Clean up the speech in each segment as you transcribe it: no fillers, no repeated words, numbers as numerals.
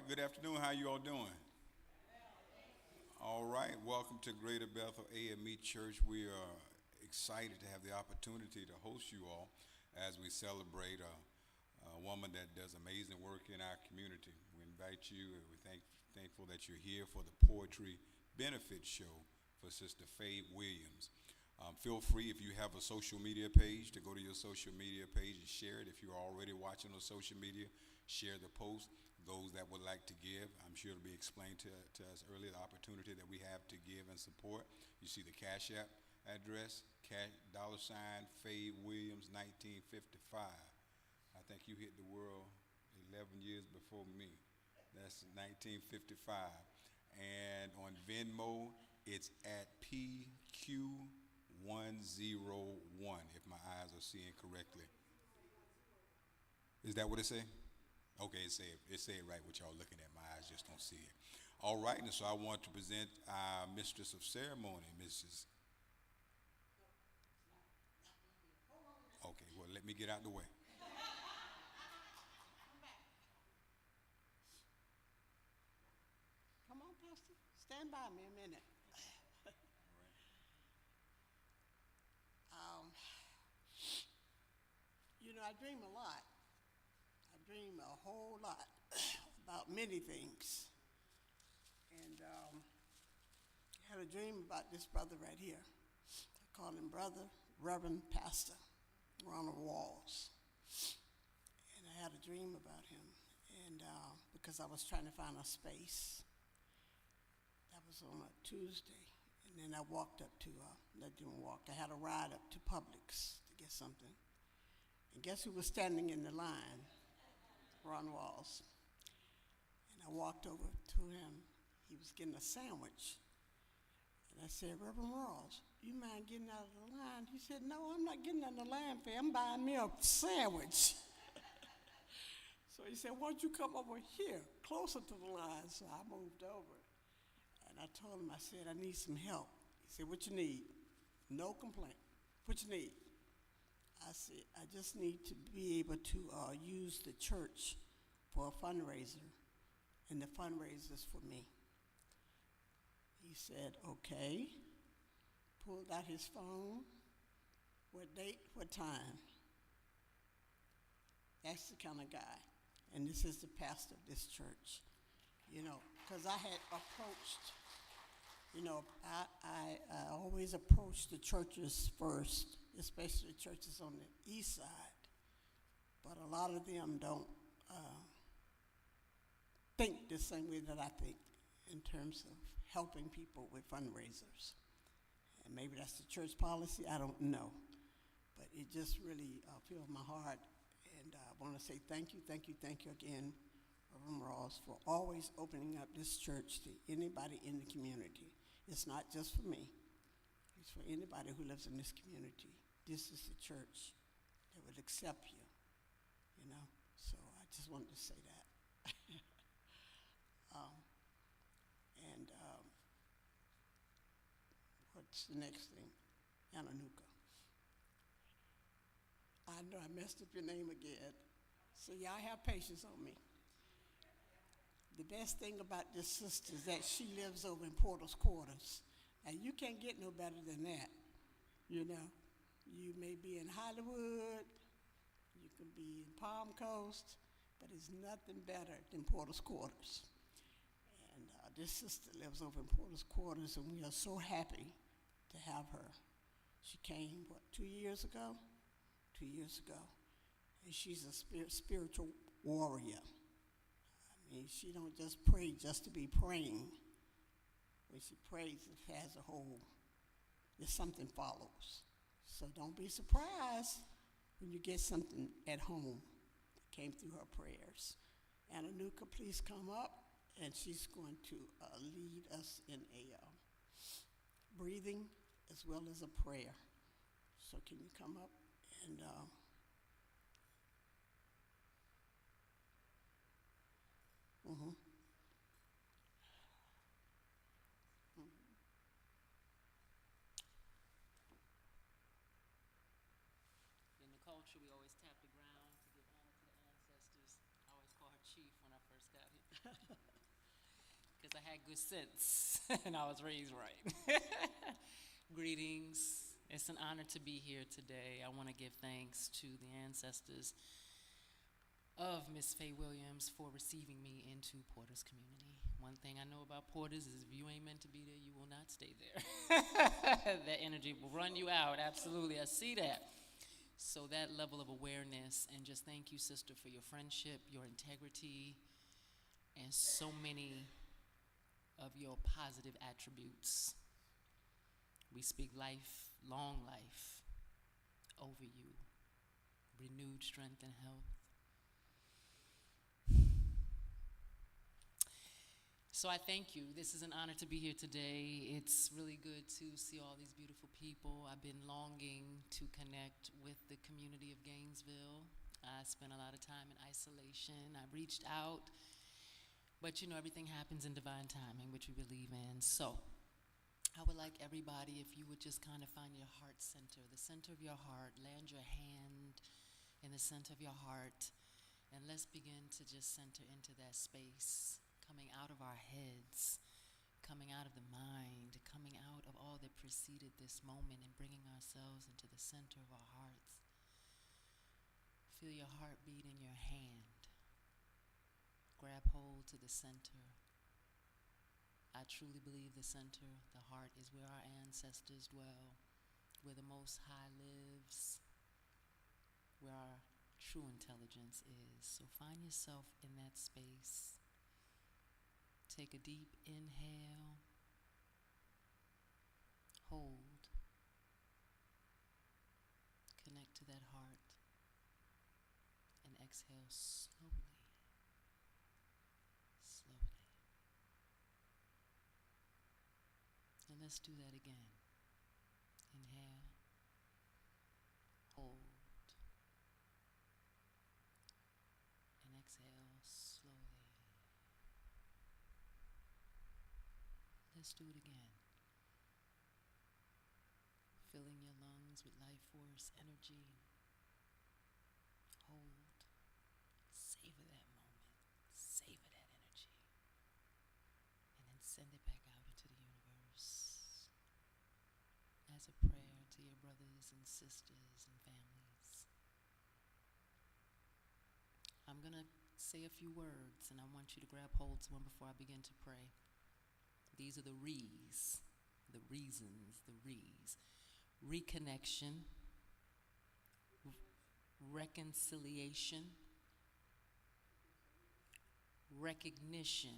right, good afternoon. How you all doing? All right, welcome to Greater Bethel AME Church. We are excited to have the opportunity to host you all as we celebrate a woman that does amazing work in our community. We invite you, and we're thankful that you're here for the Poetry Benefit Show for Sister Faye Williams. Feel free, if you have a social media page, to go to your social media page and share it. If you're already watching on social media, share the post. Those that would like to give, I'm sure it'll be explained to us earlier, the opportunity that we have to give and support. You see the Cash App address, $ Faye Williams 1955. I think you hit the world 11 years before me. That's 1955. And on Venmo, it's at PQ101, if my eyes are seeing correctly. Is that what it say? Okay, it say it right what y'all looking at. My eyes just don't see it. All right, and so I want to present our mistress of ceremony, Mrs. Okay, well, let me get out the way. Come on, Pastor. Stand by me a minute. Um, I dream a lot. I dream a whole lot about many things. And I had a dream about this brother right here. I call him Brother Reverend Pastor Ronald Walls. And I had a dream about him. And because I was trying to find a space. That was on a Tuesday. And then I walked up to, I didn't walk, I had a ride up to Publix to get something. And guess who was standing in the line? Ron Walls. And I walked over to him. He was getting a sandwich. And I said, Reverend Walls, you mind getting out of the line? He said, no, I'm not getting out of the line, Faye. I'm buying me a sandwich. So he said, why don't you come over here, closer to the line? So I moved over. And I told him, I said, I need some help. He said, what you need? No complaint. What you need? I said, I just need to be able to use the church for a fundraiser, and the fundraiser's for me. He said, okay. Pulled out his phone. What date, what time? That's the kind of guy. And this is the pastor of this church. Because I had approached, I always approach the churches first, especially the churches on the east side. But a lot of them don't think the same way that I think in terms of helping people with fundraisers. And maybe that's the church policy, I don't know. But it just really filled my heart. And I want to say thank you again, Reverend Ross, for always opening up this church to anybody in the community. It's not just for me. It's for anybody who lives in this community. This is the church that would accept you, So I just wanted to say that. What's the next thing? Ananuka. I know I messed up your name again, so y'all have patience on me. The best thing about this sister is that she lives over in Porter's Quarters, and you can't get no better than that, You may be in Hollywood, you can be in Palm Coast, but it's nothing better than Porter's Quarters. And this sister lives over in Porter's Quarters, and we are so happy to have her. She came, 2 years ago? 2 years ago. And she's a spiritual warrior. I mean, she don't just pray just to be praying. When she prays, it has a whole, something follows. So don't be surprised when you get something at home that came through her prayers. Ananuka, please come up, and she's going to lead us in a breathing as well as a prayer. So can you come up and In the culture, we always tap the ground to give honor to the ancestors. I always call her Chief when I first got here. because I had good sense and I was raised right. Greetings. It's an honor to be here today. I want to give thanks to the ancestors of Miss Faye Williams for receiving me into Porter's community. One thing I know about Porter's is if you ain't meant to be there, you will not stay there. That energy will run you out, absolutely. I see that. So that level of awareness, and just thank you, sister, for your friendship, your integrity, and so many of your positive attributes. We speak life, long life, over you, renewed strength and health. So I thank you. This is an honor to be here today. It's really good to see all these beautiful people. I've been longing to connect with the community of Gainesville. I spent a lot of time in isolation. I reached out, but you know, everything happens in divine timing, which we believe in. So I would like everybody, if you would just kind of find your heart center, the center of your heart, land your hand in the center of your heart, and let's begin to just center into that space, coming out of our heads, coming out of the mind, coming out of all that preceded this moment, and bringing ourselves into the center of our hearts. Feel your heartbeat in your hand. Grab hold to the center. I truly believe the center, the heart, is where our ancestors dwell, where the Most High lives, where our true intelligence is. So find yourself in that space. Take a deep inhale, hold, connect to that heart, and exhale slowly, slowly. And let's do that again. Inhale, hold, and exhale slowly. Let's do it again. Filling your lungs with life force, energy. Hold. Savor that moment. Savor that energy. And then send it back out into the universe as a prayer to your brothers and sisters and families. I'm going to say a few words, and I want you to grab hold to one before I begin to pray. These are the re's, the reasons, the re's. Reconnection, reconciliation, recognition,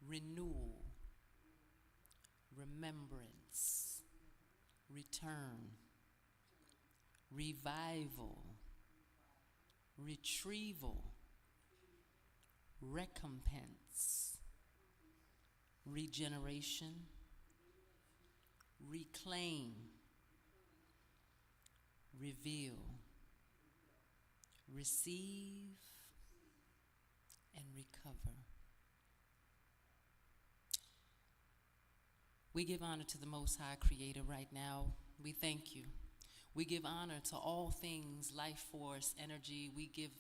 renewal, remembrance, return, revival, retrieval, recompense, regeneration, reclaim, reveal, receive, and recover. We give honor to the Most High Creator right now. We thank you. We give honor to all things, life force, energy. We give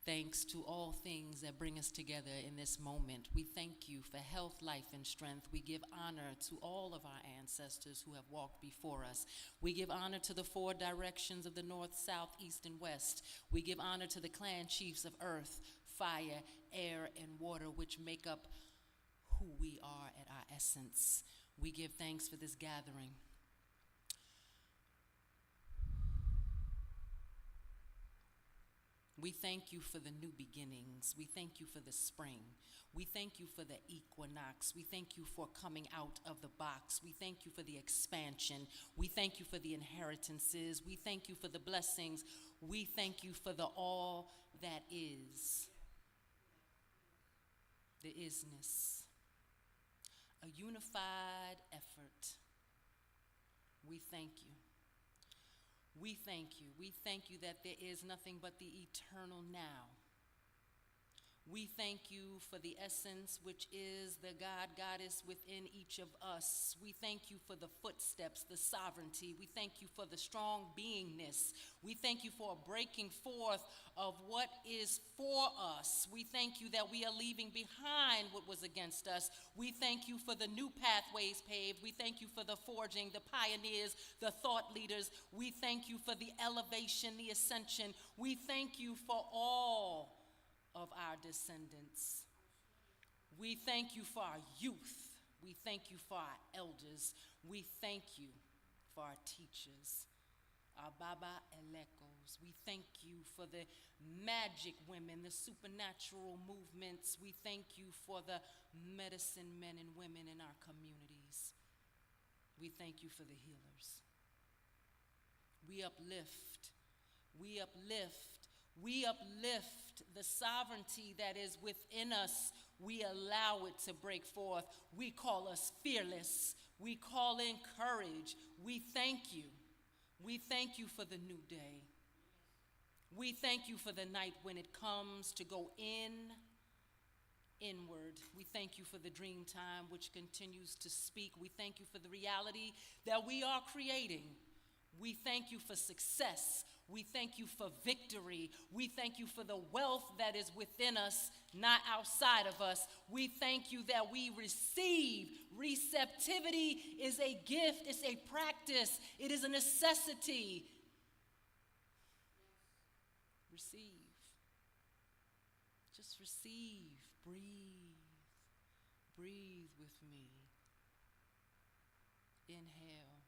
thanks to all things that bring us together in this moment. We thank you for health, life, and strength. We give honor to all of our ancestors who have walked before us. We give honor to the four directions of the north, south, east, and west. We give honor to the clan chiefs of earth, fire, air, and water, which make up who we are at our essence. We give thanks for this gathering. We thank you for the new beginnings. We thank you for the spring. We thank you for the equinox. We thank you for coming out of the box. We thank you for the expansion. We thank you for the inheritances. We thank you for the blessings. We thank you for the all that is. The isness. A unified effort. We thank you. We thank you. We thank you that there is nothing but the eternal now. We thank you for the essence, which is the God, Goddess within each of us. We thank you for the footsteps, the sovereignty. We thank you for the strong beingness. We thank you for a breaking forth of what is for us. We thank you that we are leaving behind what was against us. We thank you for the new pathways paved. We thank you for the forging, the pioneers, the thought leaders. We thank you for the elevation, the ascension. We thank you for all of our descendants. We thank you for our youth. We thank you for our elders. We thank you for our teachers, our Baba Elekos. We thank you for the magic women, the supernatural movements. We thank you for the medicine men and women in our communities. We thank you for the healers. We uplift. We uplift. We uplift the sovereignty that is within us. We allow it to break forth. We call us fearless. We call in courage. We thank you. We thank you for the new day. We thank you for the night when it comes to go inward. We thank you for the dream time which continues to speak. We thank you for the reality that we are creating. We thank you for success. We thank you for victory. We thank you for the wealth that is within us, not outside of us. We thank you that we receive. Receptivity is a gift, it's a practice, it is a necessity. Receive. Just receive. Breathe. Breathe with me. Inhale.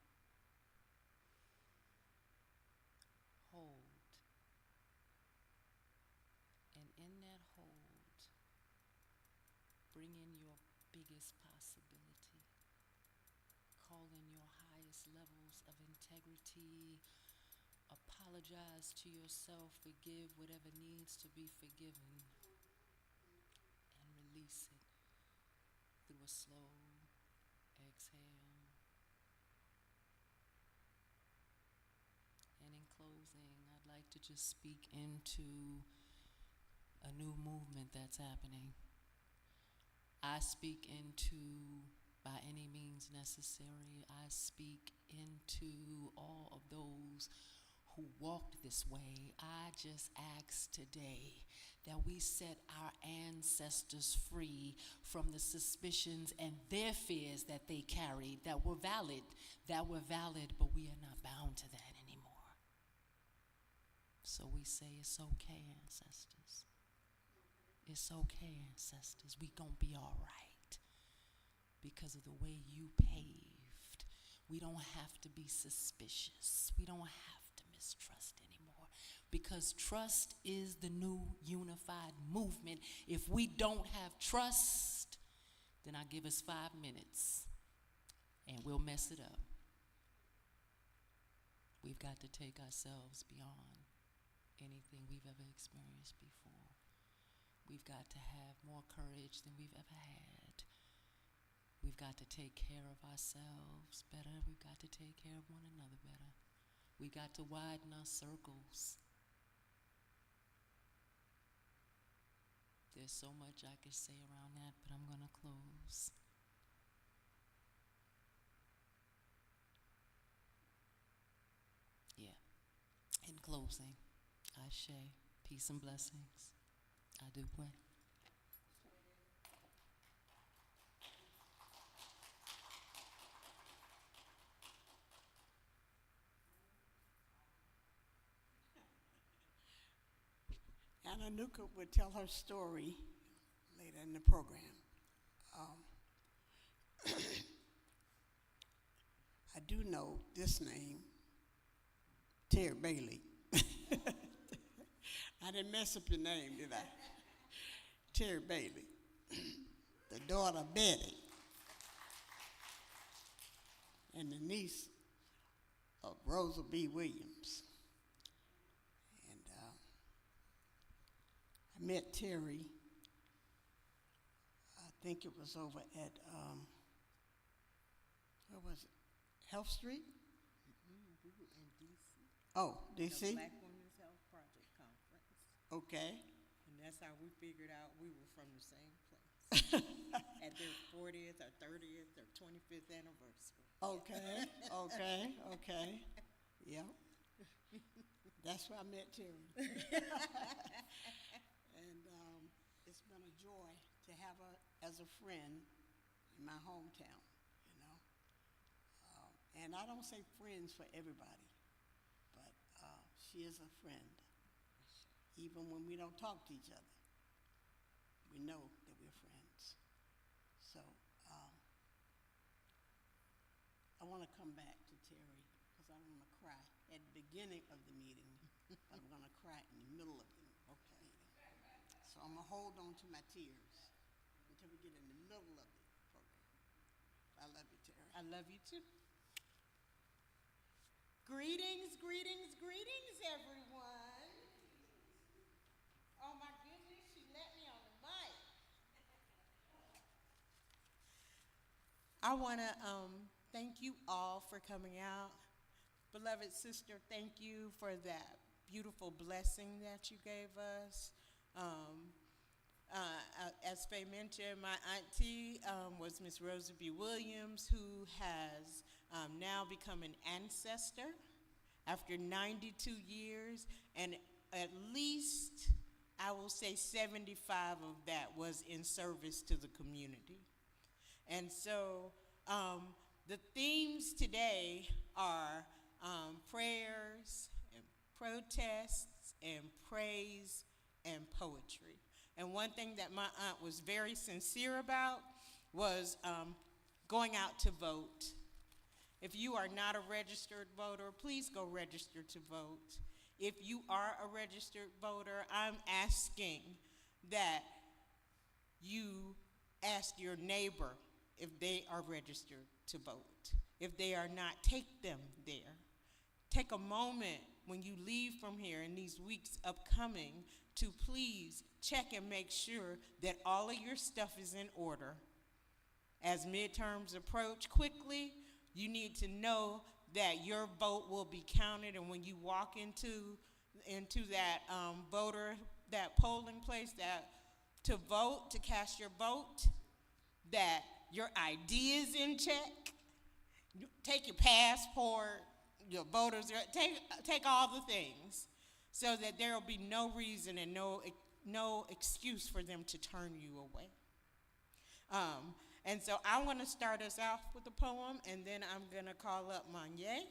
Hold. And in that hold, bring in your biggest possibility. Call in your highest levels of integrity. Apologize to yourself. Forgive whatever needs to be forgiven. And release it through a slow exhale. And in closing, I'd like to just speak into a new movement that's happening. I speak into, by any means necessary, I speak into all of those who walked this way. I just ask today that we set our ancestors free from the suspicions and their fears that they carried that were valid, but we are not bound to that anymore. So we say, it's okay, ancestors. It's okay, ancestors. We gonna be all right because of the way you paved. We don't have to be suspicious. We don't have to mistrust anymore because trust is the new unified movement. If we don't have trust, then I'll give us 5 minutes and we'll mess it up. We've got to take ourselves beyond anything we've ever experienced before. We've got to have more courage than we've ever had. We've got to take care of ourselves better. We've got to take care of one another better. We got to widen our circles. There's so much I could say around that, but I'm going to close. Yeah. In closing, Ashe, peace and blessings. I do pray. Anna Nuka would tell her story later in the program. I do know this name, Terry Bailey. I didn't mess up your name, did I? Terry Bailey, the daughter of Betty, and the niece of Rosa B. Williams. And I met Terry, I think it was over at, where was it? Health Street? We were in D.C. Oh, D.C.? The Black Women's Health Project Conference. Okay. And that's how we figured out we were from the same place. At their 40th or 30th or 25th anniversary. Okay, okay, okay. Yep. That's where I met Terry. And it's been a joy to have her as a friend in my hometown, you know. And I don't say friends for everybody, but she is a friend. Even when we don't talk to each other, we know that we're friends. So I want to come back to Terry because I don't want to cry at the beginning of the meeting, but I'm going to cry in the middle of the meeting. So I'm going to hold on to my tears until we get in the middle of the program. I love you, Terry. I love you too. Greetings, greetings, greetings, everyone. Oh my goodness, she let me on the mic. I want to thank you all for coming out. Beloved sister, thank you for that beautiful blessing that you gave us. As Faye mentioned, my auntie was Miss Rosa B. Williams, who has now become an ancestor after 92 years, and at least, I will say 75 of that was in service to the community. And so the themes today are prayers and protests and praise and poetry. And one thing that my aunt was very sincere about was going out to vote. If you are not a registered voter, please go register to vote. If you are a registered voter, I'm asking that you ask your neighbor if they are registered to vote. If they are not, take them there. Take a moment when you leave from here in these weeks upcoming to please check and make sure that all of your stuff is in order. As midterms approach quickly, you need to know that your vote will be counted, and when you walk into that that polling place to vote, to cast your vote, that your ID is in check. Take your passport, your voter's, take all the things, so that there will be no reason and no excuse for them to turn you away. And so I'm going to start us off with a poem, and then I'm going to call up Monye.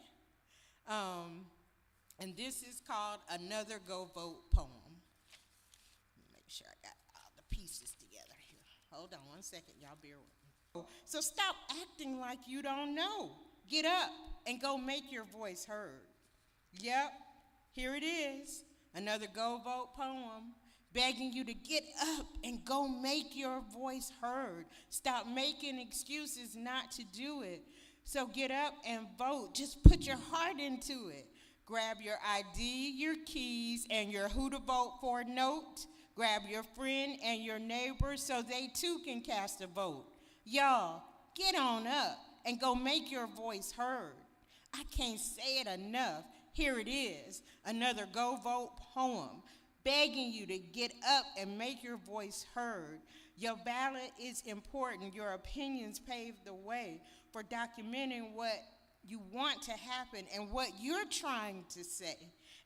And this is called Another Go Vote Poem. Let me make sure I got all the pieces together here. Hold on one second, y'all bear with me. So stop acting like you don't know. Get up and go make your voice heard. Yep, here it is, another Go Vote poem, begging you to get up and go make your voice heard. Stop making excuses not to do it. So get up and vote. Just put your heart into it. Grab your ID, your keys, and your who to vote for note. Grab your friend and your neighbor so they too can cast a vote. Y'all, get on up and go make your voice heard. I can't say it enough. Here it is, another Go Vote poem, begging you to get up and make your voice heard. Your ballot is important. Your opinions pave the way for documenting what you want to happen and what you're trying to say.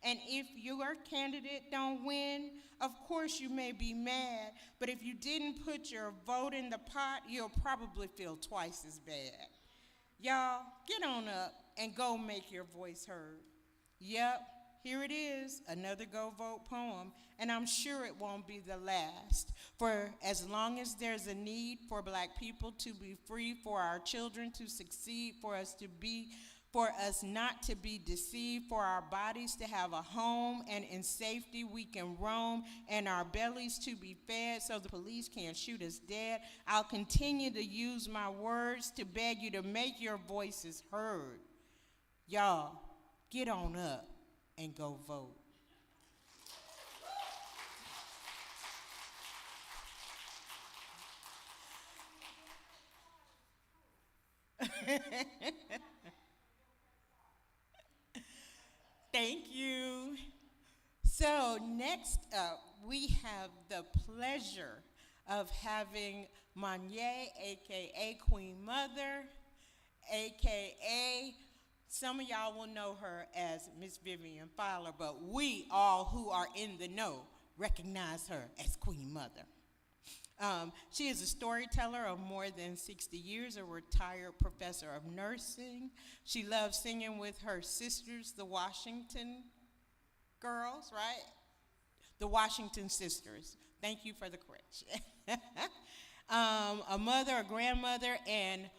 And if your candidate don't win, of course you may be mad, but if you didn't put your vote in the pot, you'll probably feel twice as bad. Y'all, get on up and go make your voice heard. Yep, here it is, another Go Vote poem, and I'm sure it won't be the last. For as long as there's a need for Black people to be free, for our children to succeed, for us not to be deceived, for our bodies to have a home, and in safety we can roam, and our bellies to be fed so the police can't shoot us dead, I'll continue to use my words to beg you to make your voices heard. Y'all, get on up and go vote. Thank you. So next up, we have the pleasure of having Manye, a.k.a. Queen Mother, a.k.a. some of y'all will know her as Miss Vivian Fowler, but we all who are in the know recognize her as Queen Mother. She is a storyteller of more than 60 years, a retired professor of nursing. She loves singing with her sisters, the Washington girls, right? The Washington sisters. Thank you for the correction. A mother, a grandmother, and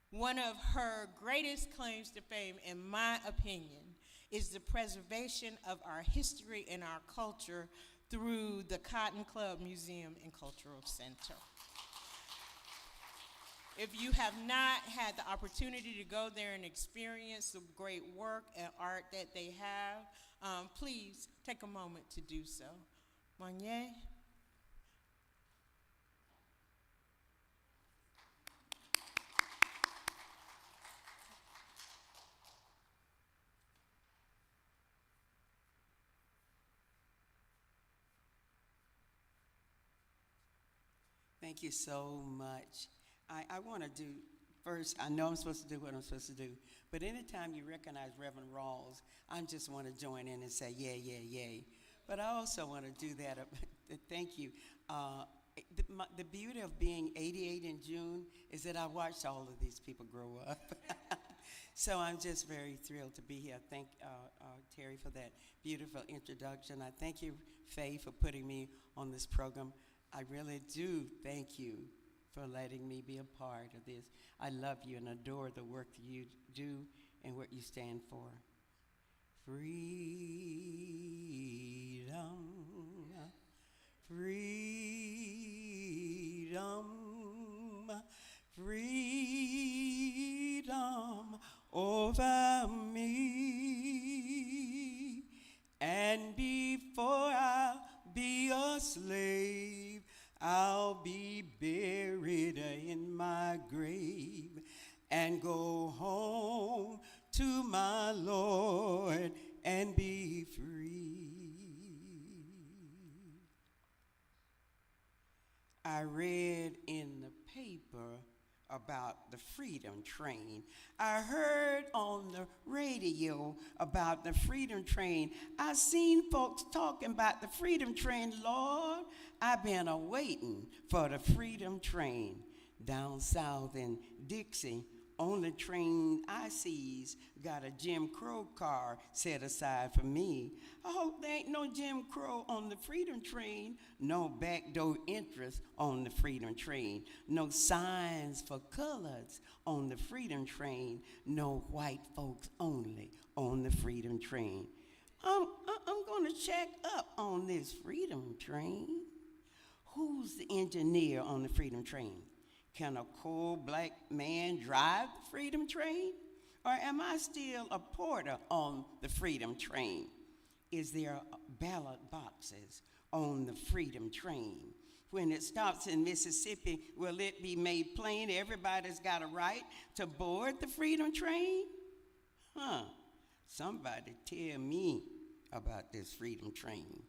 one of her greatest claims to fame, in my opinion, is the preservation of our history and our culture through the Cotton Club Museum and Cultural Center. If you have not had the opportunity to go there and experience the great work and art that they have, please take a moment to do so. Manye? Thank you so much. I want to do, first, I know I'm supposed to do what I'm supposed to do, but anytime you recognize Reverend Rawls, I just want to join in and say, yeah, yeah, yay. But I also want to do that, thank you. The beauty of being 88 in June is that I watched all of these people grow up. So I'm just very thrilled to be here. Thank Terry for that beautiful introduction. I thank you, Faye, for putting me on this program. I really do thank you for letting me be a part of this. I love you and adore the work that you do and what you stand for. Freedom, freedom, freedom over me. And before I'll be a slave, I'll be buried in my grave and go home to my Lord and be free. I read in the paper about the Freedom Train. I heard on the radio about the Freedom Train. I seen folks talking about the Freedom Train. Lord, I've been awaiting for the Freedom Train. Down south in Dixie, only train I sees got a Jim Crow car set aside for me. I hope there ain't no Jim Crow on the Freedom Train, no backdoor interest on the Freedom Train, no signs for colors on the Freedom Train, no white folks only on the Freedom Train. I'm gonna check up on this Freedom Train. Who's the engineer on the Freedom Train? Can a cold black man drive the Freedom Train? Or am I still a porter on the Freedom Train? Is there ballot boxes on the Freedom Train? When it stops in Mississippi, will it be made plain everybody's got a right to board the Freedom Train? Somebody tell me about this Freedom Train.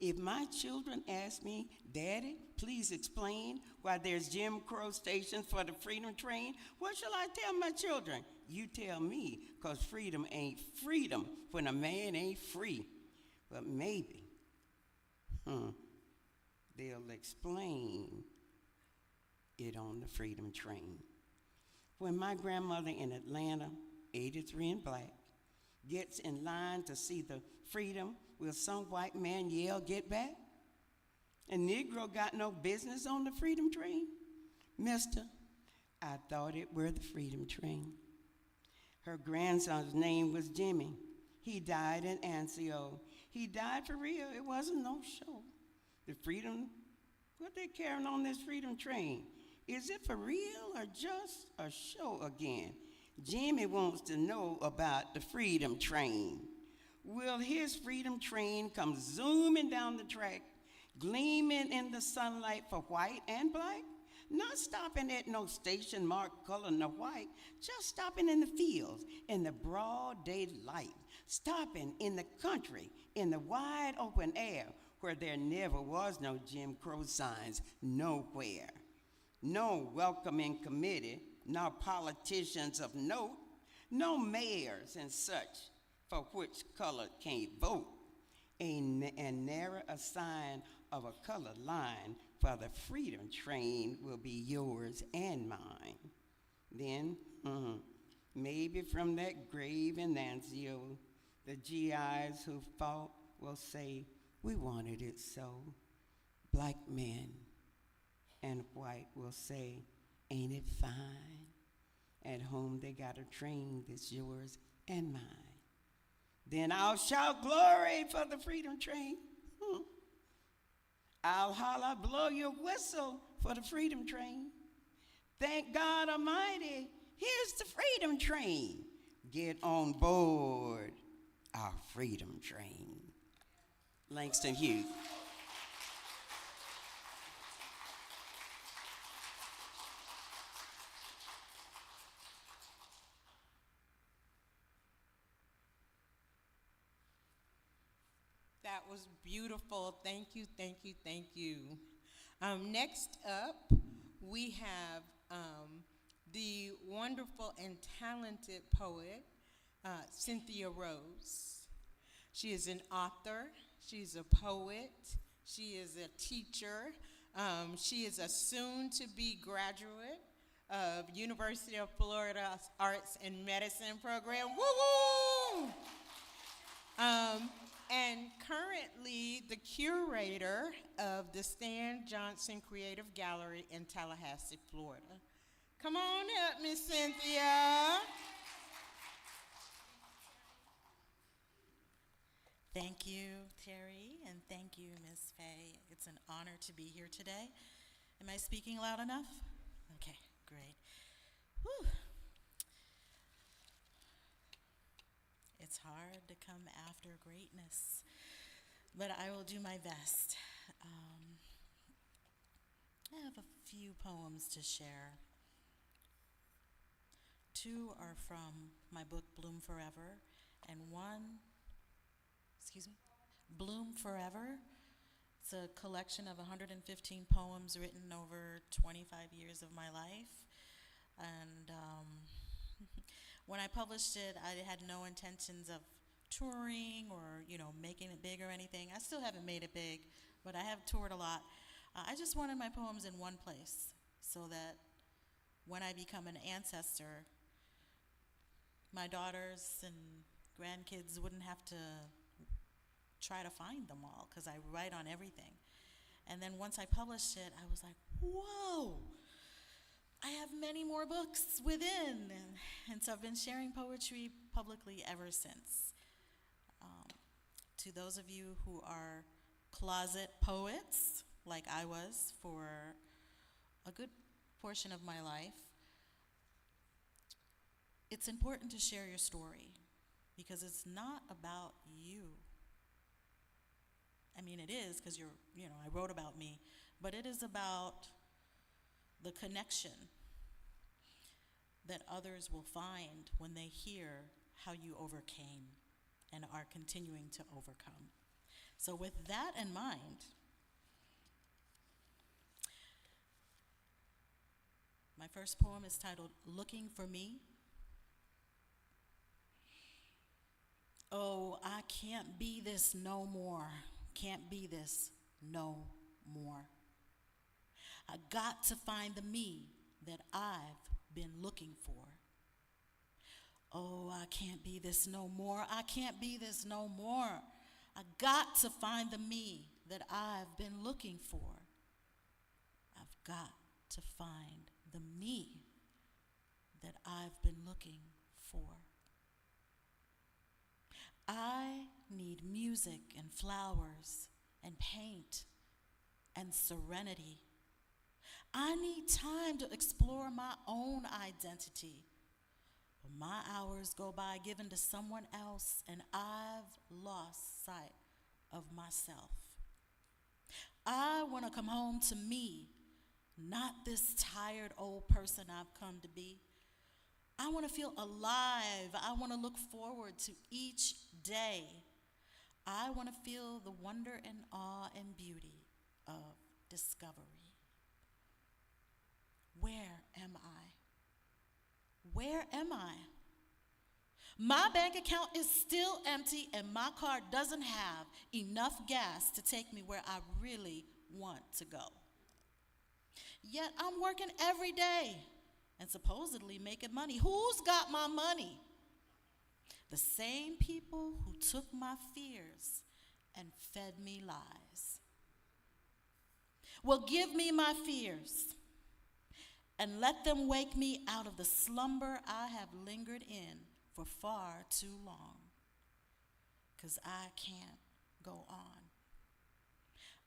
If my children ask me, Daddy, please explain why there's Jim Crow stations for the Freedom Train, what shall I tell my children? You tell me, because freedom ain't freedom when a man ain't free. But maybe, they'll explain it on the Freedom Train. When my grandmother in Atlanta, 83 and black, gets in line to see the freedom, will some white man yell, "Get back"? A Negro got no business on the Freedom Train? Mister, I thought it were the Freedom Train. Her grandson's name was Jimmy. He died in Anzio. He died for real. It wasn't no show. The freedom, what they carrying on this Freedom Train? Is it for real or just a show again? Jimmy wants to know about the Freedom Train. Will his Freedom Train come zooming down the track, gleaming in the sunlight for white and black? Not stopping at no station marked color no white, just stopping in the fields in the broad daylight, stopping in the country in the wide open air where there never was no Jim Crow signs nowhere. No welcoming committee, no politicians of note, no mayors and such for which color can't vote, and nary a sign of a colored line for the freedom train will be yours and mine. Then, maybe from that grave in Nancio, the GIs who fought will say, we wanted it so. Black men and white will say, ain't it fine? At home they got a train that's yours and mine. Then I'll shout glory for the freedom train. I'll holler, blow your whistle for the freedom train. Thank God Almighty, here's the freedom train. Get on board our freedom train. Langston Hughes. That was beautiful. Thank you, thank you, thank you. Next up, we have the wonderful and talented poet, Cynthia Rose. She is an author, she's a poet, she is a teacher, she is a soon-to-be graduate of University of Florida's Arts and Medicine program. Woo-woo! And currently the curator of the Stan Johnson Creative Gallery in Tallahassee, Florida. Come on up, Miss Cynthia. Thank you, Terry, and thank you, Ms. Faye. It's an honor to be here today. Am I speaking loud enough? Okay, great. Whew. It's hard to come after greatness, but I will do my best. I have a few poems to share. Two are from my book, Bloom Forever, and one, Bloom Forever. It's a collection of 115 poems written over 25 years of my life. And when I published it, I had no intentions of touring or, making it big or anything. I still haven't made it big, but I have toured a lot. I just wanted my poems in one place so that when I become an ancestor, my daughters and grandkids wouldn't have to try to find them all because I write on everything. And then once I published it, I was like, whoa, I have many more books within. And so I've been sharing poetry publicly ever since. To those of you who are closet poets, like I was for a good portion of my life, it's important to share your story because it's not about you. I mean, it is because I wrote about me, but it is about the connection that others will find when they hear how you overcame and are continuing to overcome. So with that in mind, my first poem is titled, Looking for Me. Oh, I can't be this no more. Can't be this no more. I got to find the me that I've been looking for. Oh, I can't be this no more. I can't be this no more. I got to find the me that I've been looking for. I've got to find the me that I've been looking for. I need music and flowers and paint and serenity. I need time to explore my own identity. But my hours go by given to someone else, and I've lost sight of myself. I want to come home to me, not this tired old person I've come to be. I want to feel alive. I want to look forward to each day. I want to feel the wonder and awe and beauty of discovery. Where am I? Where am I? My bank account is still empty and my car doesn't have enough gas to take me where I really want to go. Yet I'm working every day and supposedly making money. Who's got my money? The same people who took my fears and fed me lies. Well, give me my fears and let them wake me out of the slumber I have lingered in for far too long, 'cause I can't go on.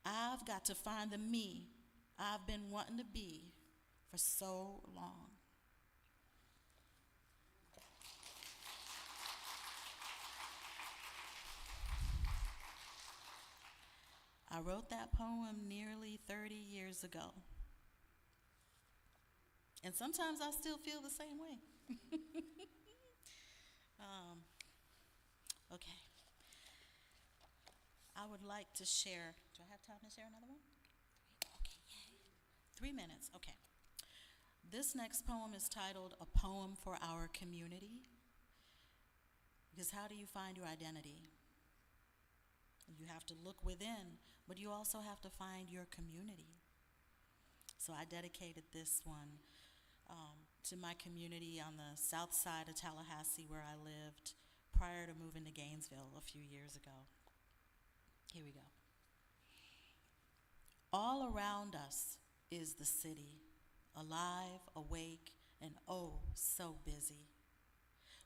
I've got to find the me I've been wanting to be for so long. I wrote that poem nearly 30 years ago. And sometimes I still feel the same way. Okay. I would like to share. Do I have time to share another one? Okay, yay. 3 minutes, okay. This next poem is titled A Poem for Our Community. Because how do you find your identity? You have to look within, but you also have to find your community. So I dedicated this one to my community on the south side of Tallahassee where I lived prior to moving to Gainesville a few years ago. Here we go. All around us is the city, alive, awake, and oh, so busy.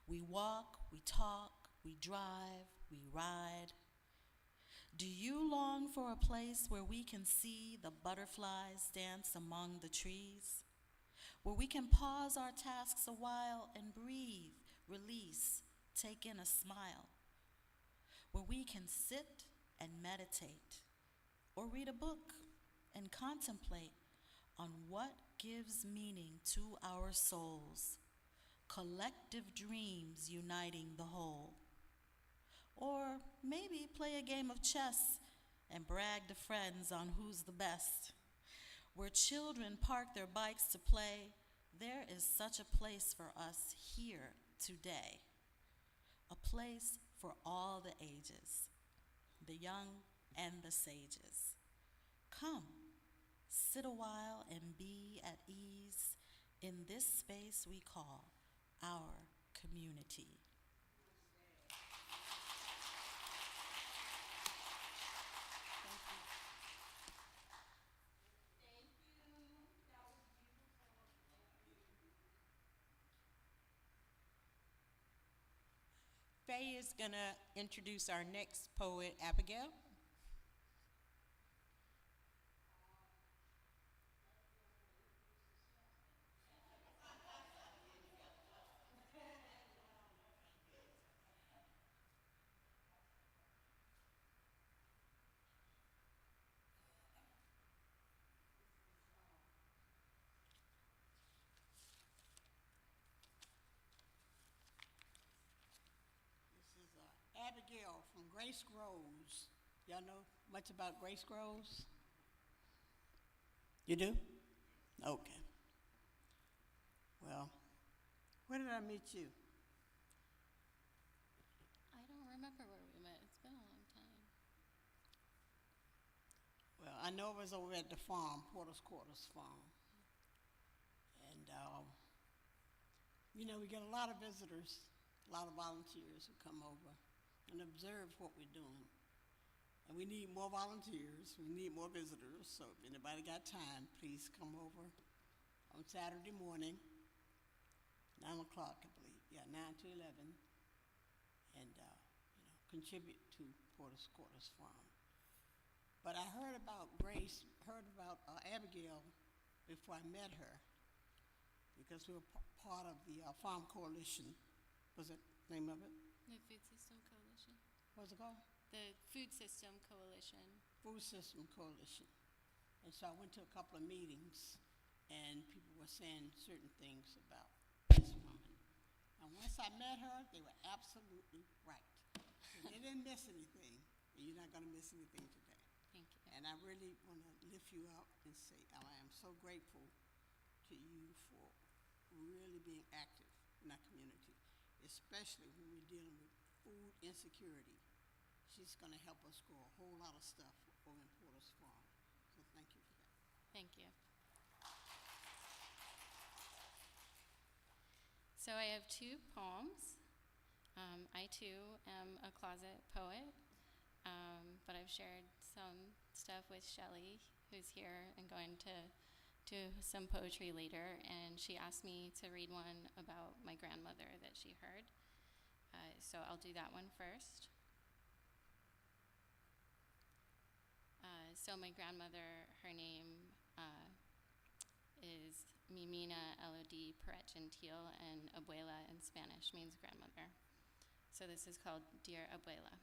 We walk, we talk, we drive, we ride. Do you long for a place where we can see the butterflies dance among the trees? Where we can pause our tasks a while and breathe, release, take in a smile? Where we can sit and meditate, or read a book and contemplate on what gives meaning to our souls, collective dreams uniting the whole. Or maybe play a game of chess and brag to friends on who's the best. Where children park their bikes to play, there is such a place for us here today. A place for all the ages, the young and the sages. Come, sit a while and be at ease in this space we call our community. Faye is going to introduce our next poet, Abigail. This is Abigail from Grace Groves. Y'all know much about Grace Groves? You do? Okay. Well, where did I meet you? I don't remember where we met. It's been a long time. Well, I know it was over at the farm, Porter's Quarters Farm. And, we get a lot of visitors, a lot of volunteers who come over and observe what we're doing. And we need more volunteers, we need more visitors, so if anybody got time, please come over on Saturday morning, 9 o'clock, I believe, 9 to 11, and, contribute to Porter's Quarters Farm. But I heard about Abigail before I met her, because we were part of the Farm Coalition. Was it the name of it? The Food System Coalition. What was it called? The Food System Coalition. Food System Coalition. And so I went to a couple of meetings, and people were saying certain things about this woman. And once I met her, they were absolutely right. So they didn't miss anything. and you're not gonna miss anything today. Thank you. And I really wanna lift you up and say, I am so grateful to you for really being active in our community, especially when we're dealing with food insecurity. She's gonna help us grow a whole lot of stuff over in Porter's Farm. So thank you for that. Thank you. So I have two poems. I too am a closet poet, but I've shared some stuff with Shelley, who's here and going to do some poetry later, and she asked me to read one about my grandmother that she heard. So I'll do that one first. So my grandmother, her name is Mimina Elodie Perret Gentil, and abuela in Spanish means grandmother. So this is called Dear Abuela.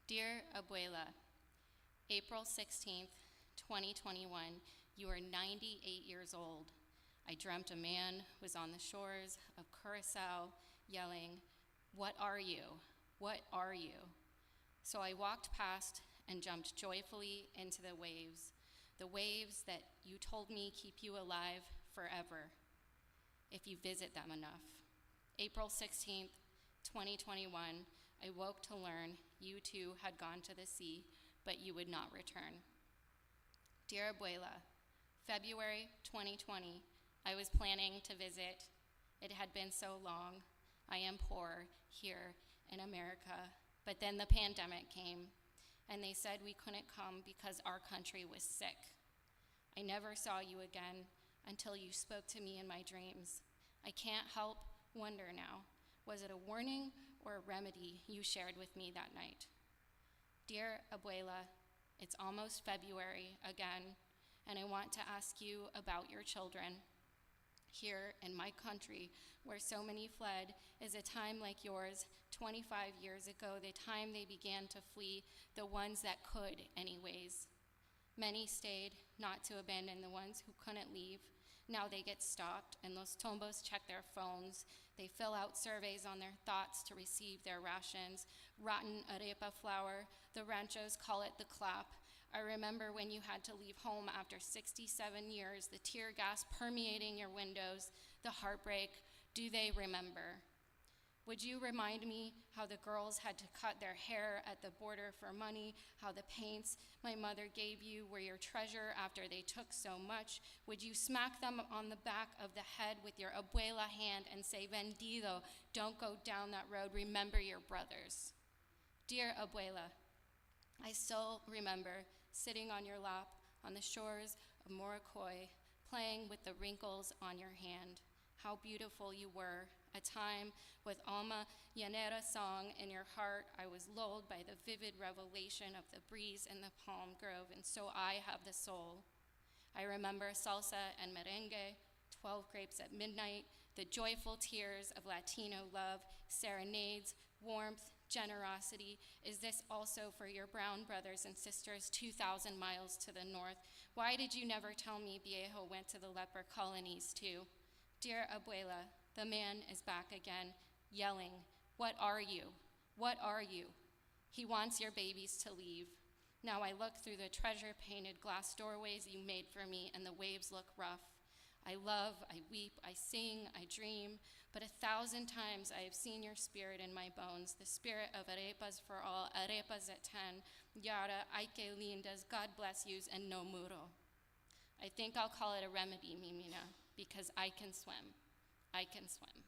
Dear Abuela, April 16th, 2021, you are 98 years old. I dreamt a man was on the shores of Curacao yelling, "What are you? What are you?" So I walked past and jumped joyfully into the waves that you told me keep you alive forever if you visit them enough. April 16th, 2021, I woke to learn you too had gone to the sea, but you would not return. Dear Abuela, February 2020, I was planning to visit. It had been so long. I am poor here in America, but then the pandemic came, and they said we couldn't come because our country was sick. I never saw you again until you spoke to me in my dreams. I can't help wonder now, was it a warning or a remedy you shared with me that night? Dear Abuela, it's almost February again, and I want to ask you about your children. Here in my country, where so many fled, is a time like yours, 25 years ago, the time they began to flee, the ones that could anyways. Many stayed, not to abandon the ones who couldn't leave. Now they get stopped, and Los Tombos check their phones. They fill out surveys on their thoughts to receive their rations. Rotten arepa flour, the ranchos call it the clap. I remember when you had to leave home after 67 years, the tear gas permeating your windows, the heartbreak. Do they remember? Would you remind me how the girls had to cut their hair at the border for money, how the paints my mother gave you were your treasure after they took so much? Would you smack them on the back of the head with your abuela hand and say, "Vendido, don't go down that road, remember your brothers"? Dear Abuela, I still remember sitting on your lap on the shores of Morocco, playing with the wrinkles on your hand. How beautiful you were, a time with Alma Llanera song in your heart. I was lulled by the vivid revelation of the breeze in the palm grove, and so I have the soul. I remember salsa and merengue, 12 grapes at midnight, the joyful tears of Latino love, serenades, warmth, generosity. Is this also for your brown brothers and sisters 2,000 miles to the north? Why did you never tell me Viejo went to the leper colonies too? Dear Abuela, the man is back again, yelling, "What are you? What are you?" He wants your babies to leave. Now I look through the treasure-painted glass doorways you made for me, and the waves look rough. I love, I weep, I sing, I dream, but 1,000 times I have seen your spirit in my bones, the spirit of arepas for all, arepas at 10, Yara, ay que lindas, God bless yous, and no muro. I think I'll call it a remedy, Mimina, because I can swim. I can swim.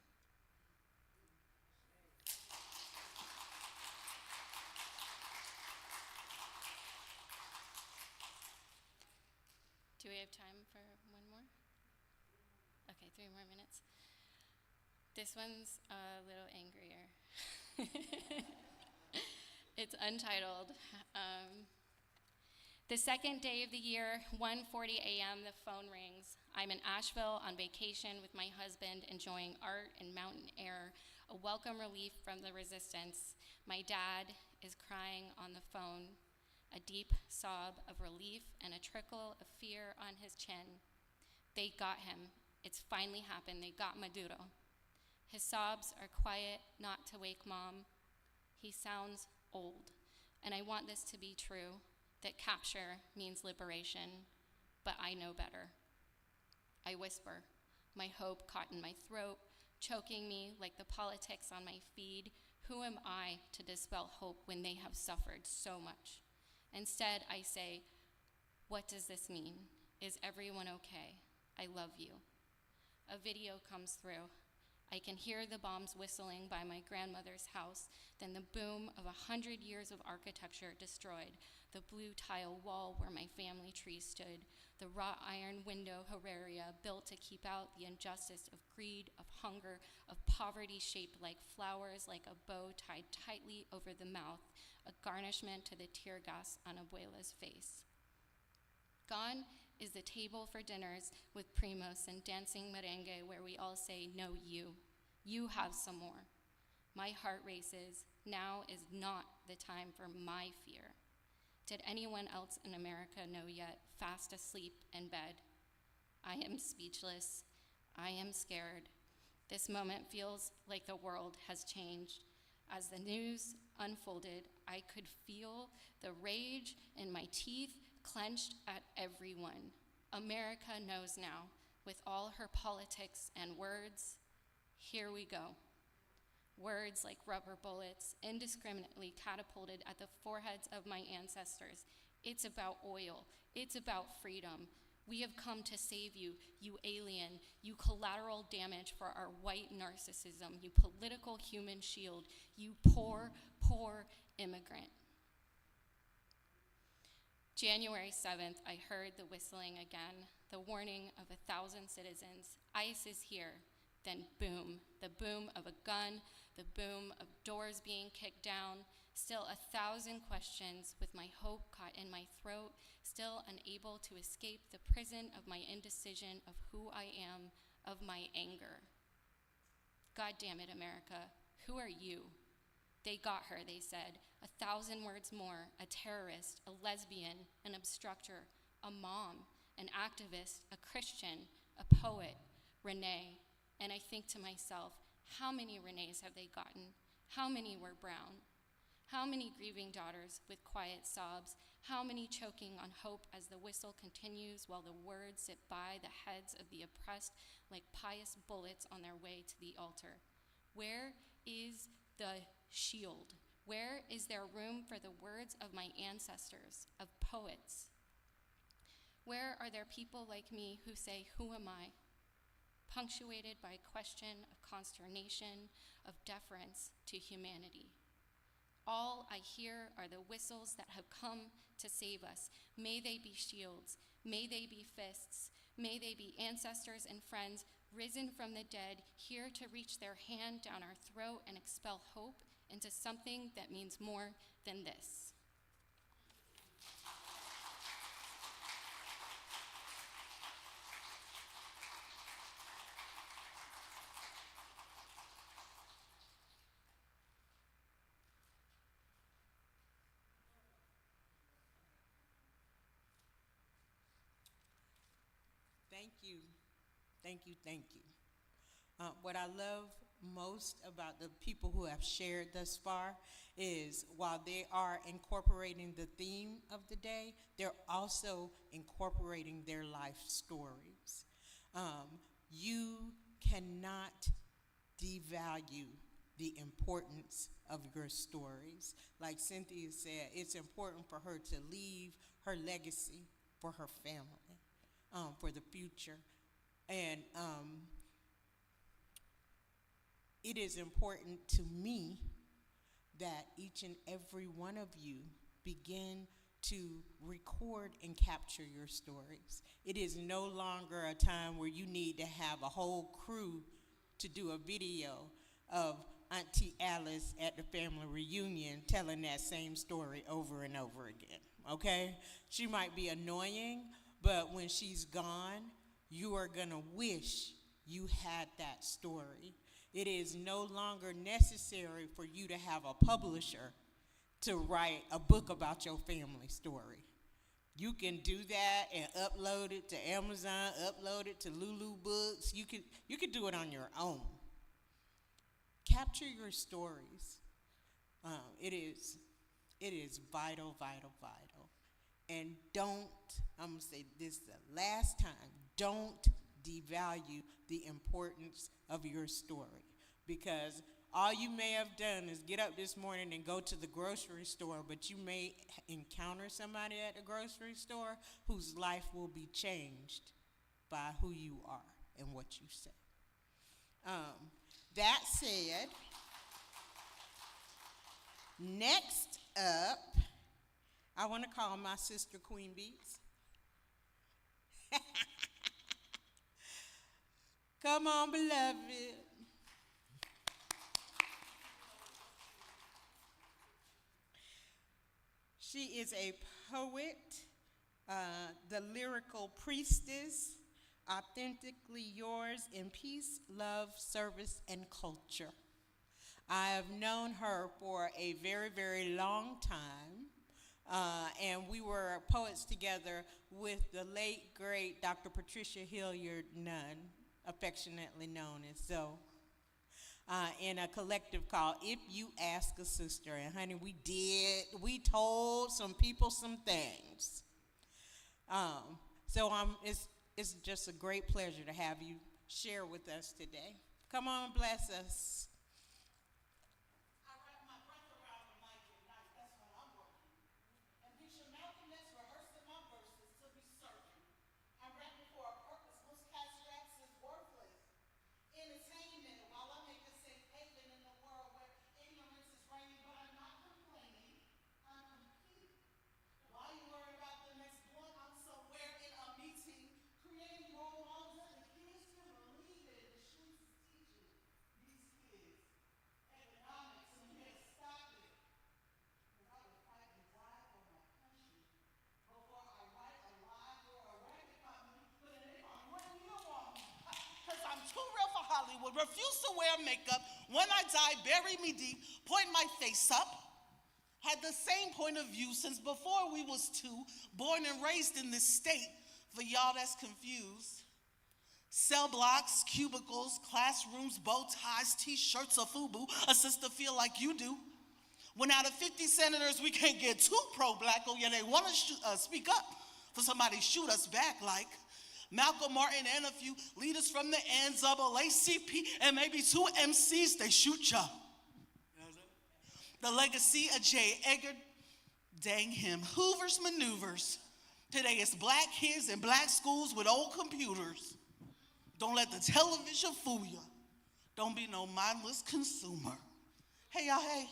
Do we have time for one more? Okay, 3 more minutes. This one's a little angrier. It's untitled. The second day of the year, 1:40 a.m., the phone rings. I'm in Asheville on vacation with my husband, enjoying art and mountain air, a welcome relief from the resistance. My dad is crying on the phone, a deep sob of relief and a trickle of fear on his chin. They got him. It's finally happened. They got Maduro. His sobs are quiet, not to wake Mom. He sounds old. And I want this to be true, that capture means liberation, but I know better. I whisper, my hope caught in my throat, choking me like the politics on my feed. Who am I to dispel hope when they have suffered so much? Instead, I say, what does this mean? Is everyone okay? I love you. A video comes through. I can hear the bombs whistling by my grandmother's house, then the boom of 100 years of architecture destroyed, the blue tile wall where my family tree stood, the wrought iron window Herrera built to keep out the injustice of greed, of hunger, of poverty shaped like flowers, like a bow tied tightly over the mouth, a garnishment to the tear gas on Abuela's face. Gone is the table for dinners with primos and dancing merengue where we all say, no, you have some more. My heart races. Now is not the time for my fear. Did anyone else in America know yet, fast asleep in bed? I am speechless. I am scared. This moment feels like the world has changed. As the news unfolded, I could feel the rage in my teeth clenched at everyone. America knows now, with all her politics and words. Here we go. Words like rubber bullets, indiscriminately catapulted at the foreheads of my ancestors. It's about oil. It's about freedom. We have come to save you, you alien, you collateral damage for our white narcissism, you political human shield, you poor, poor immigrant. January 7th, I heard the whistling again, the warning of 1,000 citizens. ICE is here. Then boom, the boom of a gun, the boom of doors being kicked down. Still 1,000 questions with my hope caught in my throat, still unable to escape the prison of my indecision of who I am, of my anger. God damn it, America, who are you? They got her, they said. 1,000 words more, a terrorist, a lesbian, an obstructor, a mom, an activist, a Christian, a poet, Renee. And I think to myself, how many Renees have they gotten? How many were brown? How many grieving daughters with quiet sobs? How many choking on hope as the whistle continues while the words zip by the heads of the oppressed like pious bullets on their way to the altar? Where is the shield? Where is there room for the words of my ancestors, of poets? Where are there people like me who say, who am I? Punctuated by a question of consternation, of deference to humanity. All I hear are the whistles that have come to save us. May they be shields, may they be fists, may they be ancestors and friends risen from the dead, here to reach their hand down our throat and expel hope into something that means more than this. Thank you. Thank you, thank you. What I love most about the people who have shared thus far is while they are incorporating the theme of the day, they're also incorporating their life stories. You cannot devalue the importance of your stories. Like Cynthia said, it's important for her to leave her legacy for her family, for the future. And it is important to me that each and every one of you begin to record and capture your stories. It is no longer a time where you need to have a whole crew to do a video of Auntie Alice at the family reunion telling that same story over and over again, okay? She might be annoying, but when she's gone, you are gonna wish you had that story. It is no longer necessary for you to have a publisher to write a book about your family story. You can do that and upload it to Amazon, upload it to Lulu Books. You can do it on your own. Capture your stories. It is It is vital, vital, vital. And don't, I'm going to say this the last time, don't devalue the importance of your story. Because all you may have done is get up this morning and go to the grocery store, but you may encounter somebody at the grocery store whose life will be changed by who you are and what you say. That said, next up, I want to call my sister Queen Beats. Come on, beloved. She is a poet, the lyrical priestess, authentically yours in peace, love, service, and culture. I have known her for a very, very long time, and we were poets together with the late, great Dr. Patricia Hilliard Nunn, affectionately known as Zoe, in a collective called If You Ask a Sister. And honey, we told some people some things. So it's just a great pleasure to have you share with us today. Come on, bless us. Refuse to wear makeup. When I die, bury me deep, point my face up. Had the same point of view since before we was two, born and raised in this state. For y'all that's confused. Cell blocks, cubicles, classrooms, bow ties, t-shirts, a FUBU, a sister feel like you do. When out of 50 senators, we can't get too pro-black, oh yeah, they want to speak up for somebody shoot us back like Malcolm Martin and a few leaders from the NAACP and maybe two MCs, they shoot ya. The legacy of J. Edgar, dang him, Hoover's maneuvers. Today it's black kids in black schools with old computers. Don't let the television fool you. Don't be no mindless consumer. Hey, y'all, hey.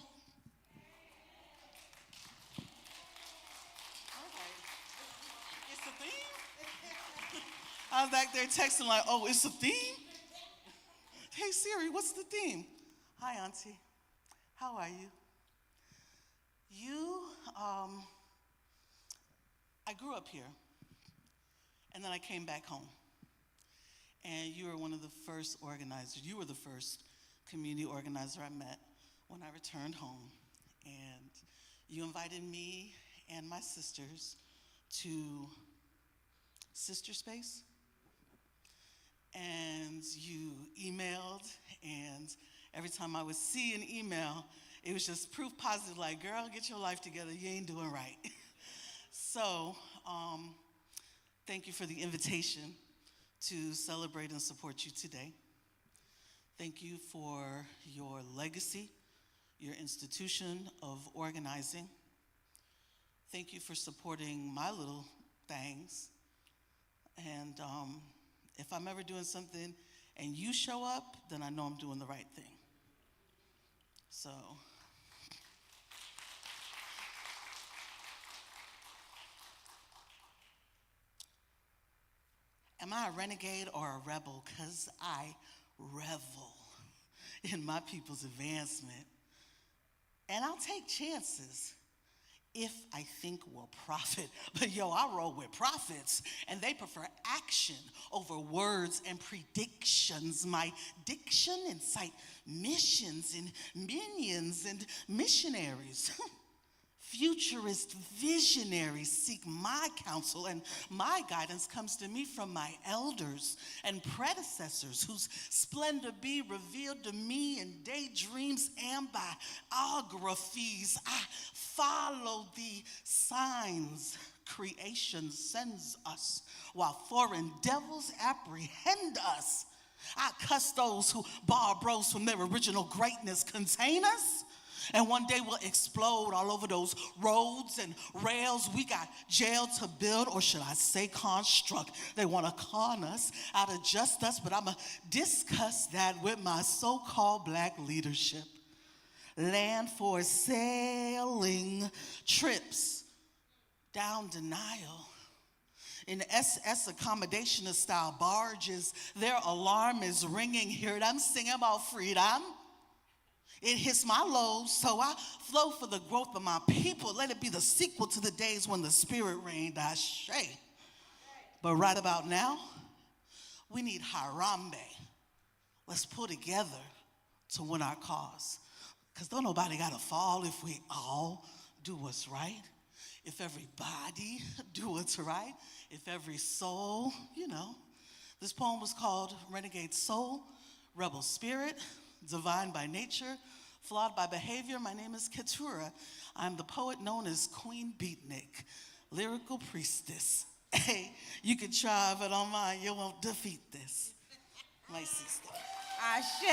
It's the theme? I was back there texting like, oh, it's a theme? Hey, Siri, what's the theme? Hi, Auntie. How are you? I grew up here, and then I came back home. And you were one of the first organizers. You were the first community organizer I met when I returned home. And you invited me and my sisters to Sister Space. And you emailed, and every time I would see an email, it was just proof positive, like, girl, get your life together, you ain't doing right. So, thank you for the invitation to celebrate and support you today. Thank you for your legacy, your institution of organizing. Thank you for supporting my little things. And if I'm ever doing something and you show up, then I know I'm doing the right thing. So, am I a renegade or a rebel? 'Cause I revel in my people's advancement. And I'll take chances if I think will profit. But yo, I roll with prophets, and they prefer action over words and predictions. My diction incite missions and minions and missionaries. futurist visionaries seek my counsel, and my guidance comes to me from my elders and predecessors, whose splendor be revealed to me in daydreams and biographies. I follow the signs creation sends us, while foreign devils apprehend us. I cuss those who borrow bros from their original greatness containers, and one day we'll explode all over those roads and rails we got jail to build, or should I say construct. They want to con us, out of just us, but I'ma discuss that with my so-called black leadership. Land for sailing trips down denial. In SS accommodation style barges, their alarm is ringing. Hear it, I'm singing about freedom. It hits my lows, so I flow for the growth of my people. Let it be the sequel to the days when the spirit reigned, Ashe. But right about now, we need Harambe. Let's pull together to win our cause. Because don't nobody got to fall if we all do what's right. If everybody do what's right. If every soul, This poem was called Renegade Soul, Rebel Spirit, Divine by Nature, Flawed by Behavior. My name is Keturah. I'm the poet known as Queen Beatnik, lyrical priestess. Hey, you can try, but on mine, you won't defeat this. My sister. Ashe.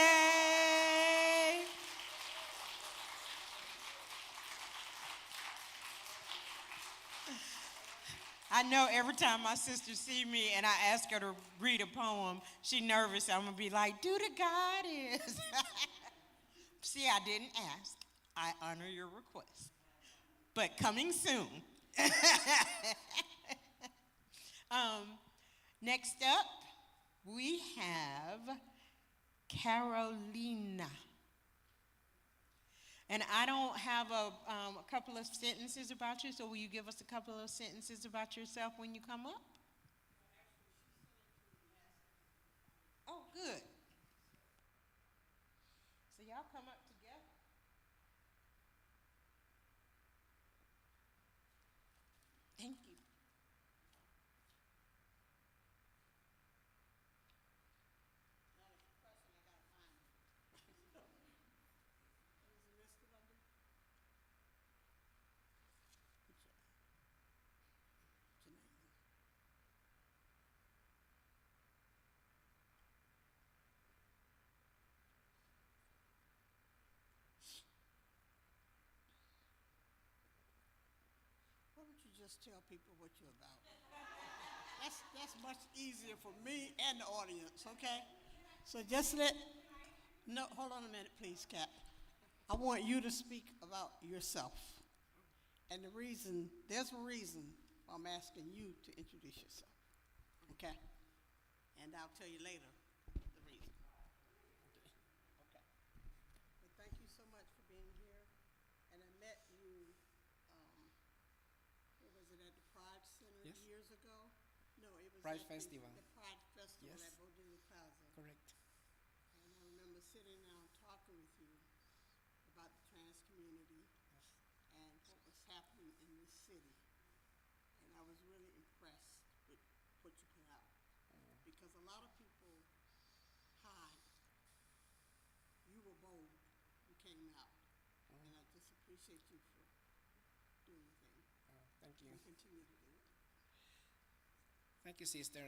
I know every time my sister see me and I ask her to read a poem, she nervous. I'm gonna be like, do the goddess. See, I didn't ask. I honor your request. But coming soon. Next up, we have Carolina. And I don't have a couple of sentences about you, so will you give us a couple of sentences about yourself when you come up? Oh, good. So y'all come up together. Thank you. Why don't you just tell people what you're about? That's much easier for me and the audience, okay? So just hold on a minute, please, Kat. I want you to speak about yourself. And there's a reason why I'm asking you to introduce yourself, okay? And I'll tell you later the reason. Okay. But thank you so much for being here. And I met you, what was it, at the Pride Center Yes. years ago? No, it was Pride at Festival. The Pride Festival Yes. at Bodega Plaza. Correct. And I remember sitting down talking with you about the trans community and what was happening in this city. And I was really impressed with what you put out. Because a lot of people hide. You were bold. You came out. And I just appreciate you for doing the thing. Thank you. And continue to do it. Thank you, sister.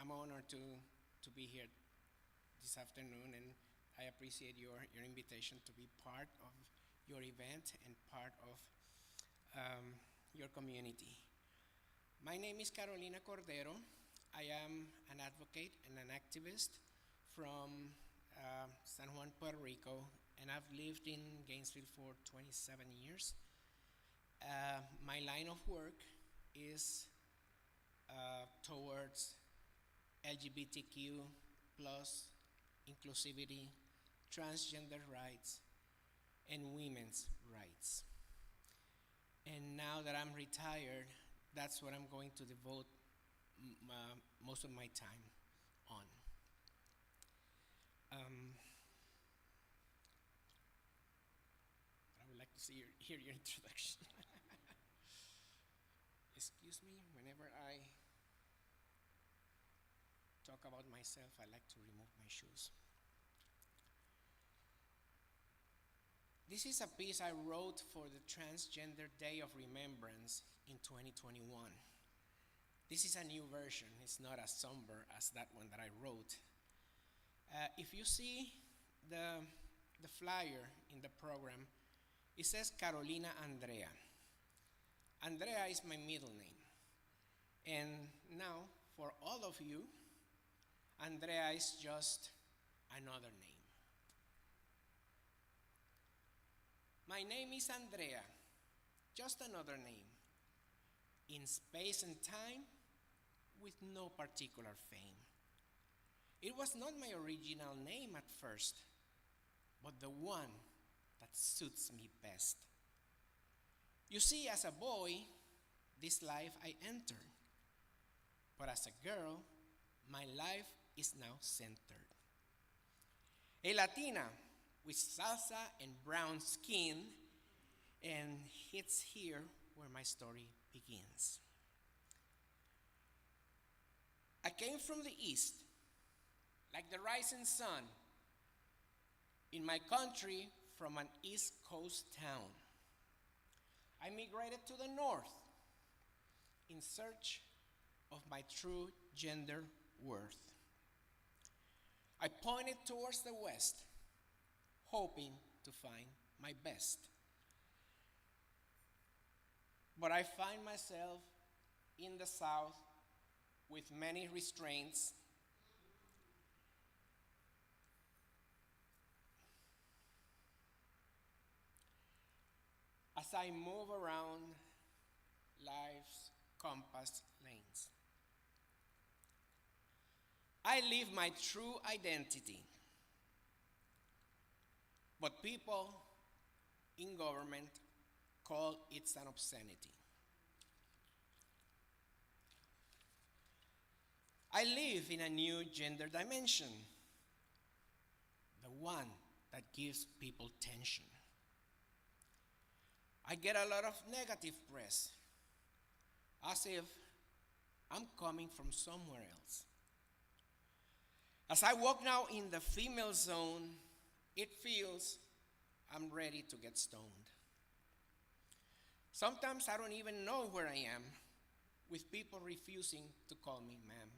I'm honored to be here this afternoon, and I appreciate your invitation to be part of your event and part of your community. My name is Carolina Cordero. I am an advocate and an activist from San Juan, Puerto Rico, and I've lived in Gainesville for 27 years. My line of work is towards LGBTQ plus inclusivity, transgender rights, and women's rights. And now that I'm retired, that's what I'm going to devote most of my time on. What I would like hear your introduction. Excuse me, whenever I talk about myself, I like to remove my shoes. This is a piece I wrote for the Transgender Day of Remembrance in 2021. This is a new version. It's not as somber as that one that I wrote. If you see the flyer in the program, it says Carolina Andrea. Andrea is my middle name. And now, for all of you, Andrea is just another name. My name is Andrea, just another name, in space and time with no particular fame. It was not my original name at first, but the one that suits me best. You see, as a boy, this life I entered, but as a girl, my life is now centered. A Latina with salsa and brown skin, and it's here where my story begins. I came from the east, like the rising sun, in my country from an East Coast town. I migrated to the north in search of my true gender worth. I pointed towards the west, hoping to find my best. But I find myself in the south with many restraints. As I move around life's compass lanes, I live my true identity, but people in government call it an obscenity. I live in a new gender dimension, the one that gives people tension. I get a lot of negative press, as if I'm coming from somewhere else. As I walk now in the female zone, it feels I'm ready to get stoned. Sometimes I don't even know where I am, with people refusing to call me ma'am.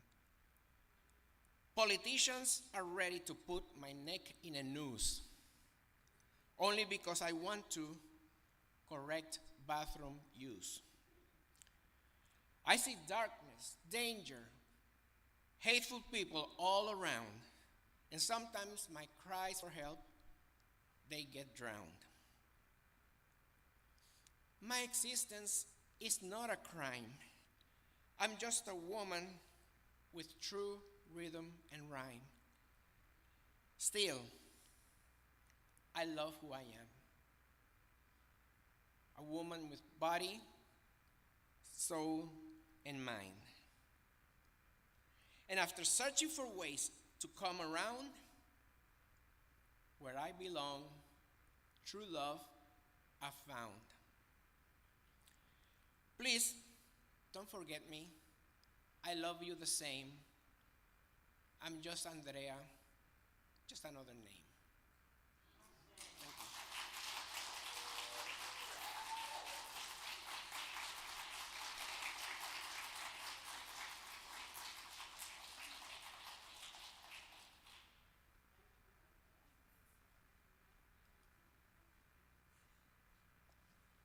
Politicians are ready to put my neck in a noose, only because I want to correct bathroom use. I see darkness, danger, hateful people all around, and sometimes my cries for help, they get drowned. My existence is not a crime. I'm just a woman with true rhythm and rhyme. Still, I love who I am. A woman with body, soul, and mind. And after searching for ways to come around where I belong, true love I found. Please, don't forget me. I love you the same. I'm just Andrea, just another name.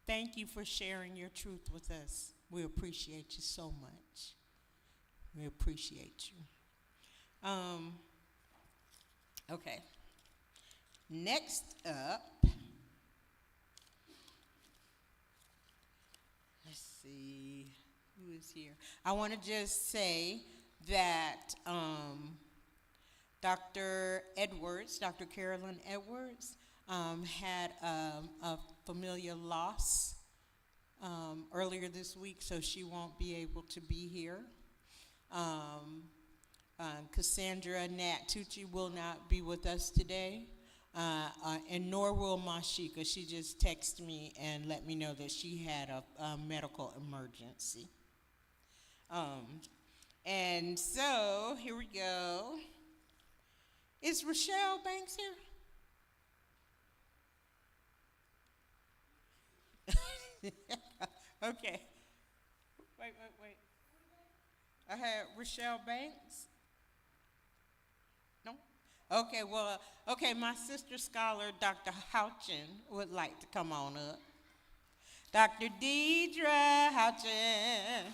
Thank you for sharing your truth with us. We appreciate you so much. We appreciate you. Okay. Next up, let's see who is here. I want to just say that Dr. Edwards, Dr. Carolyn Edwards, had a familiar loss earlier this week, so she won't be able to be here. Cassandra Nat Tucci will not be with us today. And nor will Mashika. She just texted me and let me know that she had a medical emergency. And so here we go. Is Rochelle Banks here? Okay. Wait. I had Rochelle Banks. No? Okay, well, my sister scholar, Dr. Houchin, would like to come on up. Dr. Deidre Houchin.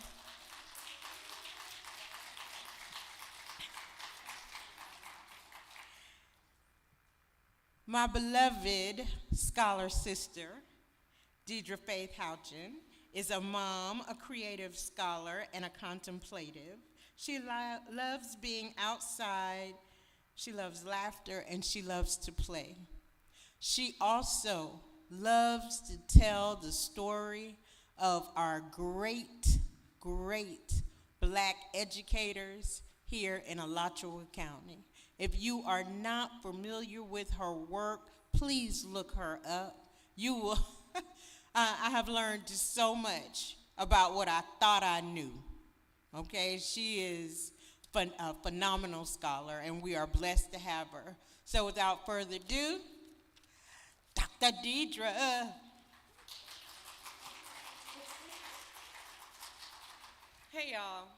My beloved scholar sister, Deidre Faith Houchin, is a mom, a creative scholar, and a contemplative. She loves being outside, she loves laughter, and she loves to play. She also loves to tell the story of our great Black educators here in Alachua County. If you are not familiar with her work, please look her up. You will. I have learned just so much about what I thought I knew. Okay, she is a phenomenal scholar, and we are blessed to have her. So without further ado, Dr. Deidre. Hey, y'all.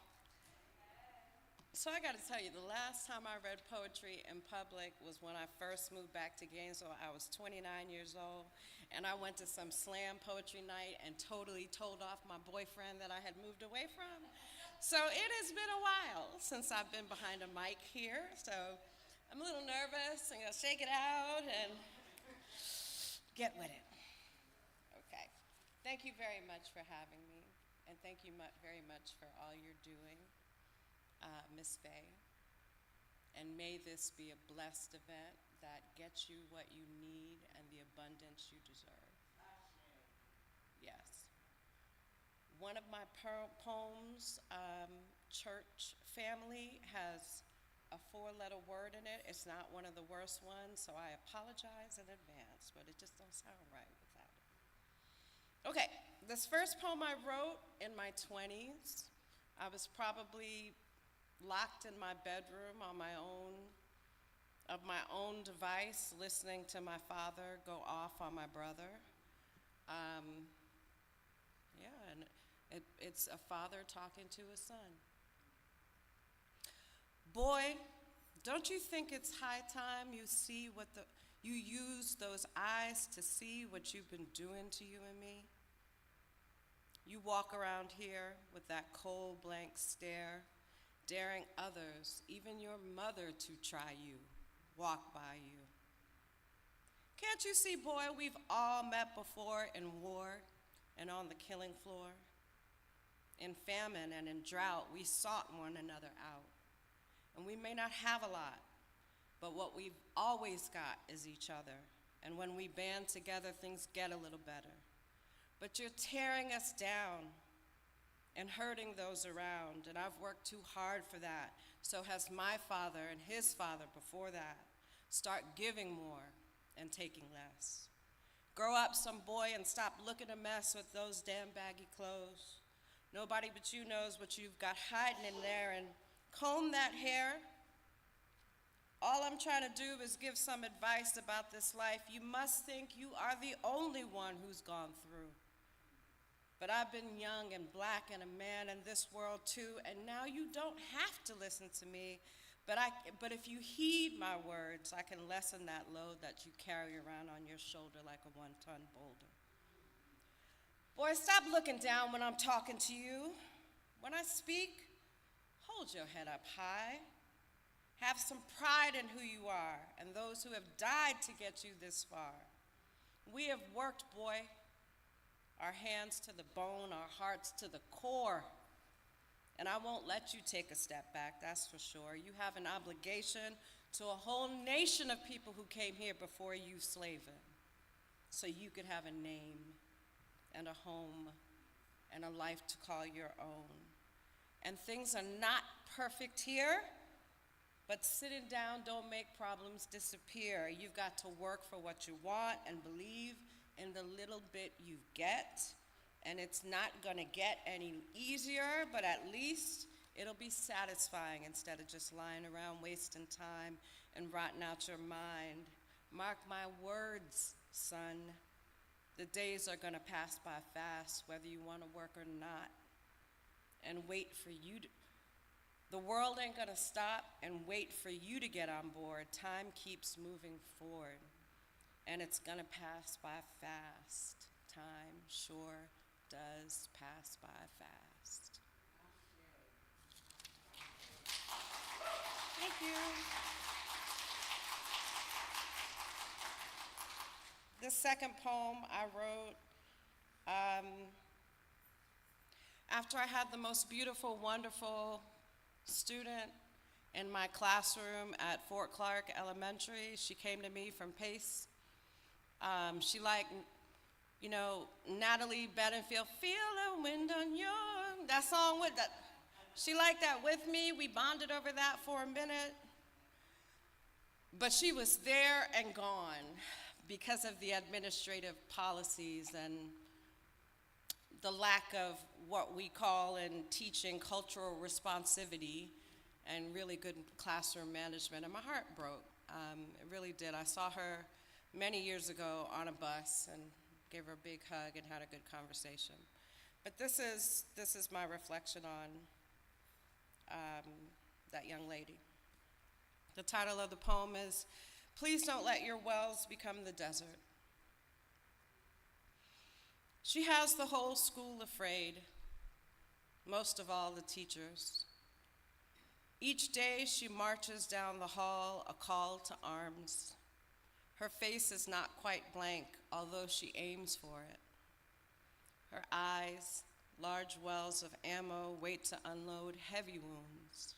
So I got to tell you, the last time I read poetry in public was when I first moved back to Gainesville. I was 29 years old, and I went to some slam poetry night and totally told off my boyfriend that I had moved away from. So it has been a while since I've been behind a mic here, so I'm a little nervous. I'm gonna shake it out and get with it. Okay. Thank you very much for having me, and thank you very much for all you're doing. Miss Faye, and may this be a blessed event that gets you what you need and the abundance you deserve. Yes. One of my poems, Church Family, has a 4-letter word in it. It's not one of the worst ones, so I apologize in advance, but it just don't sound right without it. Okay, this first poem I wrote in my 20s. I was probably locked in my bedroom on my own device, listening to my father go off on my brother. And it's a father talking to his son. Boy, don't you think it's high time you use those eyes to see what you've been doing to you and me? You walk around here with that cold, blank stare, daring others, even your mother, to try you, walk by you. Can't you see, boy, we've all met before in war and on the killing floor? In famine and in drought, we sought one another out. And we may not have a lot, but what we've always got is each other. And when we band together, things get a little better. But you're tearing us down and hurting those around, and I've worked too hard for that. So has my father and his father before that. Start giving more and taking less. Grow up, some boy, and stop looking a mess with those damn baggy clothes. Nobody but you knows what you've got hiding in there, and comb that hair. All I'm trying to do is give some advice about this life. You must think you are the only one who's gone through. But I've been young and black and a man in this world too, and now you don't have to listen to me, but if you heed my words, I can lessen that load that you carry around on your shoulder like a 1-ton boulder. Boy, stop looking down when I'm talking to you. When I speak, hold your head up high. Have some pride in who you are and those who have died to get you this far. We have worked, boy. Our hands to the bone, our hearts to the core. And I won't let you take a step back, that's for sure. You have an obligation to a whole nation of people who came here before you slaving, so you could have a name and a home and a life to call your own. And things are not perfect here, But sitting down don't make problems disappear. You've got to work for what you want and believe in the little bit you get. And it's not gonna get any easier, but at least it'll be satisfying instead of just lying around wasting time and rotting out your mind. Mark my words, son. The days are gonna pass by fast, whether you wanna work or not. And wait for you to, the world ain't gonna stop and wait for you to get on board. Time keeps moving forward, and it's gonna pass by fast. Time sure does pass by fast. Thank you. The second poem I wrote after I had the most beautiful, wonderful student in my classroom at Fort Clark Elementary. She came to me from Pace. She liked, you know, Natalie Bedingfield, Feel the Wind on Your, that song with that. She liked that with me. We bonded over that for a minute. But she was there and gone because of the administrative policies and the lack of what we call in teaching cultural responsivity and really good classroom management. And my heart broke. It really did. I saw her many years ago on a bus and gave her a big hug and had a good conversation. But this is my reflection on that young lady. The title of the poem is, Please Don't Let Your Wells Become the Desert. She has the whole school afraid, most of all the teachers. Each day she marches down the hall, a call to arms. Her face is not quite blank, although she aims for it. Her eyes, large wells of ammo, wait to unload heavy wounds.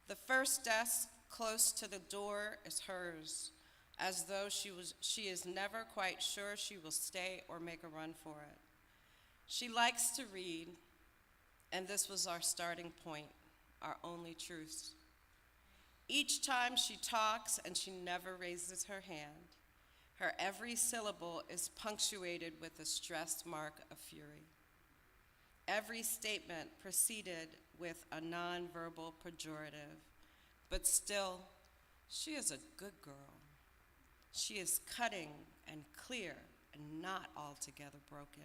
The first desk close to the door is hers, as though she is never quite sure she will stay or make a run for it. She likes to read, and this was our starting point, our only truce. Each time she talks, and she never raises her hand, her every syllable is punctuated with a stressed mark of fury. Every statement preceded with a nonverbal pejorative, but still, she is a good girl. She is cutting and clear and not altogether broken.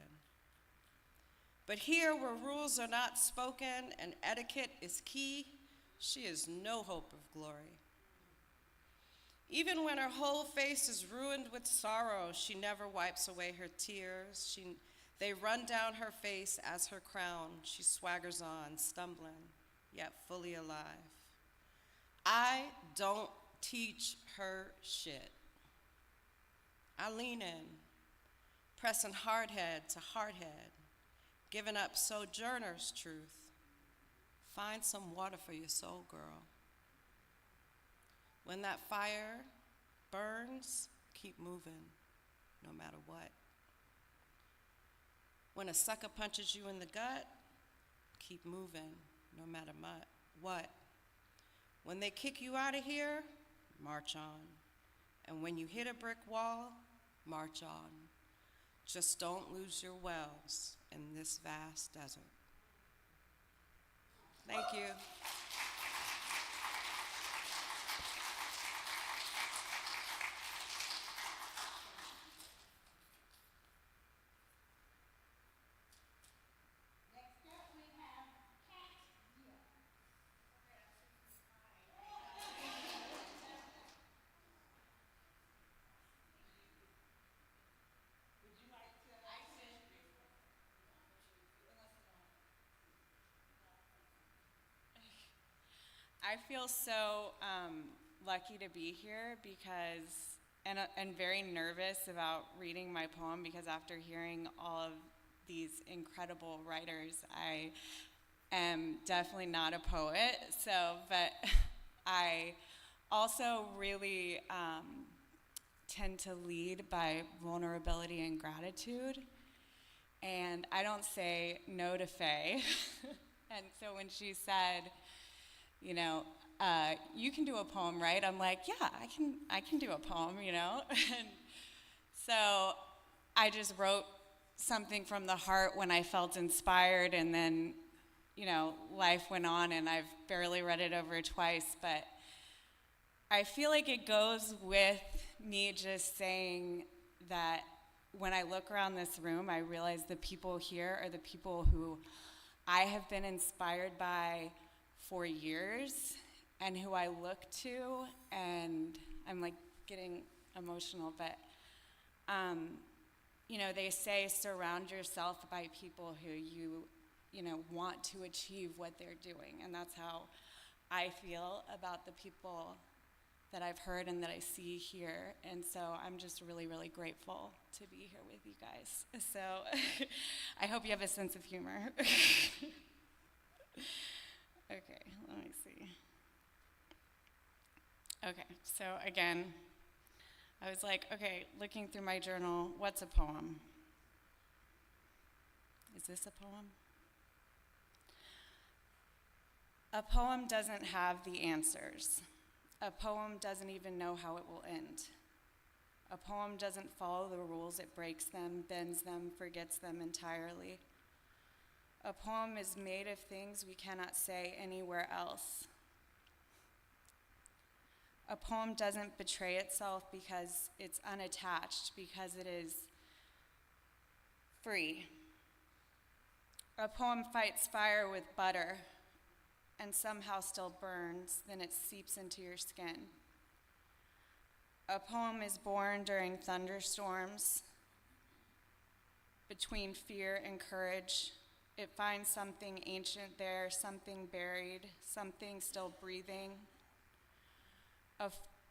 But here, where rules are not spoken and etiquette is key, she is no hope of glory. Even when her whole face is ruined with sorrow, she never wipes away her tears. They run down her face as her crown. She swaggers on, stumbling, yet fully alive. I don't teach her shit. I lean in, pressing hard head to hard head, giving up sojourner's truth. Find some water for your soul, girl. When that fire burns, keep moving, no matter what. When a sucker punches you in the gut, keep moving, no matter what. When they kick you out of here, march on. And when you hit a brick wall, march on. Just don't lose your wells in this vast desert. Thank you. I feel so lucky to be here because, and very nervous about reading my poem because after hearing all of these incredible writers, I am definitely not a poet. But I also really tend to lead by vulnerability and gratitude. And I don't say no to Faye. And so when she said, you know, you can do a poem, right? I'm like, yeah, I can do a poem, you know? And so I just wrote something from the heart when I felt inspired, and then, you know, life went on, and I've barely read it over twice, but I feel like it goes with me just saying that when I look around this room, I realize the people here are the people who I have been inspired by for years and who I look to, and I'm like getting emotional, but you know, they say surround yourself by people who you know, want to achieve what they're doing, and that's how I feel about the people that I've heard and that I see here, and so I'm just really, really grateful to be here with you guys. So I hope you have a sense of humor. Okay, let me see. Okay, so again, I was like, okay, looking through my journal, what's a poem? Is this a poem? A poem doesn't have the answers. A poem doesn't even know how it will end. A poem doesn't follow the rules, it breaks them, bends them, forgets them entirely. A poem is made of things we cannot say anywhere else. A poem doesn't betray itself because it's unattached, because it is free. A poem fights fire with butter and somehow still burns, then it seeps into your skin. A poem is born during thunderstorms, between fear and courage. It finds something ancient there, something buried, something still breathing. A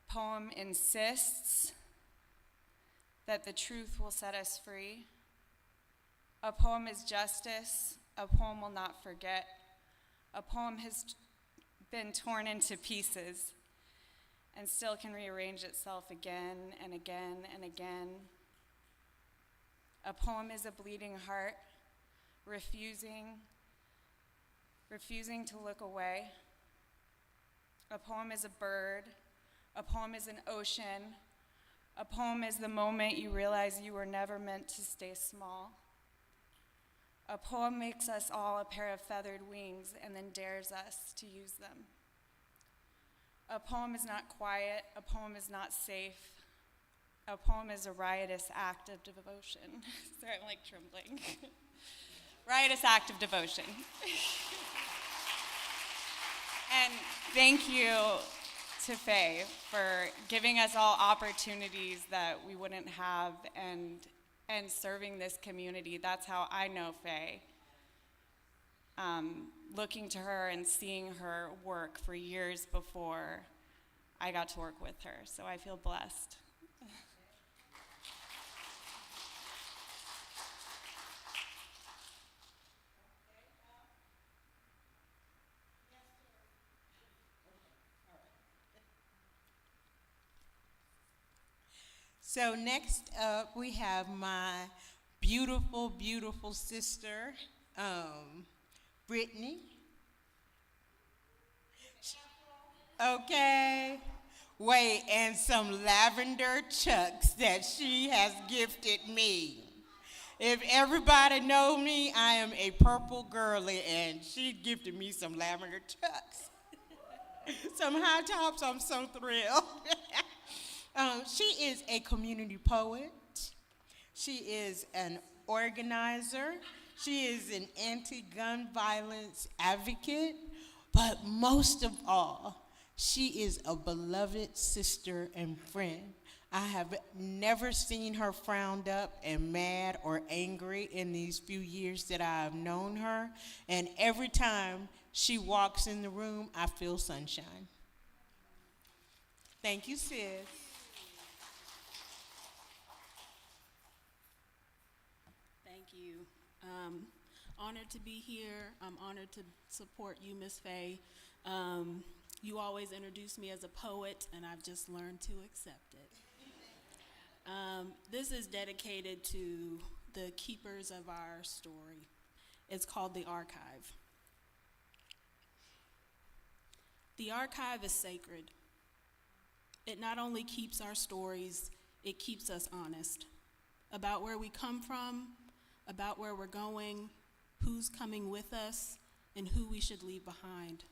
poem insists that the truth will set us free. A poem is justice. A poem will not forget. A poem has been torn into pieces and still can rearrange itself again and again and again. A poem is a bleeding heart, refusing to look away. A poem is a bird. A poem is an ocean. A poem is the moment you realize you were never meant to stay small. A poem makes us all a pair of feathered wings and then dares us to use them. A poem is not quiet. A poem is not safe. A poem is a riotous act of devotion. Sorry, I'm like trembling. Riotous act of devotion. And thank you to Faye for giving us all opportunities that we wouldn't have, and serving this community. That's how I know Faye. Looking to her and seeing her work for years before I got to work with her, so I feel blessed. So next up, we have my beautiful, beautiful sister, Brittany. Okay. Wait, and some lavender chucks that she has gifted me. If everybody knows me, I am a purple girly, and she gifted me some lavender chucks. Some high tops, I'm so thrilled. She is a community poet. She is an organizer. She is an anti-gun violence advocate. But most of all, she is a beloved sister and friend. I have never seen her frowned up and mad or angry in these few years that I have known her. And every time she walks in the room, I feel sunshine. Thank you, sis. Thank you. Honored to be here. I'm honored to support you, Miss Faye. You always introduce me as a poet, and I've just learned to accept it. This is dedicated to the keepers of our story. It's called The Archive. The archive is sacred. It not only keeps our stories, it keeps us honest about where we come from, about where we're going, who's coming with us, and who we should leave behind.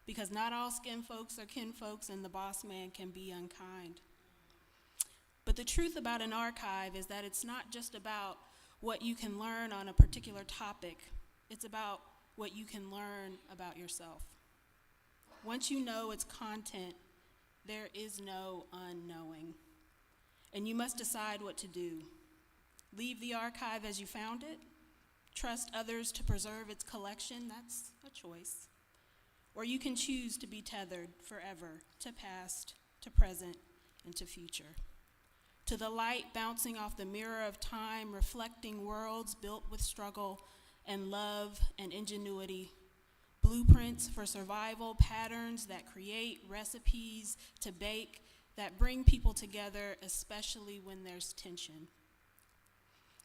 Because not all skin folks are kin folks, and the boss man can be unkind. But the truth about an archive is that it's not just about what you can learn on a particular topic. It's about what you can learn about yourself. Once you know its content, there is no unknowing. And you must decide what to do. Leave the archive as you found it. Trust others to preserve its collection. That's a choice. Or you can choose to be tethered forever to past, to present, and to future. To the light bouncing off the mirror of time, reflecting worlds built with struggle and love and ingenuity. Blueprints for survival, patterns that create recipes to bake, that bring people together, especially when there's tension.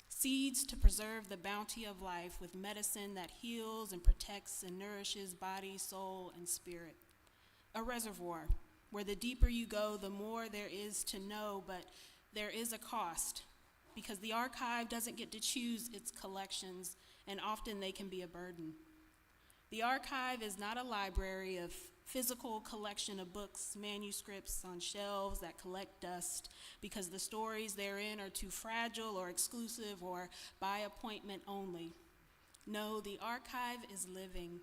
Seeds to preserve the bounty of life with medicine that heals and protects and nourishes body, soul, and spirit. A reservoir where the deeper you go, the more there is to know, but there is a cost because the archive doesn't get to choose its collections, and often they can be a burden. The archive is not a library of physical collection of books, manuscripts on shelves that collect dust because the stories therein are too fragile or exclusive or by appointment only. No, the archive is living,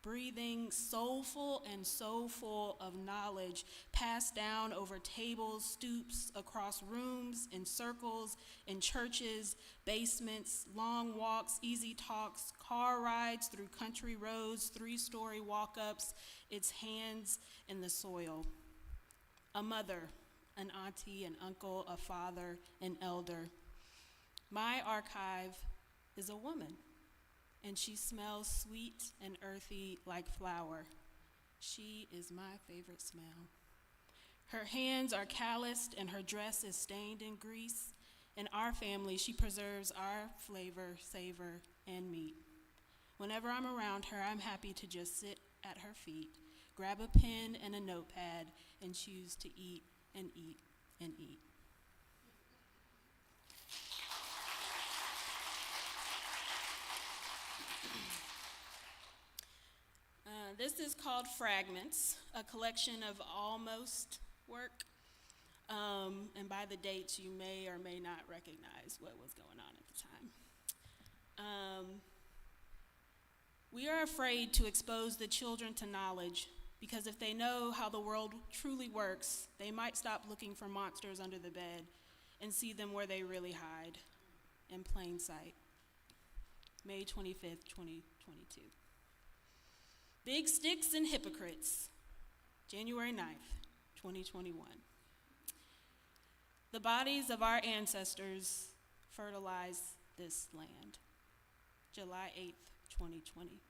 breathing, soulful and so full of knowledge passed down over tables, stoops, across rooms, in circles, in churches, basements, long walks, easy talks, car rides through country roads, 3-story walk-ups, its hands in the soil. A mother, an auntie, an uncle, a father, an elder. My archive is a woman, and she smells sweet and earthy like flower. She is my favorite smell. Her hands are calloused and her dress is stained in grease. In our family, she preserves our flavor, savor, and meat. Whenever I'm around her, I'm happy to just sit at her feet, grab a pen and a notepad, and choose to eat and eat and eat. This is called Fragments, a collection of almost work. And by the dates, you may or may not recognize what was going on at the time. We are afraid to expose the children to knowledge because if they know how the world truly works, they might stop looking for monsters under the bed and see them where they really hide, in plain sight. May 25th, 2022. Big Sticks and Hypocrites, January 9th, 2021. The bodies of our ancestors fertilize this land, July 8th, 2020.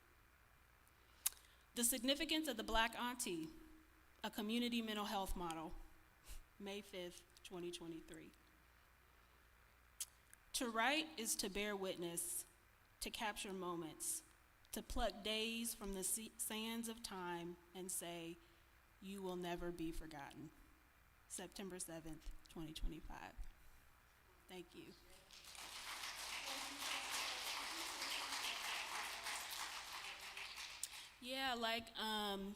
The significance of the Black Auntie, a community mental health model, May 5th, 2023. To write is to bear witness, to capture moments, to pluck days from the sands of time and say, you will never be forgotten. September 7th, 2025. Thank you. Yeah, like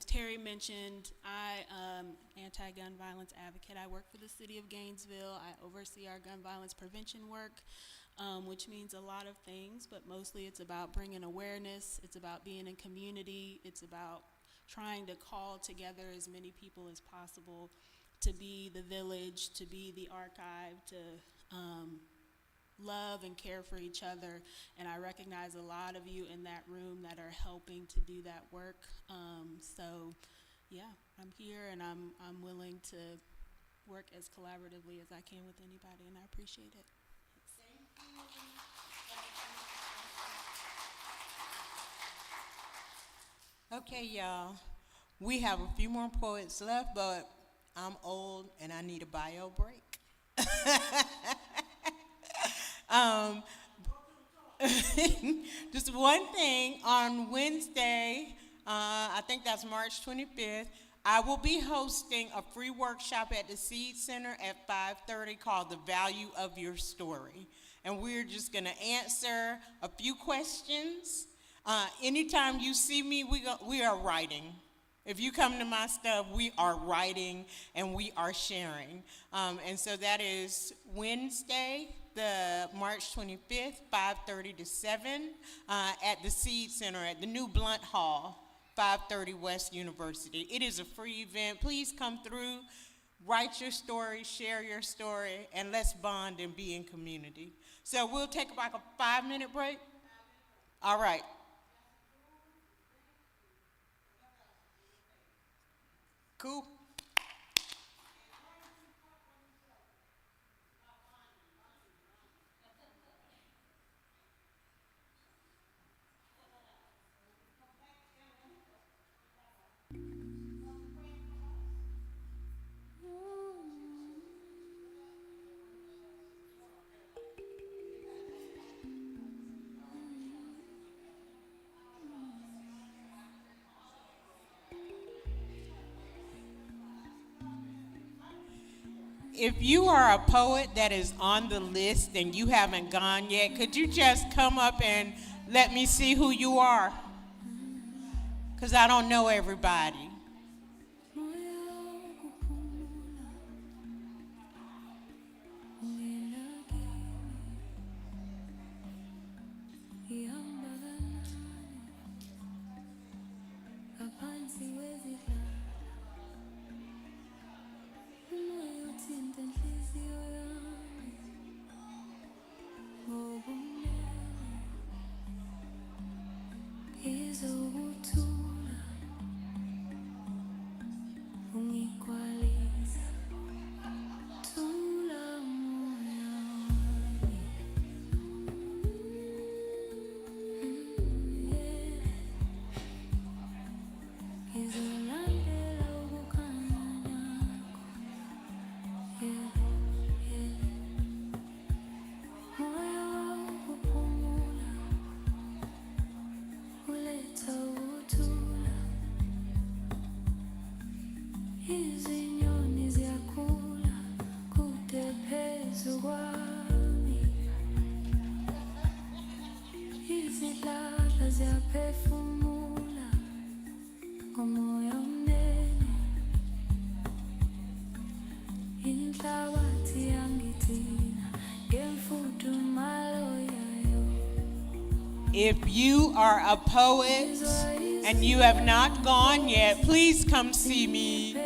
Terry mentioned, I'm anti-gun violence advocate. I work for the city of Gainesville. I oversee our gun violence prevention work, which means a lot of things, but mostly it's about bringing awareness. It's about being in community. It's about trying to call together as many people as possible to be the village, to be the archive, to love and care for each other, and I recognize a lot of you in that room that are helping to do that work. So, yeah, I'm here and I'm willing to work as collaboratively as I can with anybody, and I appreciate it. Okay, y'all. We have a few more poets left, but I'm old and I need a bio break. Just one thing, on Wednesday, I think that's March 25th. I will be hosting a free workshop at the Seed Center at 5:30 called The Value of Your Story. And we're just going to answer a few questions. Anytime you see me, we are writing. If you come to my stuff, we are writing and we are sharing. And so that is Wednesday, the March 25th, 5:30 to 7 at the Seed Center at the new Blunt Hall, 530 West University. It is a free event. Please come through, write your story, share your story, and let's bond and be in community. So we'll take like a 5-minute break. All right. Cool. If you are a poet that is on the list and you haven't gone yet, could you just come up and let me see who you are? Because I don't know everybody. If you are a poet and you have not gone yet, please come see me.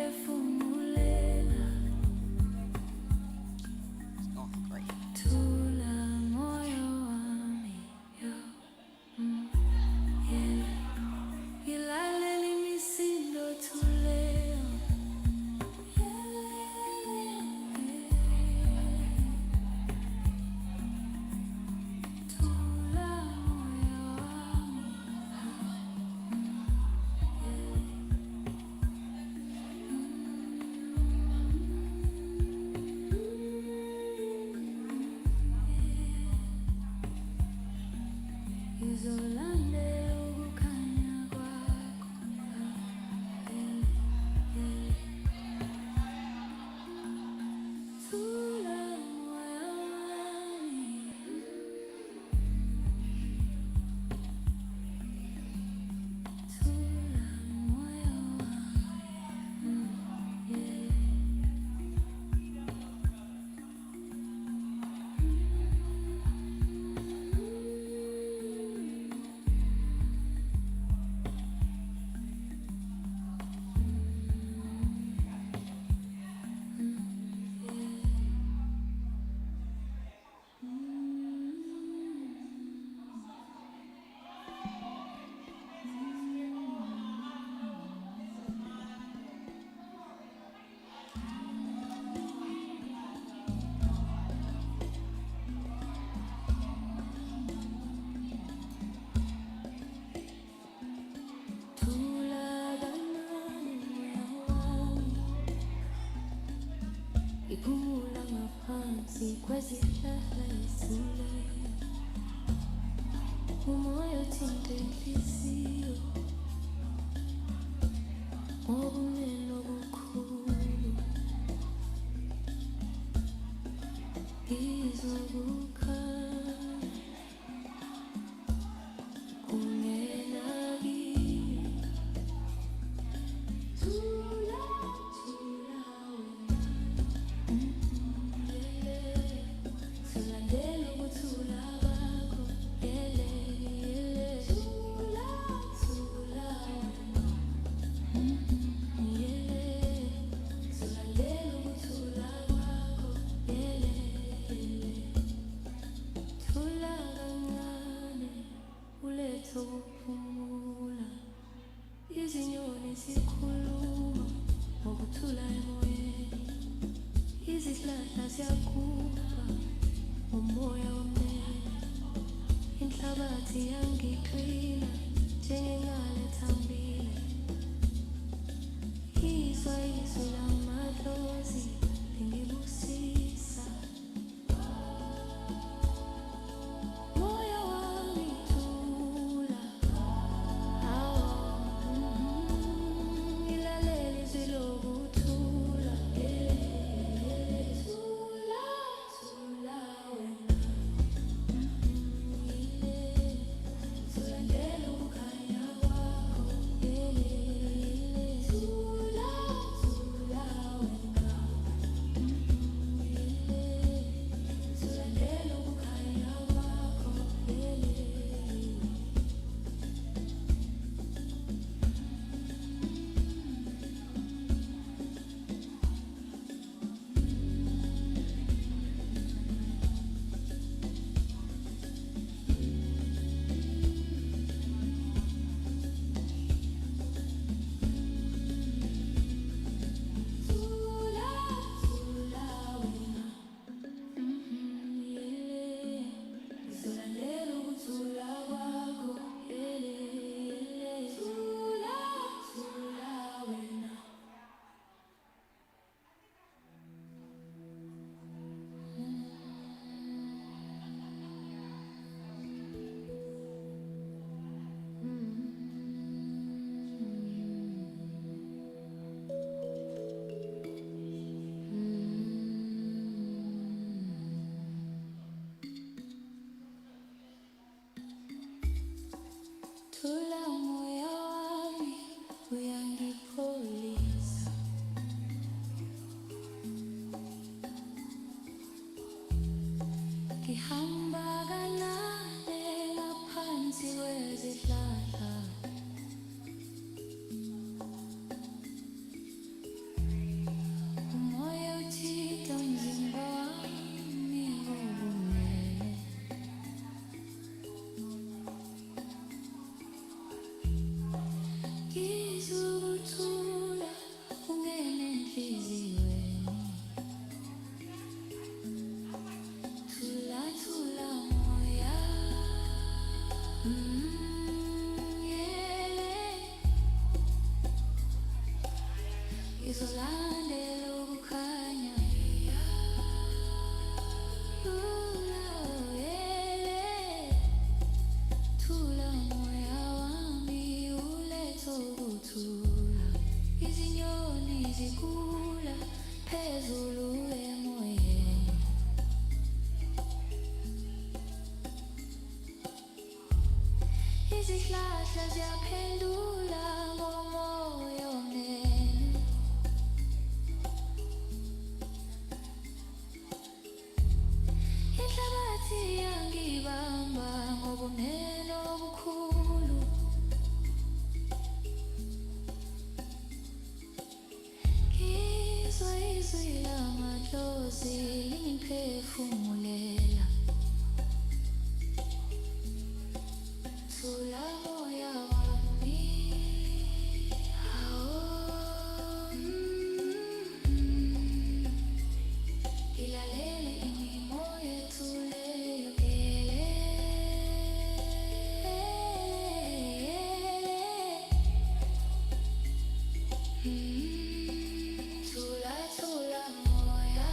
Tula tula moya.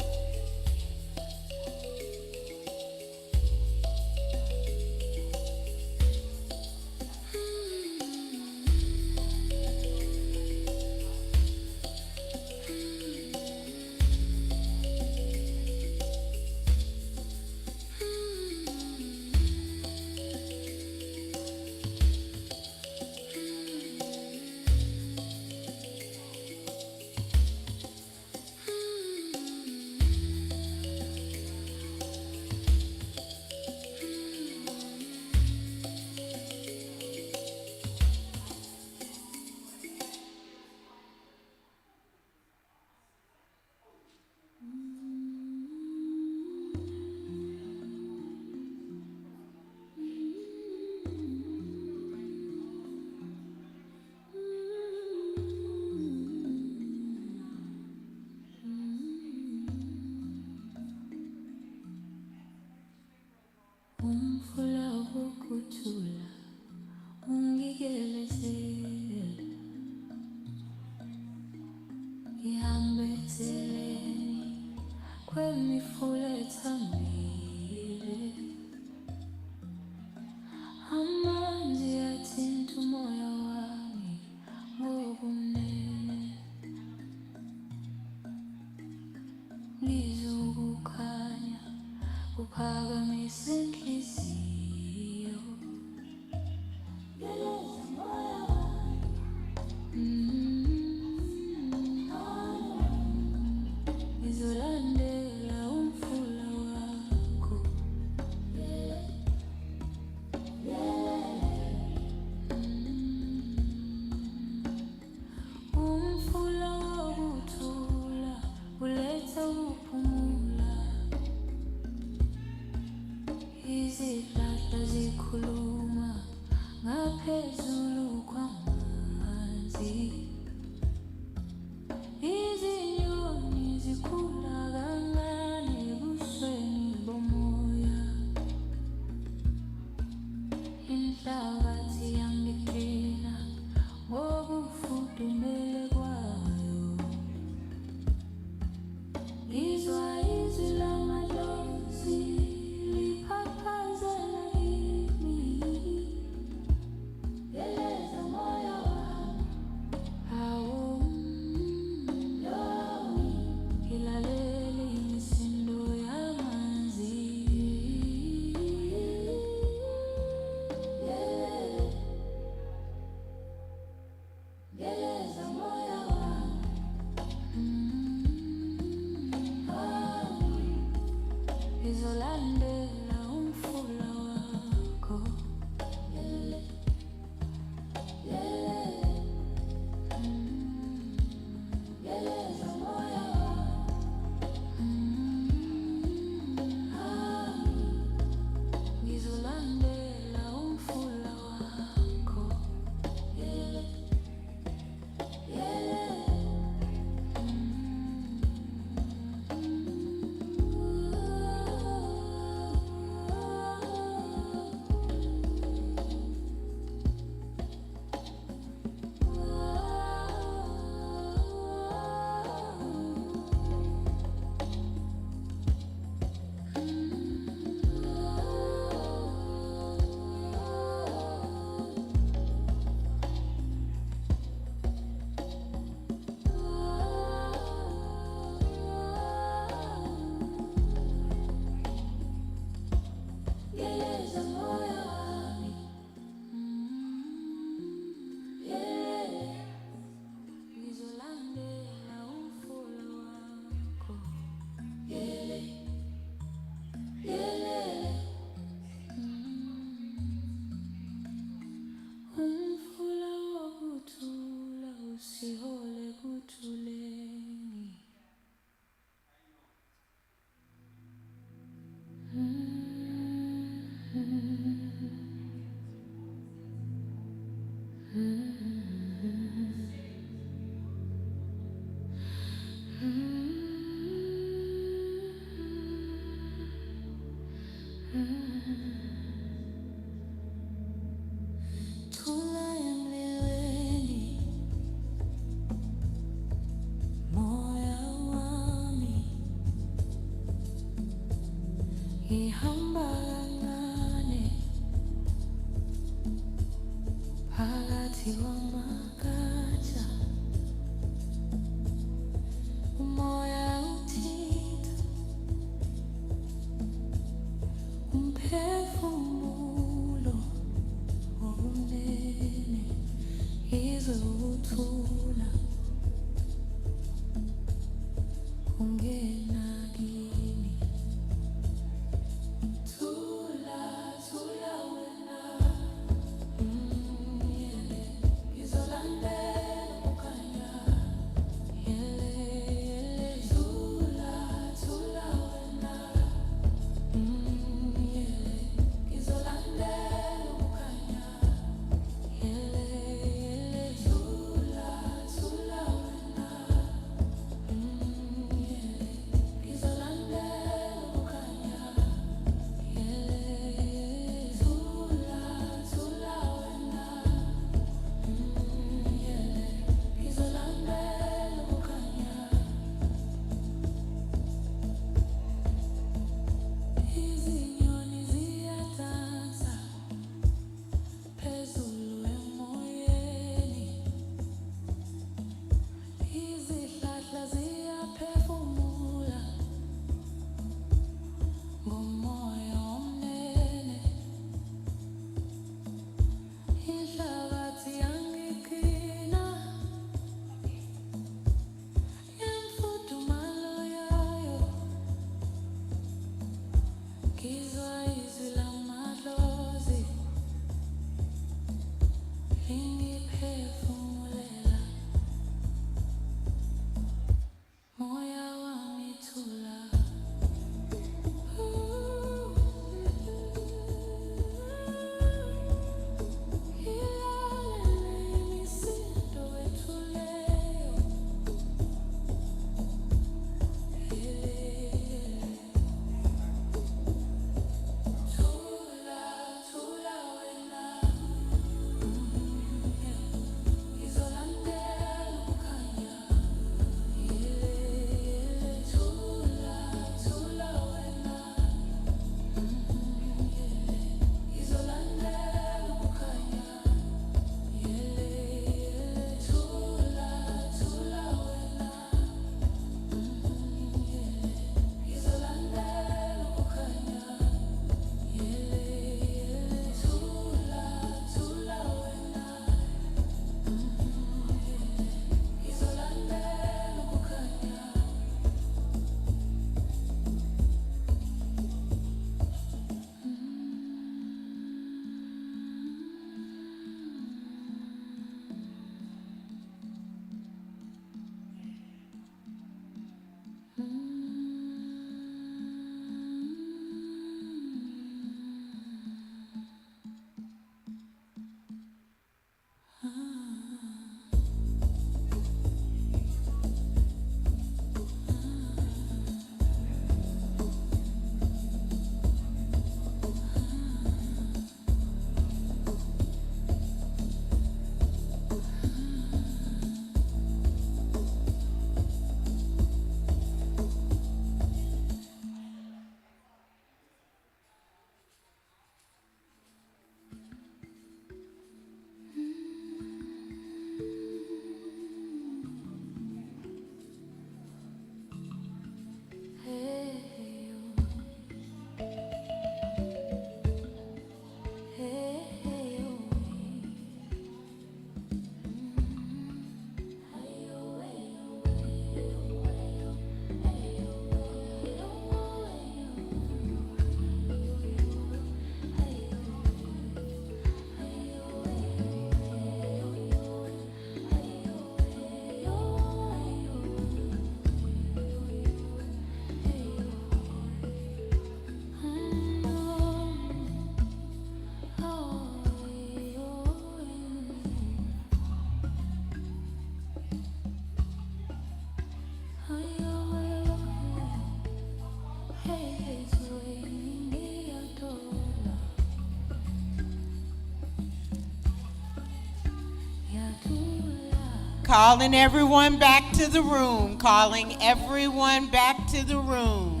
Calling everyone back to the room. Calling everyone back to the room.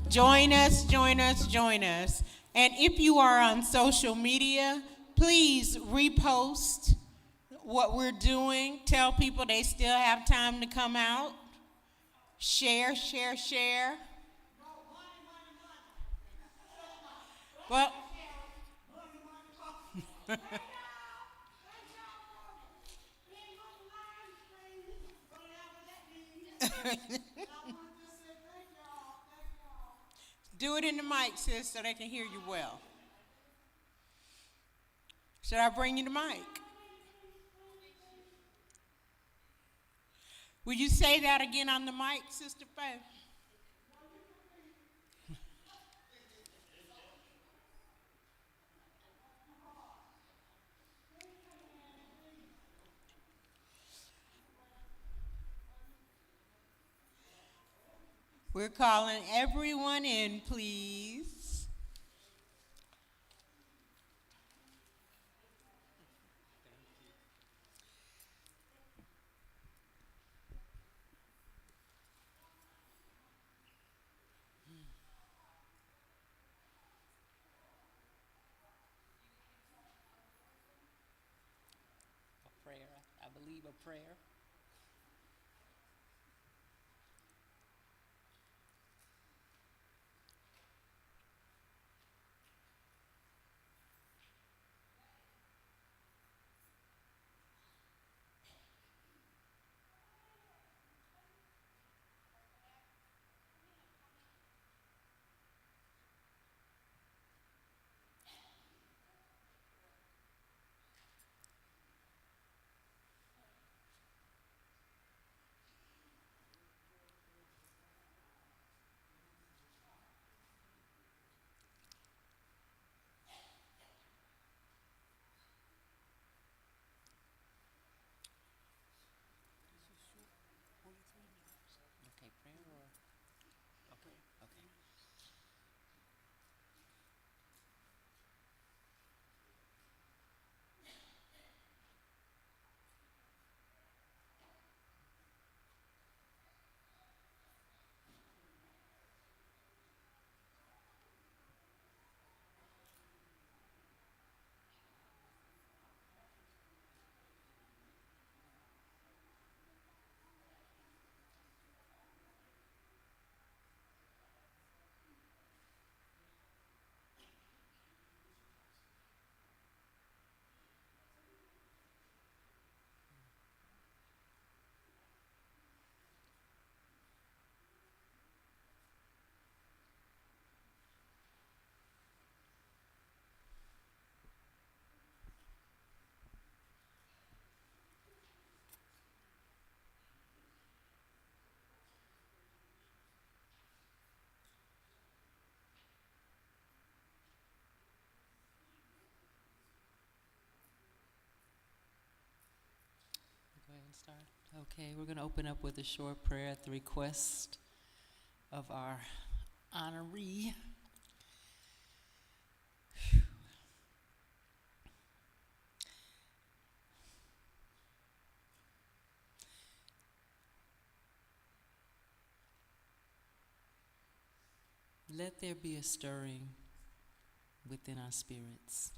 Join us, join us, join us. And if you are on social media, please repost what we're doing. Tell people they still have time to come out. Share, share, share. Well, do it in the mic, sis, so they can hear you well. Should I bring you the mic? Will you say that again on the mic, Sister Faye? We're calling everyone in, please. A prayer, I believe a prayer. Okay, prayer or? Okay, okay. Go ahead and start. Okay, we're going to open up with a short prayer at the request of our honoree. Let there be a stirring within our spirits.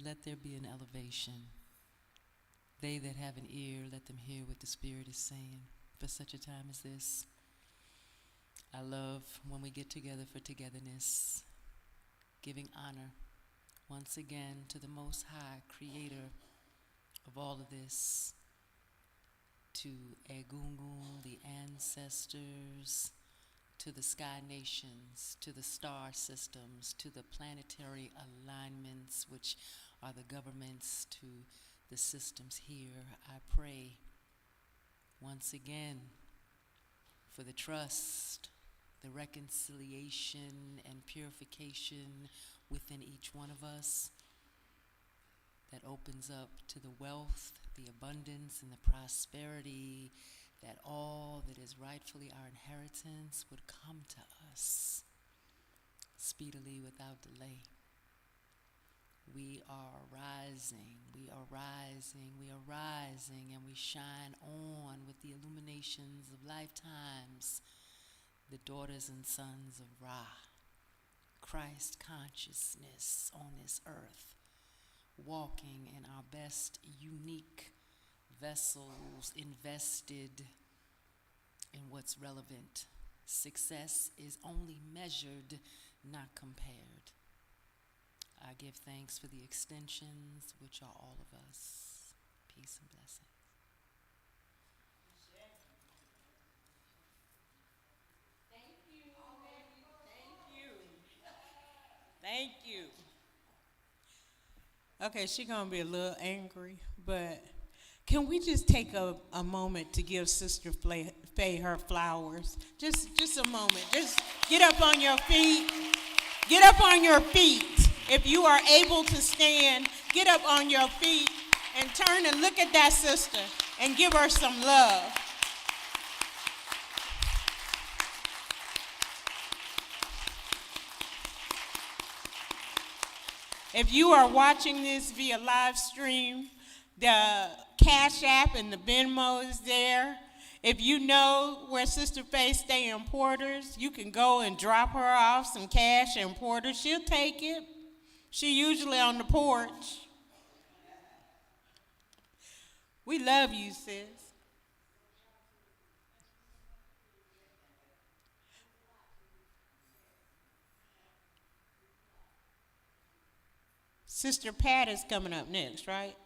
Let there be an elevation. They that have an ear, let them hear what the Spirit is saying for such a time as this. I love when we get together for togetherness, giving honor once again to the Most High, Creator of all of this, to Egungun, the ancestors, to the sky nations, to the star systems, to the planetary alignments, which are the governments, to the systems here. I pray once again for the trust, the reconciliation and purification within each one of us that opens up to the wealth, the abundance, and the prosperity, that all that is rightfully our inheritance would come to us speedily without delay. We are rising, we are rising, we are rising, and we shine on with the illuminations of lifetimes, the daughters and sons of Ra, Christ consciousness on this earth, walking in our best unique vessels, invested in what's relevant. Success is only measured, not compared. I give thanks for the extensions, which are all of us. Peace and blessings. Thank you. Okay, she's gonna be a little angry, but can we just take a moment to give Sister Faye her flowers? Just a moment. Just get up on your feet. Get up on your feet. If you are able to stand, get up on your feet and turn and look at that sister and give her some love. If you are watching this via live stream, the Cash App and the Venmo is there. If you know where Sister Faye stay in Porter's, you can go and drop her off some cash in Porter's. She'll take it. She usually on the porch. We love you, sis. Sister Pat is coming up next, right?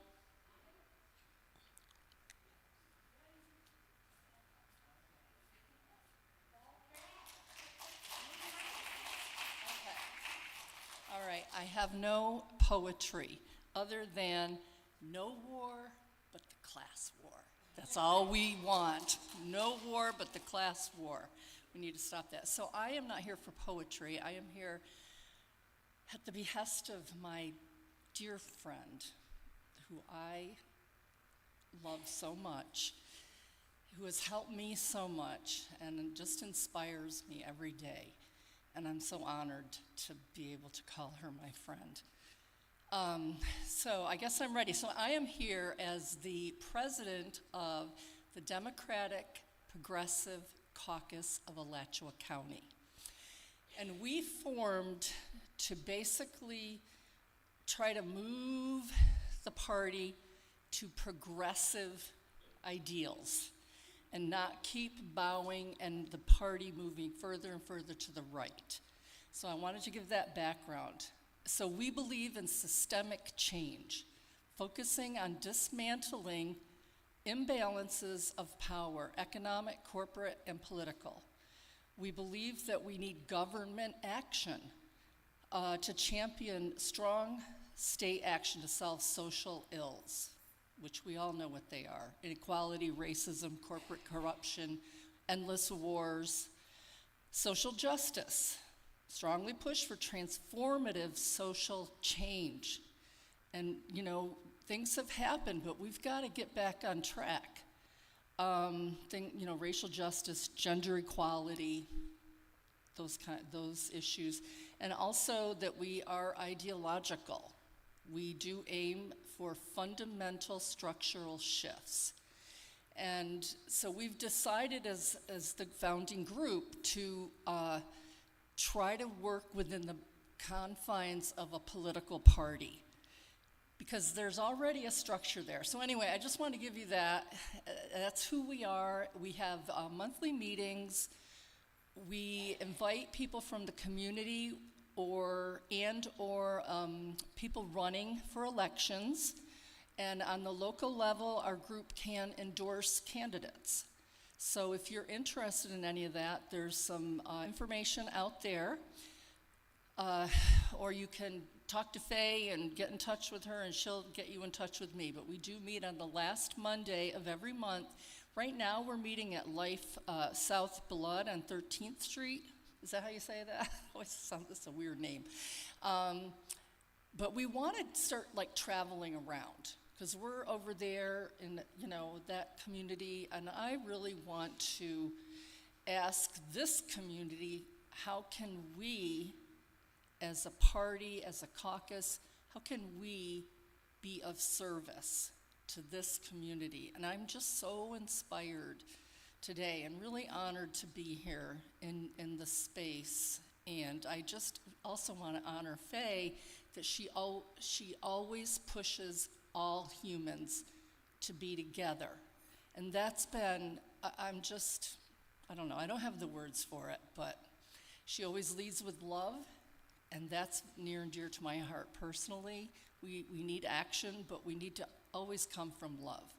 All right, I have no poetry other than no war but the class war. That's all we want. No war but the class war. We need to stop that. So I am not here for poetry. I am here at the behest of my dear friend who I love so much, who has helped me so much and just inspires me every day. And I'm so honored to be able to call her my friend. So I guess I'm ready. So I am here as the president of the Democratic Progressive Caucus of Alachua County. And we formed to basically try to move the party to progressive ideals and not keep bowing and the party moving further and further to the right. So I wanted to give that background. So we believe in systemic change, focusing on dismantling imbalances of power, economic, corporate, and political. We believe that we need government action to champion strong state action to solve social ills, which we all know what they are: inequality, racism, corporate corruption, endless wars. Social justice, strongly push for transformative social change. And, you know, things have happened, but we've got to get back on track. Racial justice, gender equality, those issues. And also that we are ideological. We do aim for fundamental structural shifts. And so we've decided as the founding group to try to work within the confines of a political party, because there's already a structure there. So anyway, I just want to give you that. That's who we are. We have monthly meetings. We invite people from the community or people running for elections. And on the local level, our group can endorse candidates. So if you're interested in any of that, there's some information out there. Or you can talk to Faye and get in touch with her, and she'll get you in touch with me. But we do meet on the last Monday of every month. Right now, we're meeting at Life South Blood on 13th Street. Is that how you say that? That's a weird name. But we want to start traveling around, because we're over there in that community, and I really want to ask this community, how can we, as a party, as a caucus, how can we be of service to this community? And I'm just so inspired today and really honored to be here in the space. And I just also want to honor Faye that she always pushes all humans to be together. And that's been, I don't know, I don't have the words for it, but she always leads with love, and that's near and dear to my heart personally. We need action, but we need to always come from love.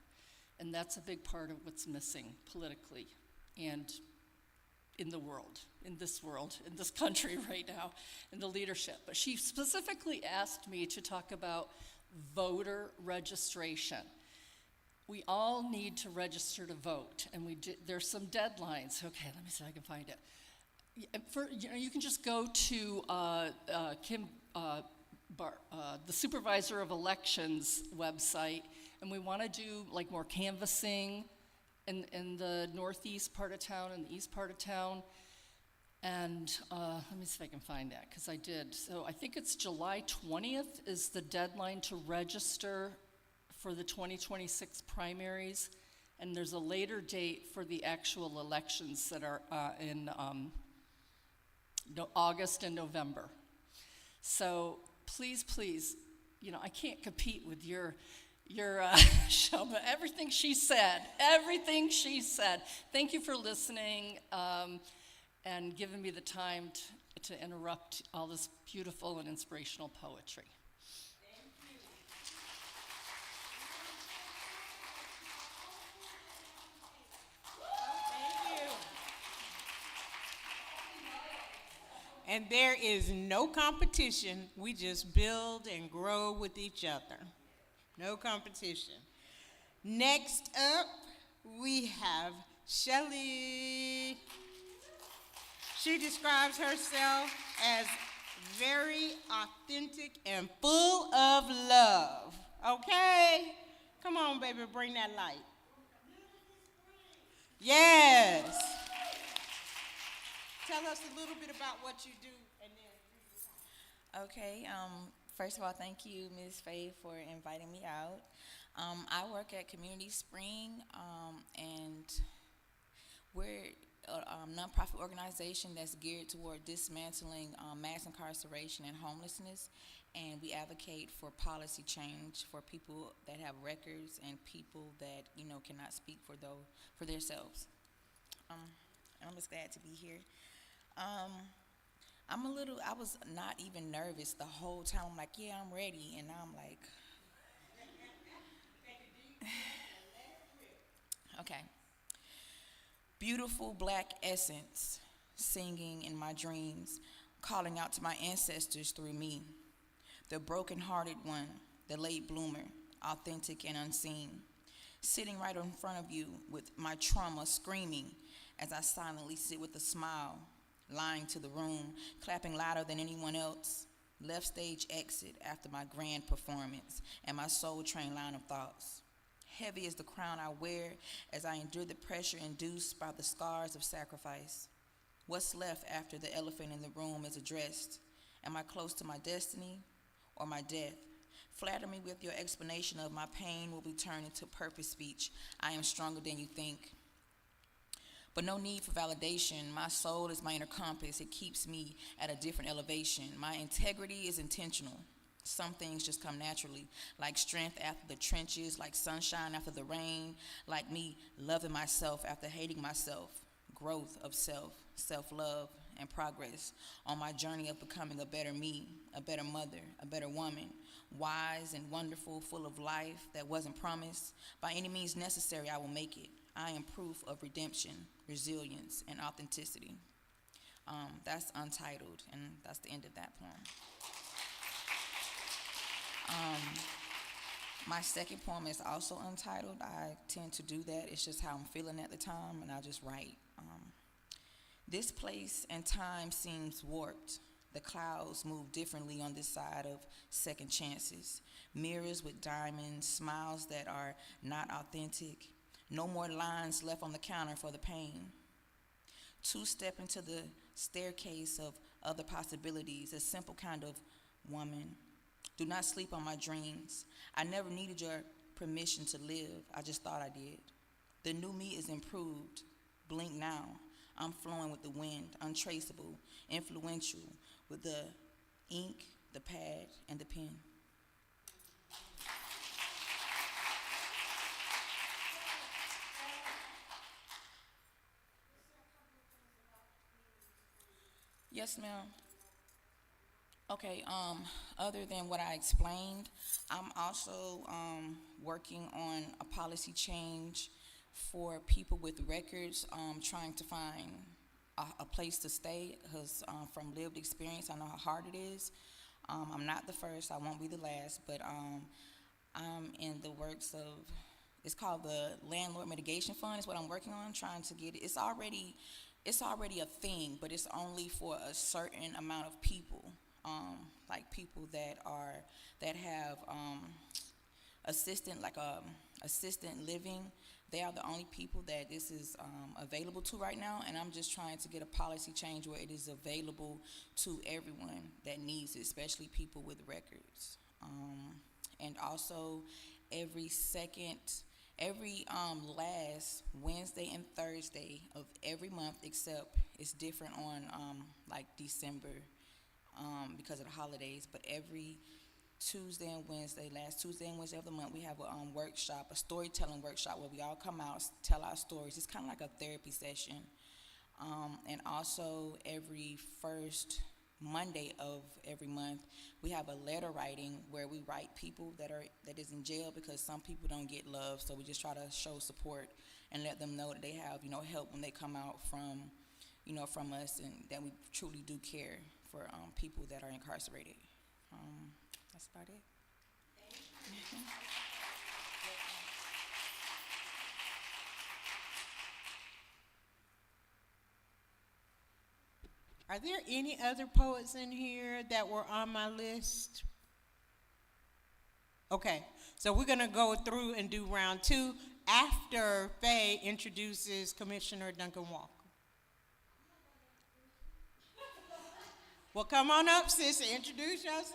And that's a big part of what's missing politically and in the world, in this country right now, in the leadership. But she specifically asked me to talk about voter registration. We all need to register to vote, and there's some deadlines. Okay, let me see if I can find it. You can just go to the Supervisor of Elections website, and we want to do like more canvassing in the northeast part of town and the east part of town. And let me see if I can find that, because I did. So I think it's July 20th is the deadline to register for the 2026 primaries, and there's a later date for the actual elections that are in August and November. So please, I can't compete with your show, but everything she said. Thank you for listening and giving me the time to interrupt all this beautiful and inspirational poetry. And there is no competition. We just build and grow with each other. No competition. Next up, we have Shelley. She describes herself as very authentic and full of love. Okay? Come on, baby, bring that light. Yes. Tell us a little bit about what you do, and then. Okay. First of all, thank you, Ms. Faye, for inviting me out. I work at Community Spring, and we're a nonprofit organization that's geared toward dismantling mass incarceration and homelessness, and we advocate for policy change for people that have records and people that cannot speak for themselves. I'm just glad to be here. I was not even nervous the whole time. I'm like, yeah, I'm ready. And I'm like, okay. Beautiful black essence, singing in my dreams, calling out to my ancestors through me. The broken-hearted one, the late bloomer, authentic and unseen. Sitting right in front of you with my trauma screaming as I silently sit with a smile, lying to the room, clapping louder than anyone else. Left stage exit after my grand performance and my soul train line of thoughts. Heavy is the crown I wear as I endure the pressure induced by the scars of sacrifice. What's left after the elephant in the room is addressed? Am I close to my destiny or my death? Flatter me with your explanation of my pain will be turned into purpose speech. I am stronger than you think. But no need for validation. My soul is my inner compass. It keeps me at a different elevation. My integrity is intentional. Some things just come naturally, like strength after the trenches, like sunshine after the rain, like me loving myself after hating myself. Growth of self, self-love, and progress on my journey of becoming a better me, a better mother, a better woman, wise and wonderful, full of life that wasn't promised. By any means necessary, I will make it. I am proof of redemption, resilience, and authenticity. That's untitled, and that's the end of that poem. My second poem is also untitled. I tend to do that. It's just how I'm feeling at the time, and I just write. This place and time seems warped. The clouds move differently on this side of second chances. Mirrors with diamonds, smiles that are not authentic. No more lines left on the counter for the pain. Two-step into the staircase of other possibilities, a simple kind of woman. Do not sleep on my dreams. I never needed your permission to live. I just thought I did. The new me is improved. Blink now. I'm flowing with the wind, untraceable, influential, with the ink, the pad, and the pen. Yes, ma'am. Okay, other than what I explained, I'm also working on a policy change for people with records, trying to find a place to stay, because from lived experience, I know how hard it is. I'm not the first, I won't be the last, but I'm in the works of, it's called the Landlord Mitigation Fund is what I'm working on, trying to get it. It's already a thing, but it's only for a certain amount of people, like people that have assistant living. They are the only people that this is available to right now, and I'm just trying to get a policy change where it is available to everyone that needs it, especially people with records. And also every last Wednesday and Thursday of every month, except it's different on like December because of the holidays, but every Tuesday and Wednesday, last Tuesday and Wednesday of the month, we have a workshop, a storytelling workshop where we all come out, tell our stories. It's kind of like a therapy session. And also every first Monday of every month, we have a letter writing where we write people that is in jail, because some people don't get love. So we just try to show support and let them know that they have, help when they come out from us, and that we truly do care for people that are incarcerated. That's about it. Are there any other poets in here that were on my list? Okay, so we're gonna go through and do round two after Faye introduces Commissioner Duncan Walker. Well, come on up, sis, and introduce yourself.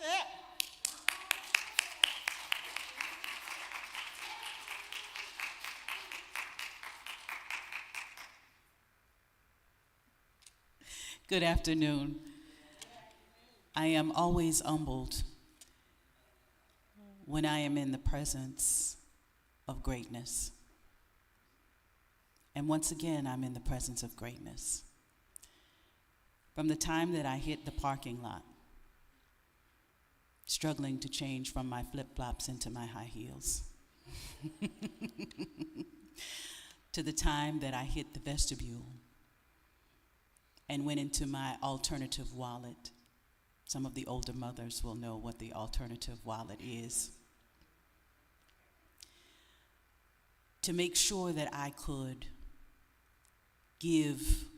Good afternoon. I am always humbled when I am in the presence of greatness. And once again, I'm in the presence of greatness. From the time that I hit the parking lot, struggling to change from my flip-flops into my high heels, to the time that I hit the vestibule and went into my alternative wallet. Some of the older mothers will know what the alternative wallet is. To make sure that I could give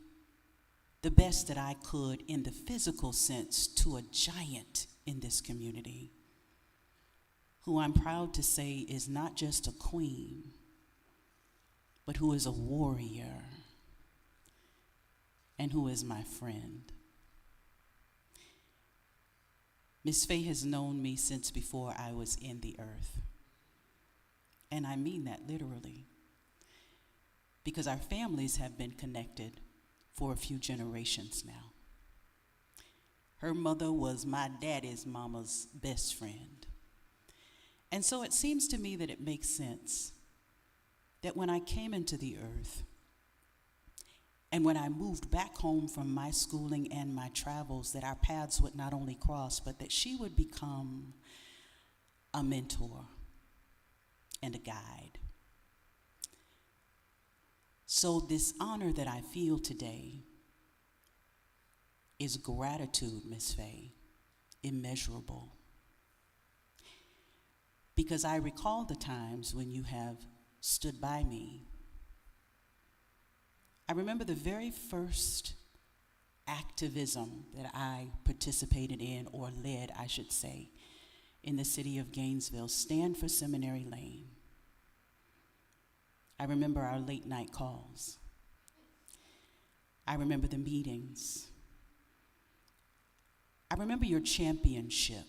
the best that I could in the physical sense to a giant in this community, who I'm proud to say is not just a queen, but who is a warrior and who is my friend. Miss Faye has known me since before I was in the earth. And I mean that literally, because our families have been connected for a few generations now. Her mother was my daddy's mama's best friend. And so it seems to me that it makes sense that when I came into the earth, and when I moved back home from my schooling and my travels, that our paths would not only cross, but that she would become a mentor and a guide. So this honor that I feel today is gratitude, Miss Faye, immeasurable. Because I recall the times when you have stood by me. I remember the very first activism that I participated in, or led, I should say, in the city of Gainesville, Stand for Seminary Lane. I remember our late night calls. I remember the meetings. I remember your championship.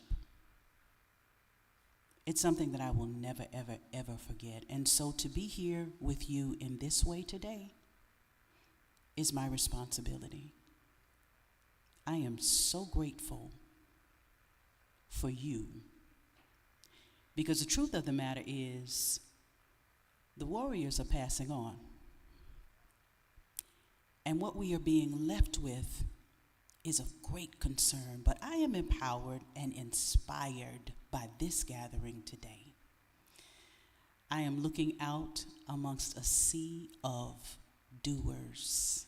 It's something that I will never, ever, ever forget. And so to be here with you in this way today is my responsibility. I am so grateful for you, because the truth of the matter is the warriors are passing on. And what we are being left with is of great concern, but I am empowered and inspired by this gathering today. I am looking out amongst a sea of doers,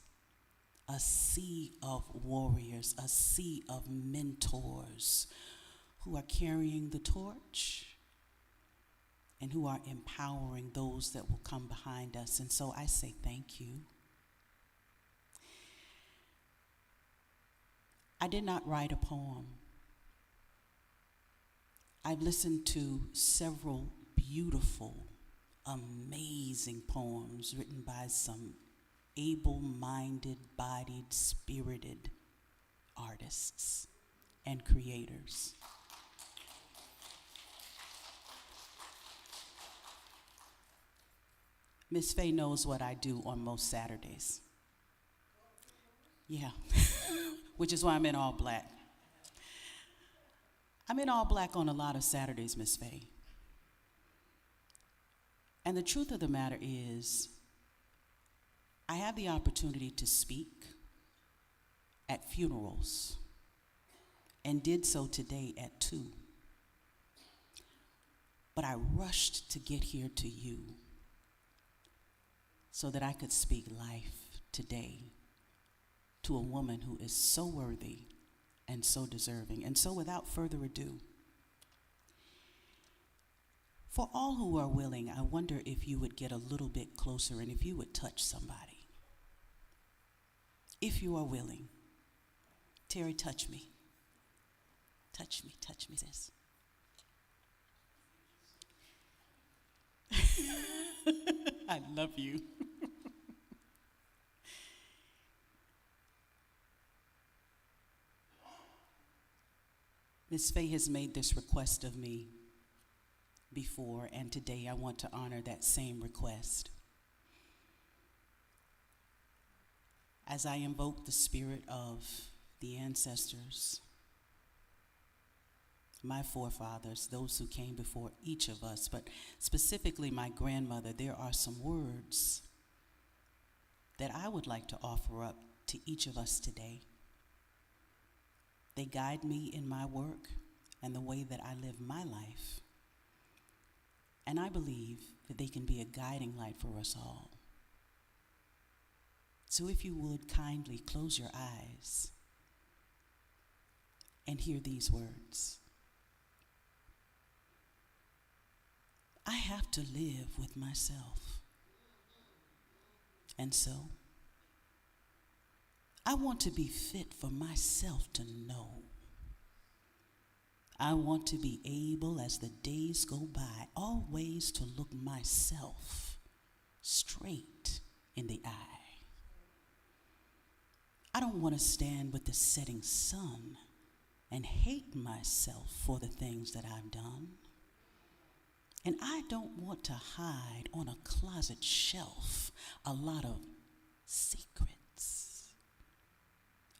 a sea of warriors, a sea of mentors who are carrying the torch and who are empowering those that will come behind us. And so I say thank you. I did not write a poem. I've listened to several beautiful, amazing poems written by some able-minded, bodied, spirited artists and creators. Miss Faye knows what I do on most Saturdays. Yeah, which is why I'm in all black. I'm in all black on a lot of Saturdays, Miss Faye. And the truth of the matter is, I have the opportunity to speak at funerals, and did so today at 2. But I rushed to get here to you so that I could speak life today to a woman who is so worthy and so deserving. And so without further ado, for all who are willing, I wonder if you would get a little bit closer and if you would touch somebody. If you are willing. Terry, touch me. Touch me, sis. I love you. Miss Faye has made this request of me before, and today I want to honor that same request. As I invoke the spirit of the ancestors, my forefathers, those who came before each of us, but specifically my grandmother, there are some words that I would like to offer up to each of us today. They guide me in my work and the way that I live my life. And I believe that they can be a guiding light for us all. So if you would kindly close your eyes and hear these words. I have to live with myself. And so, I want to be fit for myself to know. I want to be able, as the days go by, always to look myself straight in the eye. I don't want to stand with the setting sun and hate myself for the things that I've done. And I don't want to hide on a closet shelf a lot of secrets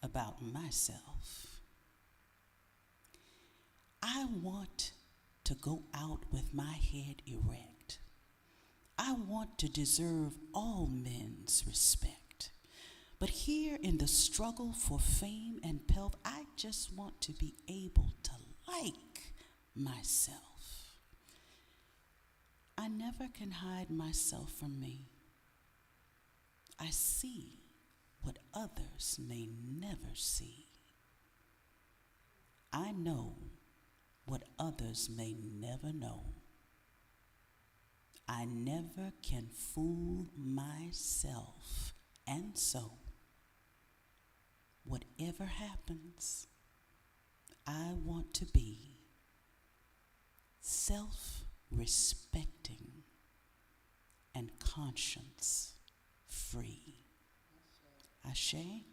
about myself. I want to go out with my head erect. I want to deserve all men's respect. But here in the struggle for fame and pelf, I just want to be able to like myself. I never can hide myself from me. I see what others may never see. I know what others may never know. I never can fool myself, and so whatever happens, I want to be self-respecting and conscience-free. Ashe?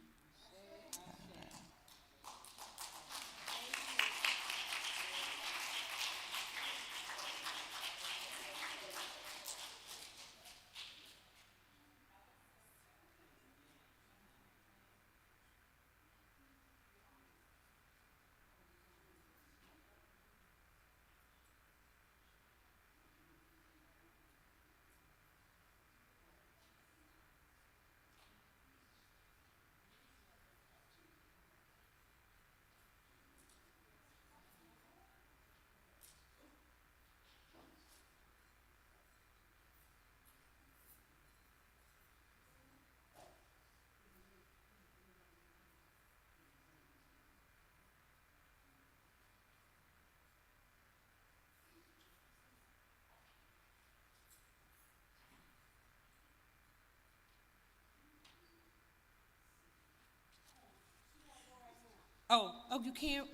Oh, you can't?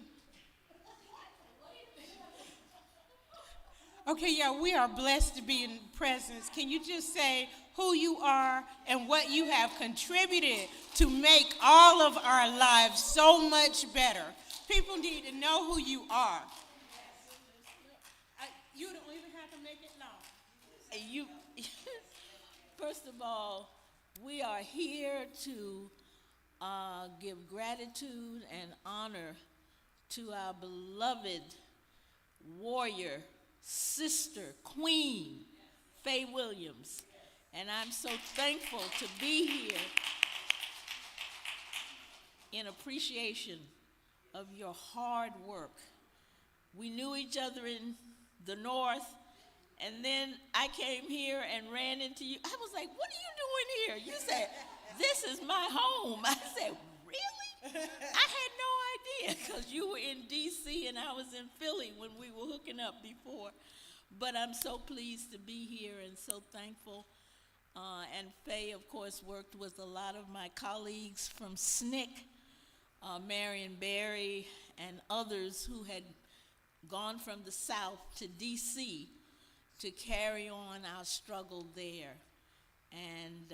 Okay, yeah, we are blessed to be in presence. Can you just say who you are and what you have contributed to make all of our lives so much better? People need to know who you are. You don't even have to make it long. You, first of all, we are here to give gratitude and honor to our beloved warrior, sister, queen, Faye Williams. And I'm so thankful to be here in appreciation of your hard work. We knew each other in the North, and then I came here and ran into you. I was like, what are you doing here? You said, this is my home. I said, really? I had no idea, because you were in D.C. and I was in Philly when we were hooking up before. But I'm so pleased to be here and so thankful. And Faye, of course, worked with a lot of my colleagues from SNCC, Marion Barry, and others who had gone from the South to D.C. to carry on our struggle there. And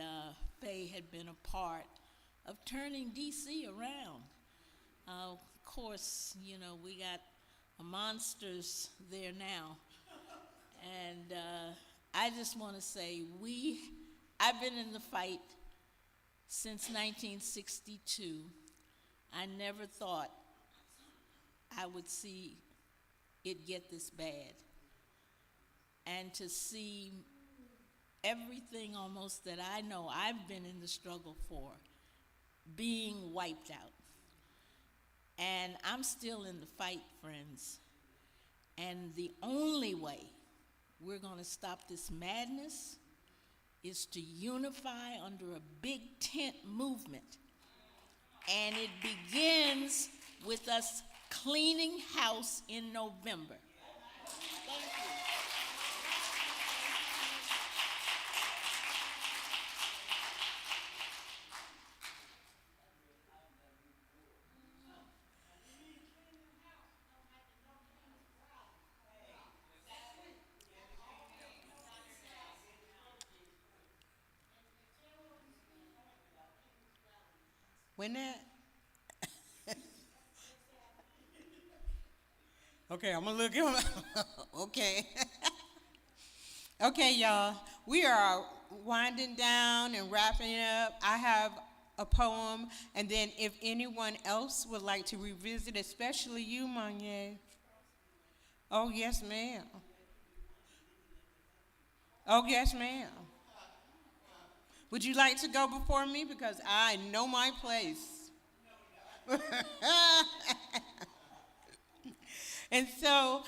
Faye had been a part of turning D.C. around. Of course, you know, we got monsters there now. And I just want to say, I've been in the fight since 1962. I never thought I would see it get this bad. And to see everything almost that I know I've been in the struggle for being wiped out. And I'm still in the fight, friends. And the only way we're going to stop this madness is to unify under a big tent movement. And it begins with us cleaning house in November. Thank you. When that? Okay, I'm gonna look him up. Okay. Okay, y'all. We are winding down and wrapping up. I have a poem, and then if anyone else would like to revisit, especially you, Monye. Oh, yes, ma'am. Oh, yes, ma'am. Would you like to go before me? Because I know my place. And so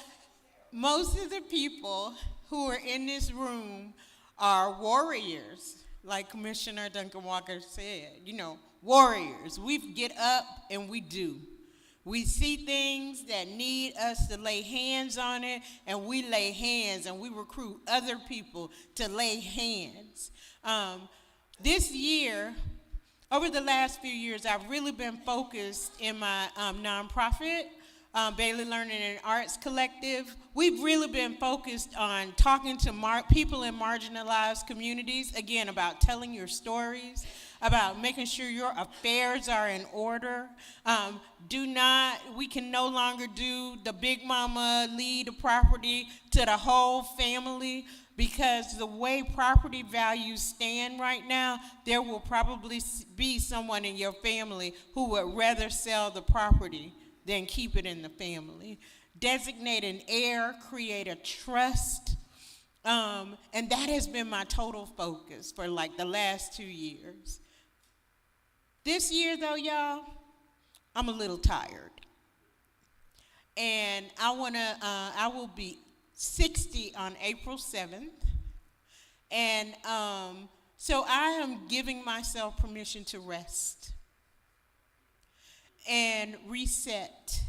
most of the people who are in this room are warriors, like Commissioner Duncan Walker said, you know, warriors. We get up and we do. We see things that need us to lay hands on it, and we lay hands, and we recruit other people to lay hands. This year, over the last few years, I've really been focused in my nonprofit, Bailey Learning and Arts Collective. We've really been focused on talking to people in marginalized communities, again, about telling your stories, about making sure your affairs are in order. We can no longer do the big mama lead the property to the whole family, because the way property values stand right now, there will probably be someone in your family who would rather sell the property than keep it in the family. Designate an heir, create a trust, and that has been my total focus for like the last 2 years. This year though, y'all, I'm a little tired. And I will be 60 on April 7th. And so I am giving myself permission to rest and reset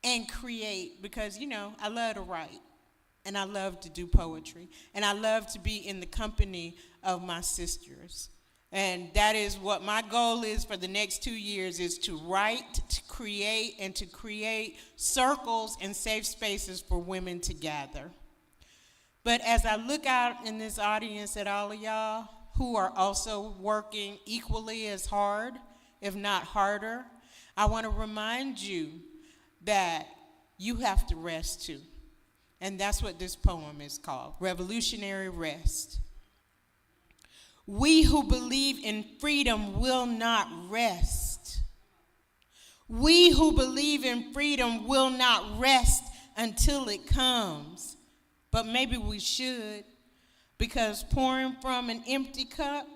and create, because, you know, I love to write and I love to do poetry and I love to be in the company of my sisters. And that is what my goal is for the next 2 years, is to write, to create circles and safe spaces for women to gather. But as I look out in this audience at all of y'all who are also working equally as hard, if not harder, I want to remind you that you have to rest too. And that's what this poem is called, Revolutionary Rest. We who believe in freedom will not rest. We who believe in freedom will not rest until it comes. But maybe we should, because pouring from an empty cup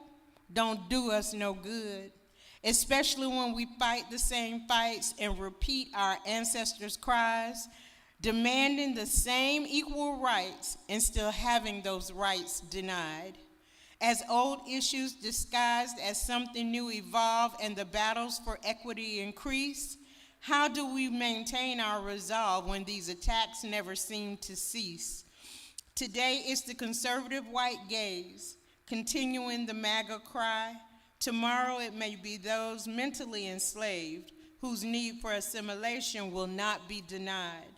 don't do us no good, especially when we fight the same fights and repeat our ancestors' cries, demanding the same equal rights and still having those rights denied. As old issues disguised as something new evolve and the battles for equity increase, how do we maintain our resolve when these attacks never seem to cease? Today it's the conservative white gaze, continuing the MAGA cry. Tomorrow it may be those mentally enslaved whose need for assimilation will not be denied.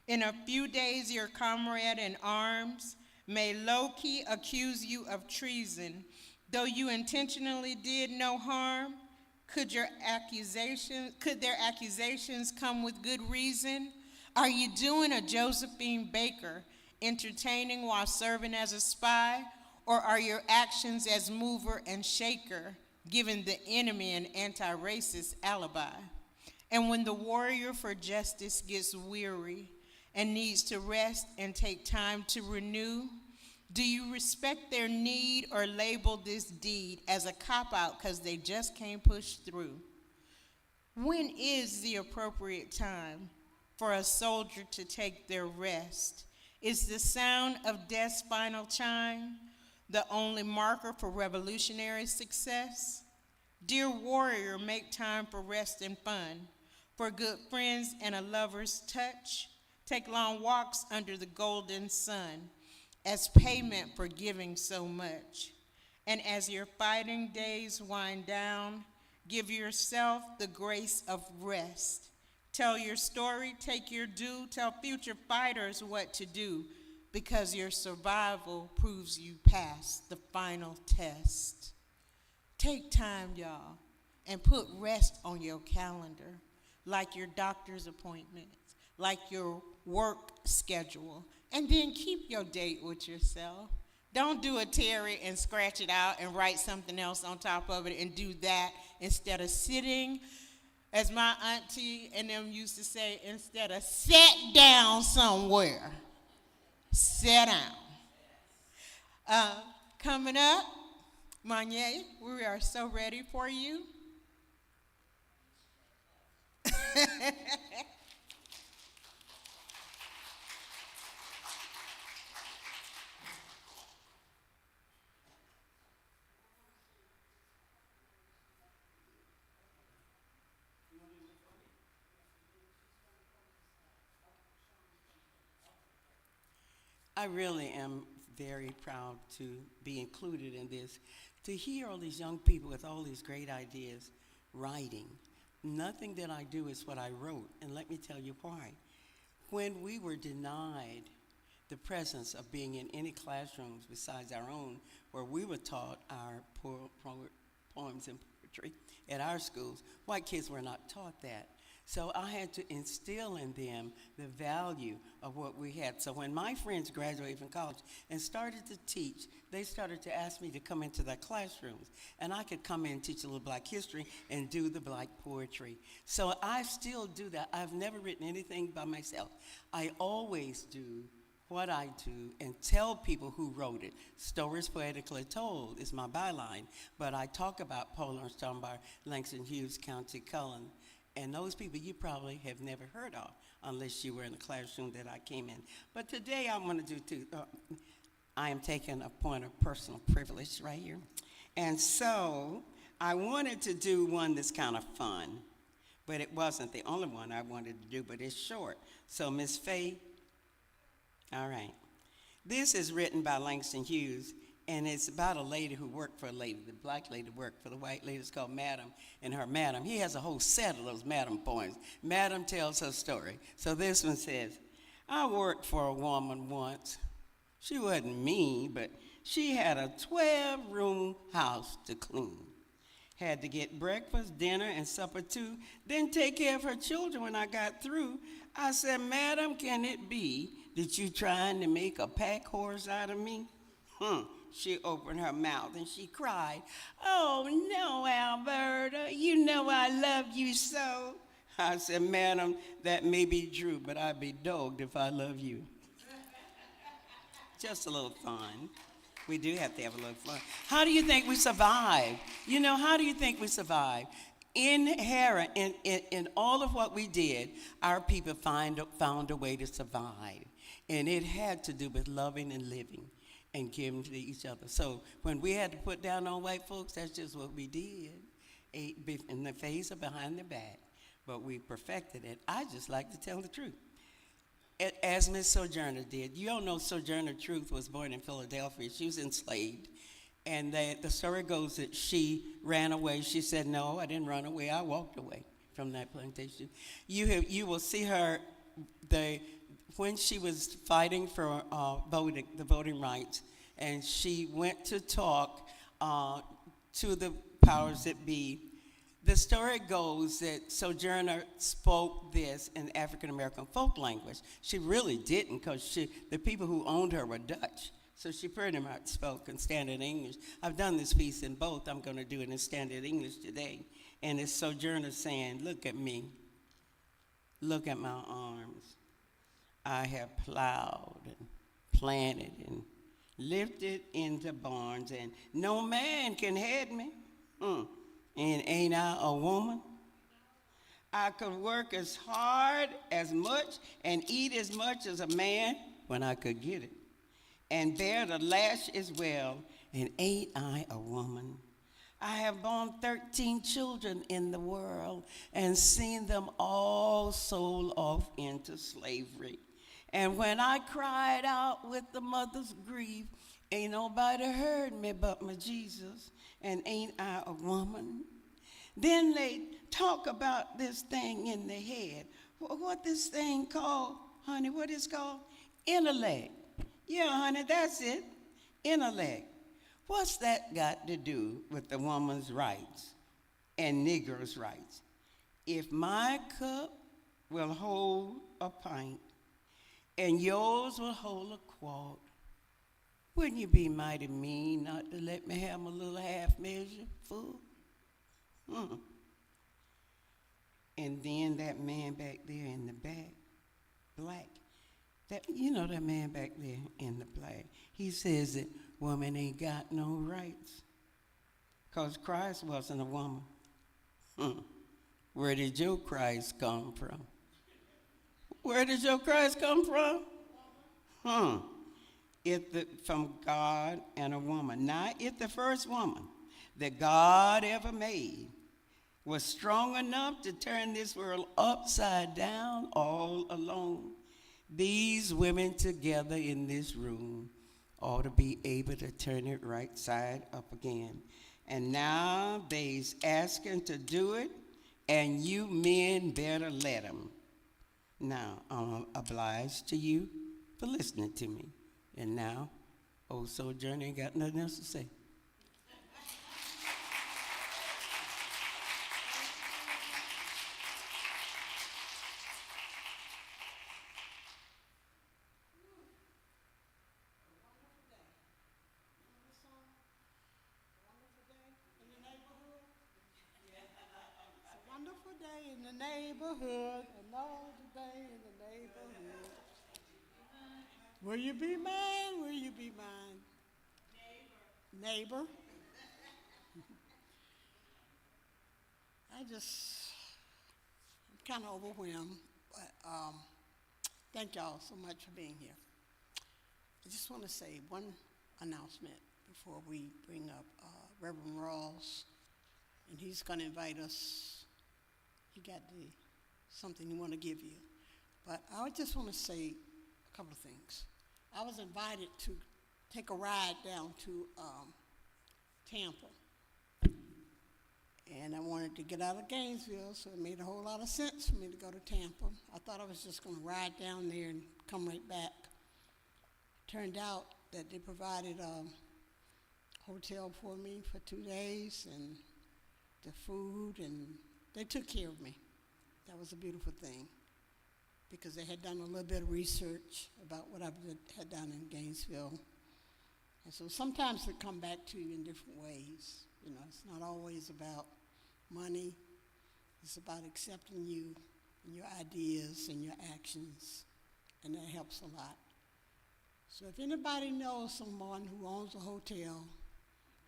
In a few days, your comrade in arms may low-key accuse you of treason. Though you intentionally did no harm, could their accusations come with good reason? Are you doing a Josephine Baker, entertaining while serving as a spy? Or are your actions as mover and shaker, giving the enemy an anti-racist alibi? And when the warrior for justice gets weary and needs to rest and take time to renew, do you respect their need or label this deed as a cop-out because they just can't push through? When is the appropriate time for a soldier to take their rest? Is the sound of death's final chime the only marker for revolutionary success? Dear warrior, make time for rest and fun, for good friends and a lover's touch. Take long walks under the golden sun as payment for giving so much. And as your fighting days wind down, give yourself the grace of rest. Tell your story, take your due, tell future fighters what to do, because your survival proves you passed the final test. Take time, y'all, and put rest on your calendar, like your doctor's appointments, like your work schedule, and then keep your date with yourself. Don't do a Terry and scratch it out and write something else on top of it and do that instead of sitting, as my auntie and them used to say, instead of sit down somewhere. Sit down. Coming up, Manye, we are so ready for you. I really am very proud to be included in this, to hear all these young people with all these great ideas writing. Nothing that I do is what I wrote, and let me tell you why. When we were denied the presence of being in any classrooms besides our own, where we were taught our poems and poetry at our schools, white kids were not taught that. So I had to instill in them the value of what we had. So when my friends graduated from college and started to teach, they started to ask me to come into their classrooms. And I could come in and teach a little black history and do the black poetry. So I still do that. I've never written anything by myself. I always do what I do and tell people who wrote it. Stories poetically told is my byline, but I talk about Polar and Stonbar, Langston Hughes, County Cullen. And those people you probably have never heard of unless you were in the classroom that I came in. But today I want to do I am taking a point of personal privilege right here. And so I wanted to do one that's kind of fun, but it wasn't the only one I wanted to do, but it's short. So Miss Faye, all right. This is written by Langston Hughes, And it's about a lady who worked for a lady. The black lady worked for the white lady. It's called Madam and her Madam. He has a whole set of those Madam poems. Madam tells her story. So this one says, I worked for a woman once. She wasn't mean, but she had a 12-room house to clean. Had to get breakfast, dinner, and supper too, then take care of her children when I got through. I said, Madam, can it be that you trying to make a pack horse out of me? She opened her mouth and she cried, oh, no, Alberta, you know I love you so. I said, Madam, that may be true, but I'd be dogged if I love you. Just a little fun. We do have to have a little fun. How do you think we survive? You know, how do you think we survive? Inherent in all of what we did, our people found a way to survive. And it had to do with loving and living and giving to each other. So when we had to put down on white folks, that's just what we did. In the face or behind their back. But we perfected it. I just like to tell the truth. As Miss Sojourner did. You all know Sojourner Truth was born in Philadelphia. She was enslaved. And the story goes that she ran away. She said, no, I didn't run away. I walked away from that plantation. You will see her, when she was fighting for the voting rights, and she went to talk to the powers that be. The story goes that Sojourner spoke this in African-American folk language. She really didn't, because the people who owned her were Dutch. So she pretty much spoke in standard English. I've done this piece in both. I'm going to do it in standard English today. And it's Sojourner saying, look at me. Look at my arms. I have plowed and planted and lifted into barns, and no man can head me. And ain't I a woman? I could work as hard, as much, and eat as much as a man when I could get it, and bear the lash as well, and ain't I a woman? I have borne 13 children in the world and seen them all sold off into slavery. And when I cried out with the mother's grief, ain't nobody heard me but my Jesus, and ain't I a woman? Then they talk about this thing in the head. What this thing called, honey, what is called? Intellect. Yeah, honey, that's it, intellect. What's that got to do with the woman's rights and Negro's rights? If my cup will hold a pint and yours will hold a quart, wouldn't you be mighty mean not to let me have my little half measure full? And then that man back there in the back, black, that man back there in the black, he says that woman ain't got no rights, because Christ wasn't a woman. Where did your Christ come from? Where did your Christ come from? From God and a woman. Not if the first woman that God ever made was strong enough to turn this world upside down all alone. These women together in this room ought to be able to turn it right side up again. And now they's asking to do it, and you men better let them. Now, I'm obliged to you for listening to me. And now, old Sojourner ain't got nothing else to say. Wonderful day in the neighborhood, a lovely day in the neighborhood. Will you be mine? Will you be mine? Neighbor. I'm kind of overwhelmed, but thank y'all so much for being here. I just want to say one announcement before we bring up Reverend Rawls, and he's going to invite us. He got something he want to give you. But I just want to say a couple of things. I was invited to take a ride down to Tampa. And I wanted to get out of Gainesville, so it made a whole lot of sense for me to go to Tampa. I thought I was just going to ride down there and come right back. Turned out that they provided a hotel for me for 2 days and the food, and they took care of me. That was a beautiful thing because they had done a little bit of research about what I had done in Gainesville. And so sometimes they come back to you in different ways. You know, it's not always about money. It's about accepting you and your ideas and your actions, and that helps a lot. So if anybody knows someone who owns a hotel,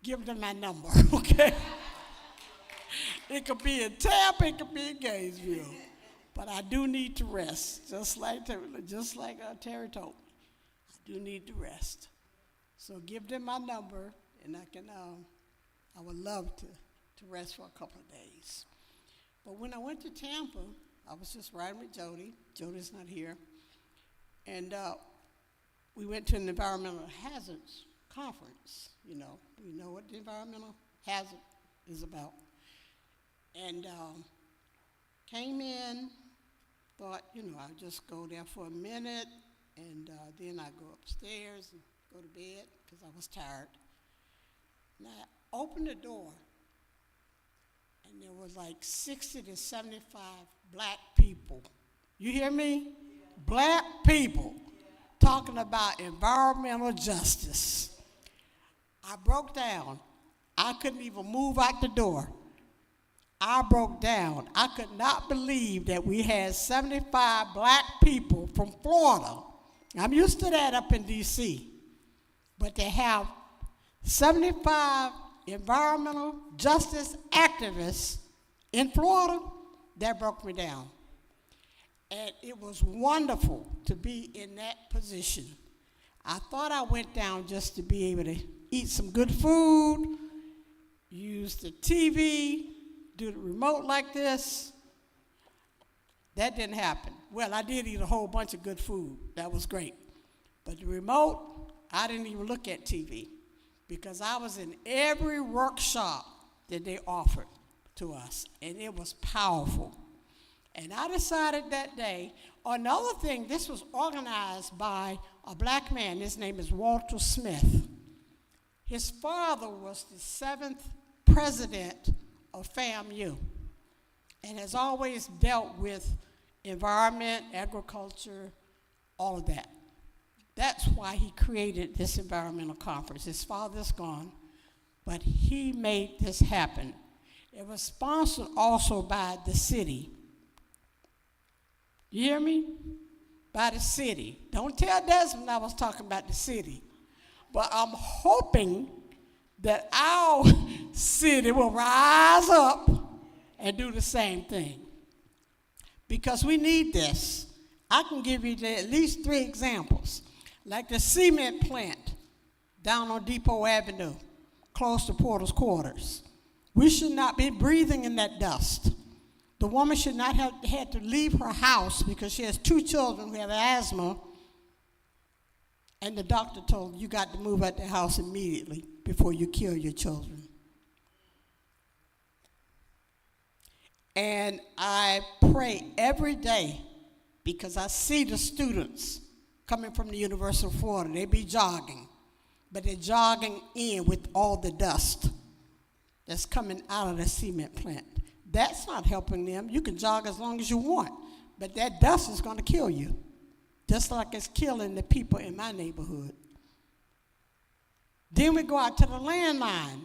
give them my number, okay? It could be in Tampa, it could be in Gainesville, but I do need to rest, just like Terry told me. I do need to rest. So give them my number, and I would love to rest for a couple of days. But when I went to Tampa, I was just riding with Jody. Jody's not here. And we went to an environmental hazards conference. You know, we know what the environmental hazard is about. And came in, thought, I'd just go there for a minute, and then I'd go upstairs and go to bed because I was tired. And I opened the door, and there was like 60 to 75 black people. You hear me? Yeah. Black people talking about environmental justice. I broke down. I couldn't even move out the door. I broke down. I could not believe that we had 75 black people from Florida. I'm used to that up in D.C. But to have 75 environmental justice activists in Florida, that broke me down. And it was wonderful to be in that position. I thought I went down just to be able to eat some good food, use the TV, do the remote like this. That didn't happen. Well, I did eat a whole bunch of good food. That was great. But the remote, I didn't even look at TV because I was in every workshop that they offered to us, and it was powerful. And I decided that day, another thing, this was organized by a black man. His name is Walter Smith. His father was the 7th president of FAMU and has always dealt with environment, agriculture, all of that. That's why he created this environmental conference. His father's gone, but he made this happen. It was sponsored also by the city. You hear me? By the city. Don't tell Desmond I was talking about the city. But I'm hoping that our city will rise up and do the same thing. Because we need this. I can give you at least 3 examples. Like the cement plant down on Depot Avenue, close to Porter's Quarters. We should not be breathing in that dust. The woman should not have had to leave her house because she has 2 children who have asthma, and the doctor told her, you got to move out the house immediately before you kill your children. And I pray every day because I see the students coming from the University of Florida. They be jogging, but they're jogging in with all the dust that's coming out of the cement plant. That's not helping them. You can jog as long as you want, but that dust is going to kill you, just like it's killing the people in my neighborhood. Then we go out to the landline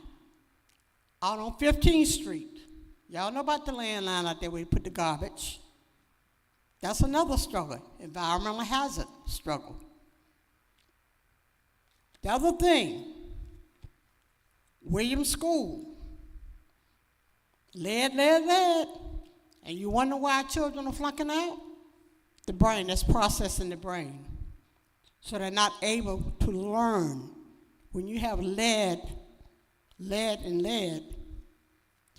out on 15th Street. Y'all know about the landline out there where you put the garbage. That's another struggle, environmental hazard struggle. The other thing, Williams School. Lead. And you wonder why children are flunking out? The brain, that's processing the brain. So they're not able to learn. When you have lead, you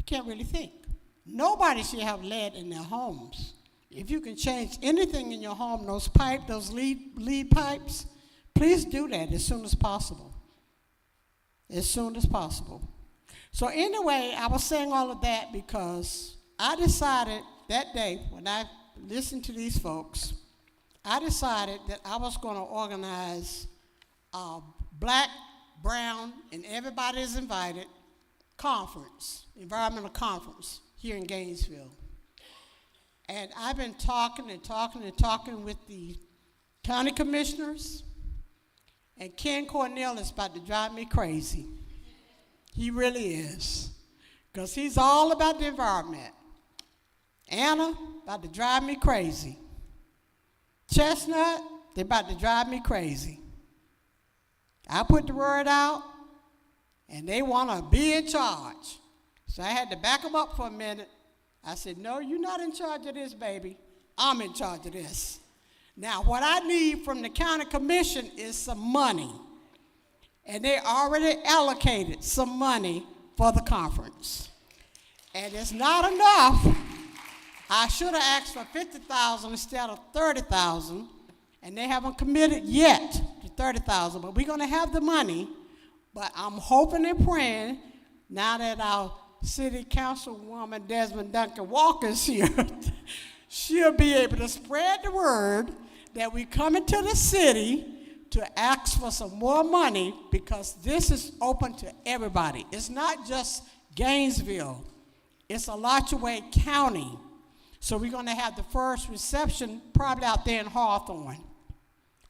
can't really think. Nobody should have lead in their homes. If you can change anything in your home, those lead pipes, please do that as soon as possible. as soon as possible. So anyway, I was saying all of that because I decided that day when I listened to these folks, I decided that I was going to organize a black, brown, and everybody is invited conference, environmental conference here in Gainesville. And I've been talking with the county commissioners, and Ken Cornell is about to drive me crazy. He really is, because he's all about the environment. Anna, about to drive me crazy. Chestnut, they're about to drive me crazy. I put the word out, and they want to be in charge. So I had to back them up for a minute. I said, no, you're not in charge of this, baby. I'm in charge of this. Now, what I need from the county commission is some money. And they already allocated some money for the conference. And it's not enough. I should have asked for $50,000 instead of $30,000, and they haven't committed yet to $30,000. But we're going to have the money. But I'm hoping and praying now that our city councilwoman Desmond Duncan Walker's here, she'll be able to spread the word that we come into the city to ask for some more money, because this is open to everybody. It's not just Gainesville. It's Alachua County. So we're going to have the first reception probably out there in Hawthorne.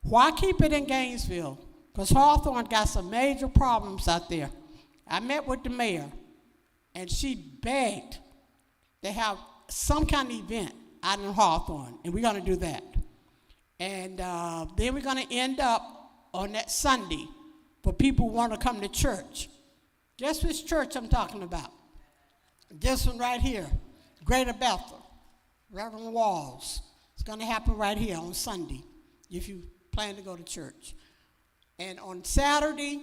Why keep it in Gainesville? Because Hawthorne got some major problems out there. I met with the mayor, and she begged to have some kind of event out in Hawthorne, and we're going to do that. And then we're going to end up on that Sunday for people who want to come to church. Guess which church I'm talking about? This one right here, Greater Bethel, Reverend Walls. It's going to happen right here on Sunday if you plan to go to church. And on Saturday,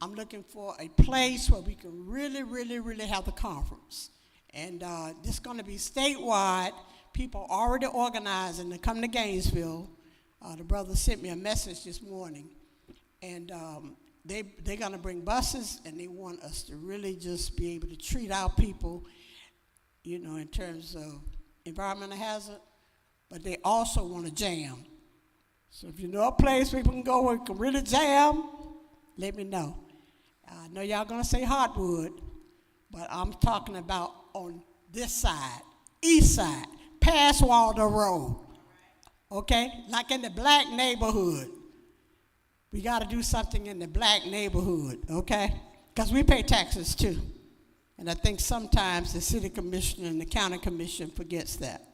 I'm looking for a place where we can really, really, really have the conference. And this is going to be statewide. People already organizing to come to Gainesville. The brother sent me a message this morning. And they're going to bring buses, and they want us to really just be able to treat our people, you know, in terms of environmental hazard. But they also want to jam. So if you know a place where we can go where we can really jam, let me know. I know y'all going to say hardwood, but I'm talking about on this side, east side, past Waldo Road, okay? Like in the black neighborhood. We got to do something in the black neighborhood, okay? Because we pay taxes too. And I think sometimes the city commissioner and the county commission forgets that.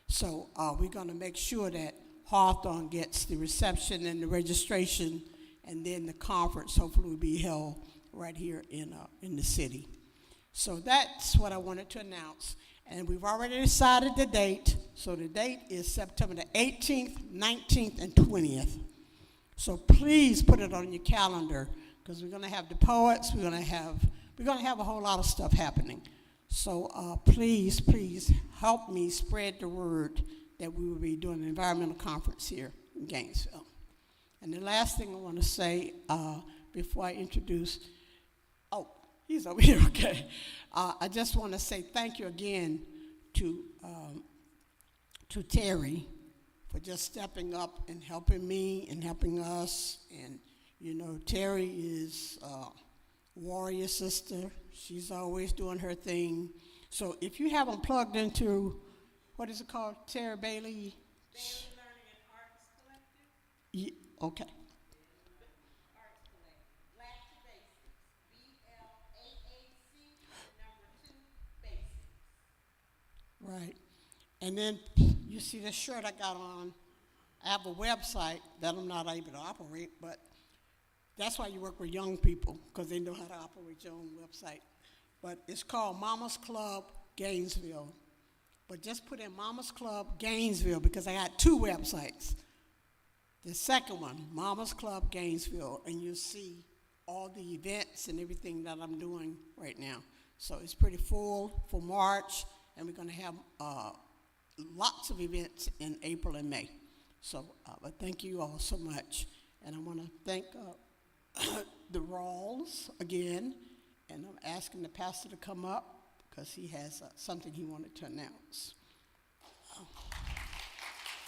So we're going to make sure that Hawthorne gets the reception and the registration, and then the conference hopefully will be held right here in the city. So that's what I wanted to announce. And we've already decided the date. So the date is September the 18th, 19th, and 20th. So please put it on your calendar, because we're going to have the poets. We're going to have a whole lot of stuff happening. So please help me spread the word that we will be doing an environmental conference here in Gainesville. And the last thing I want to say before I introduce, he's over here, okay. I just want to say thank you again to Terry for just stepping up and helping me and helping us. And, you know, Terry is a warrior sister. She's always doing her thing. So if you haven't plugged into, what is it called, Terry Bailey? Bailey Learning and Arts Collective? Yeah, okay. Arts Collective. Black to Basics. BLAAC, the number 2, basics. Right. And then you see this shirt I got on. I have a website that I'm not able to operate, but that's why you work with young people, because they know how to operate your own website. But it's called Mama's Club Gainesville. But just put in Mama's Club Gainesville, because I got 2 websites. The second one, Mama's Club Gainesville, and you'll see all the events and everything that I'm doing right now. So it's pretty full for March, and we're going to have lots of events in April and May. So but thank you all so much. And I want to thank the Rawls again, and I'm asking the pastor to come up because he has something he wanted to announce.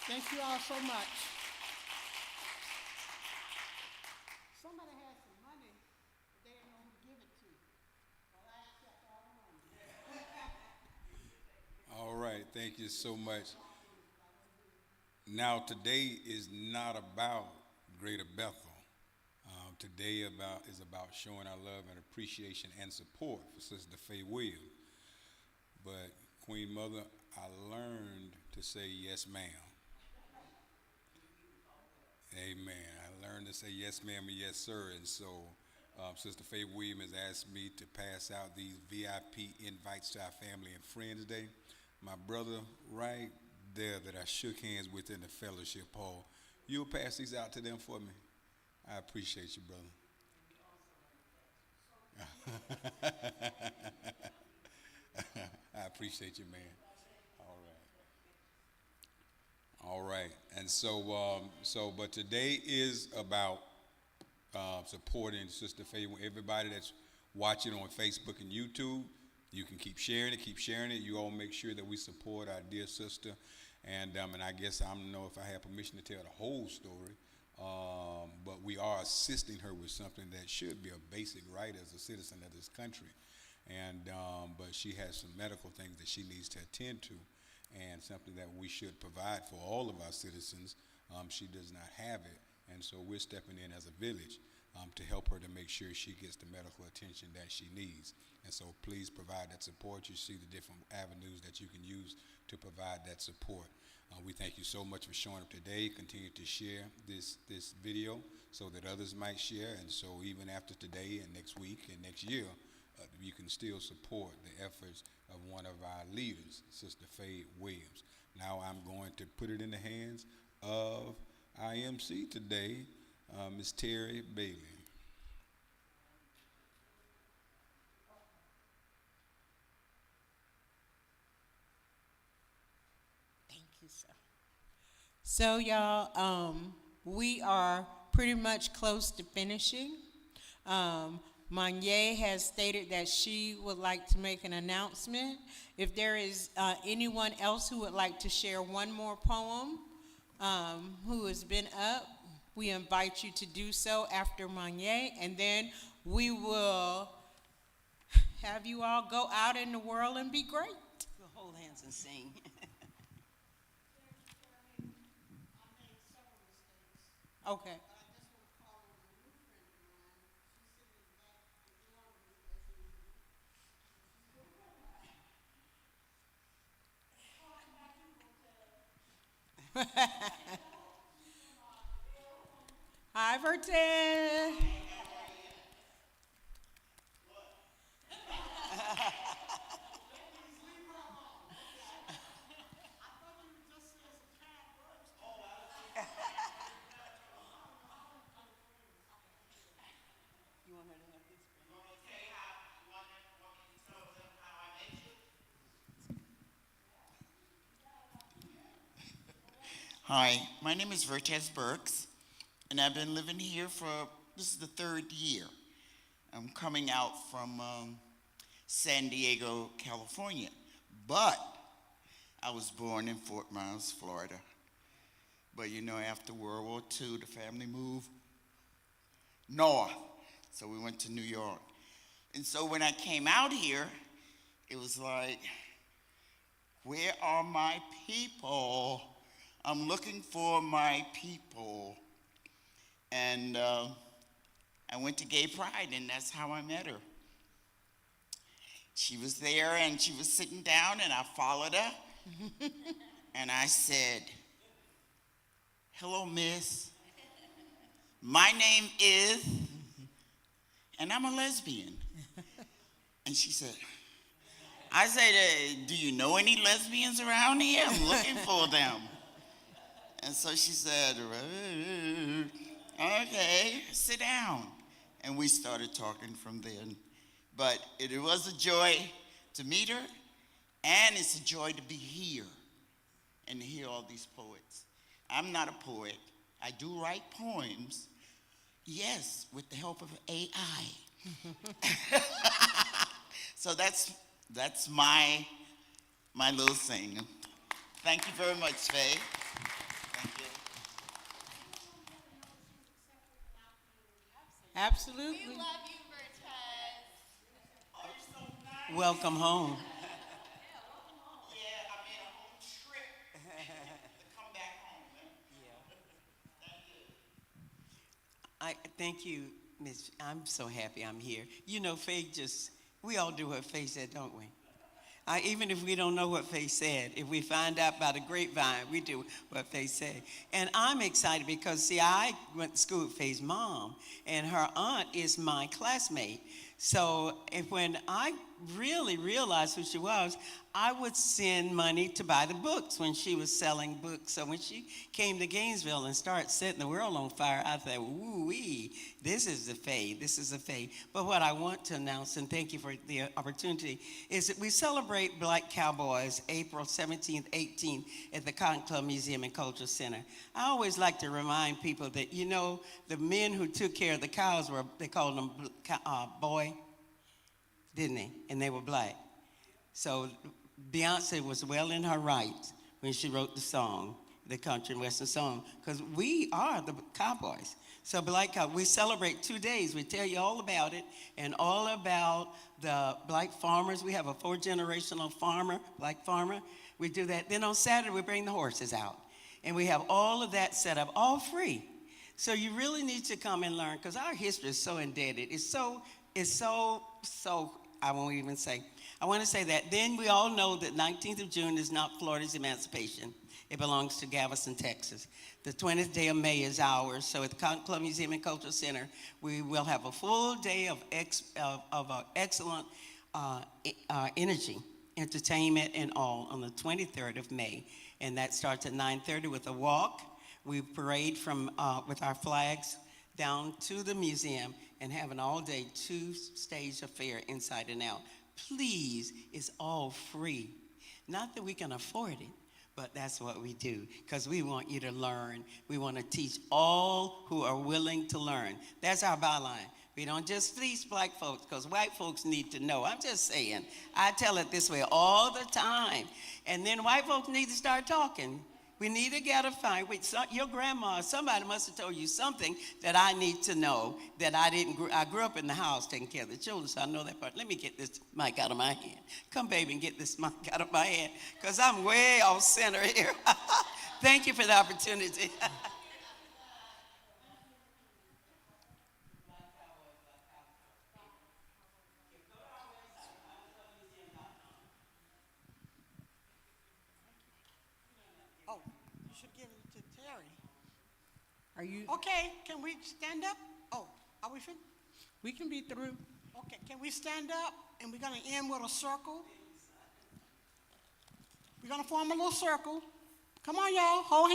Thank you all so much. Somebody has some money, but they didn't know who to give it to. Well, I accept all the money. All right, thank you so much. Now, today is not about Greater Bethel. Today is about showing our love and appreciation and support for Sister Faye Williams. But Queen Mother, I learned to say yes, ma'am. Amen. I learned to say yes, ma'am, and yes, sir. And so Sister Faye Williams has asked me to pass out these VIP invites to our family and friends day. My brother right there that I shook hands with in the fellowship hall, you'll pass these out to them for me? I appreciate you, brother. I appreciate you, man. All right. And so, but today is about supporting Sister Faye. Everybody that's watching on Facebook and YouTube, you can keep sharing it, keep sharing it. You all make sure that we support our dear sister. And I guess I don't know if I have permission to tell the whole story, but we are assisting her with something that should be a basic right as a citizen of this country. And but she has some medical things that she needs to attend to, and something that we should provide for all of our citizens. She does not have it, and so we're stepping in as a village to help her to make sure she gets the medical attention that she needs. And so please provide that support. You see the different avenues that you can use to provide that support. We thank you so much for showing up today. Continue to share this video so that others might share, and so even after today and next week and next year, you can still support the efforts of one of our leaders, Sister Faye Williams. Now I'm going to put it in the hands of IMC today, Ms. Terry Bailey. Thank you, sir. So, y'all, we are pretty much close to finishing. Manye has stated that she would like to make an announcement. If there is anyone else who would like to share one more poem who has been up, we invite you to do so after Manye, and then we will have you all go out in the world and be great. We'll hold hands and sing. Okay. Hi, Vertin. Hi, my name is Vertes Burks, and I've been living here this is the 3rd year. I'm coming out from San Diego, California, but I was born in Fort Myers, Florida. But you know, after World War II, the family moved north, so we went to New York. And so when I came out here, it was like, where are my people? I'm looking for my people. And I went to Gay Pride, and that's how I met her. She was there, and she was sitting down, and I followed her. And I said, hello, miss. My name is, and I'm a lesbian. And she said, I said, do you know any lesbians around here? I'm looking for them. And so she said, okay, sit down. And we started talking from then. But it was a joy to meet her, and it's a joy to be here and to hear all these poets. I'm not a poet. I do write poems, Yes, with the help of AI. So that's my little thing. Thank you very much, Faye. Thank you. Absolutely. We love you, Vertez. Welcome home. Yeah, I made a whole trip to come back home. Thank you. Thank you, Miss. I'm so happy I'm here. You know, Faye we all do what Faye said, don't we? Even if we don't know what Faye said, if we find out by the grapevine, we do what Faye said. And I'm excited because, see, I went to school with Faye's mom, and her aunt is my classmate. So when I really realized who she was, I would send money to buy the books when she was selling books. So when she came to Gainesville and started setting the world on fire, I thought, woo-wee, this is the Faye, this is the Faye. But what I want to announce, and thank you for the opportunity, is that we celebrate Black Cowboys April 17th, 18th at the Cotton Club Museum and Cultural Center. I always like to remind people that, you know, the men who took care of the cows they called them boy, didn't they? And they were black. So Beyonce was well in her rights when she wrote the song, the country and western song, because we are the cowboys. So we celebrate 2 days. We tell you all about it and all about the black farmers. We have a 4-generational black farmer. We do that. Then on Saturday, we bring the horses out. And we have all of that set up, all free. So you really need to come and learn, because our history is so indebted. It's so, I won't even say. I want to say that. Then we all know that 19th of June is not Florida's emancipation. It belongs to Galveston, Texas. The 20th day of May is ours. So at the Cotton Club Museum and Cultural Center, we will have a full day of excellent energy, entertainment, and all on the 23rd of May. And that starts at 9:30 with a walk. We parade with our flags down to the museum and have an all-day 2-stage affair inside and out. Please, it's all free. Not that we can afford it, but that's what we do, because we want you to learn. We want to teach all who are willing to learn. That's our byline. We don't just fleece black folks, because white folks need to know. I'm just saying. I tell it this way all the time. And then white folks need to start talking. We need to get a find. Wait, your grandma, somebody must have told you something that I need to know that I didn't. I grew up in the house taking care of the children, so I know that part. Let me get this mic out of my hand. Come, baby, and get this mic out of my hand, because I'm way off center here. Thank you for the opportunity. Oh, you should give it to Terry. Are you? Okay, can we stand up? Oh, are we finished? We can be through. Okay, can we stand up? And we're gonna end with a circle. We're gonna form a little circle. Come on, y'all, hold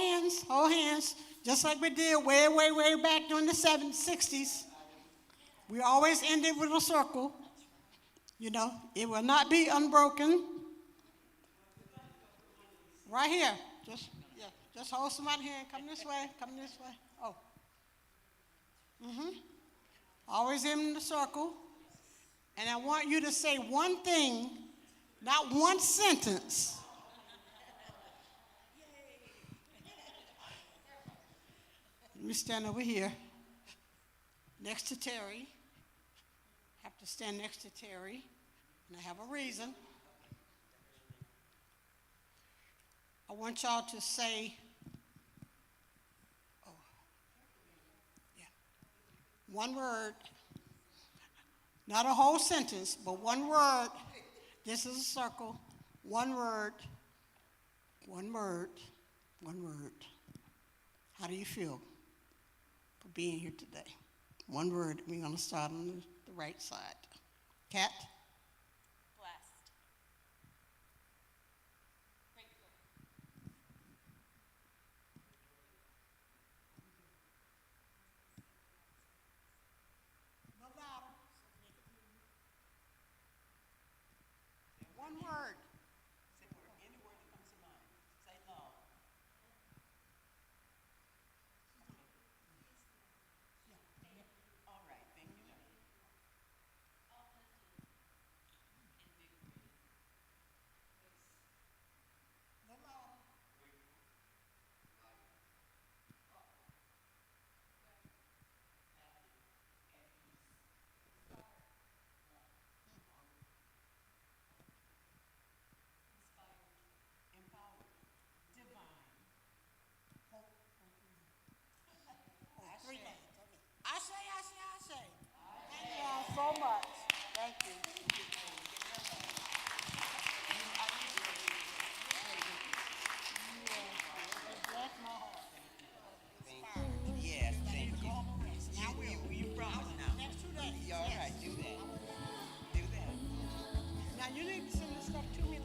hands, just like we did way, way, way back during the 60s. We always end it with a circle. You know, it will not be unbroken. Right here, just hold somebody's hand. Come this way, Oh. Always in the circle. And I want you to say one thing, not one sentence. Let me stand over here, next to Terry. Have to stand next to Terry, and I have a reason. I want y'all to say, one word, not a whole sentence, but one word. This is a circle. One word, one word, one word. How do you feel for being here today? One word. We're going to start on the right side. Kat? Blessed. No louder. One word. Any word that comes to mind. Say love.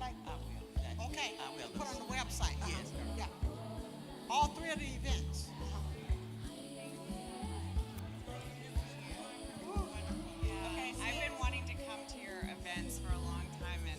right? I will. Okay. I will. Put on the website. Yes. Yeah. All three of the events.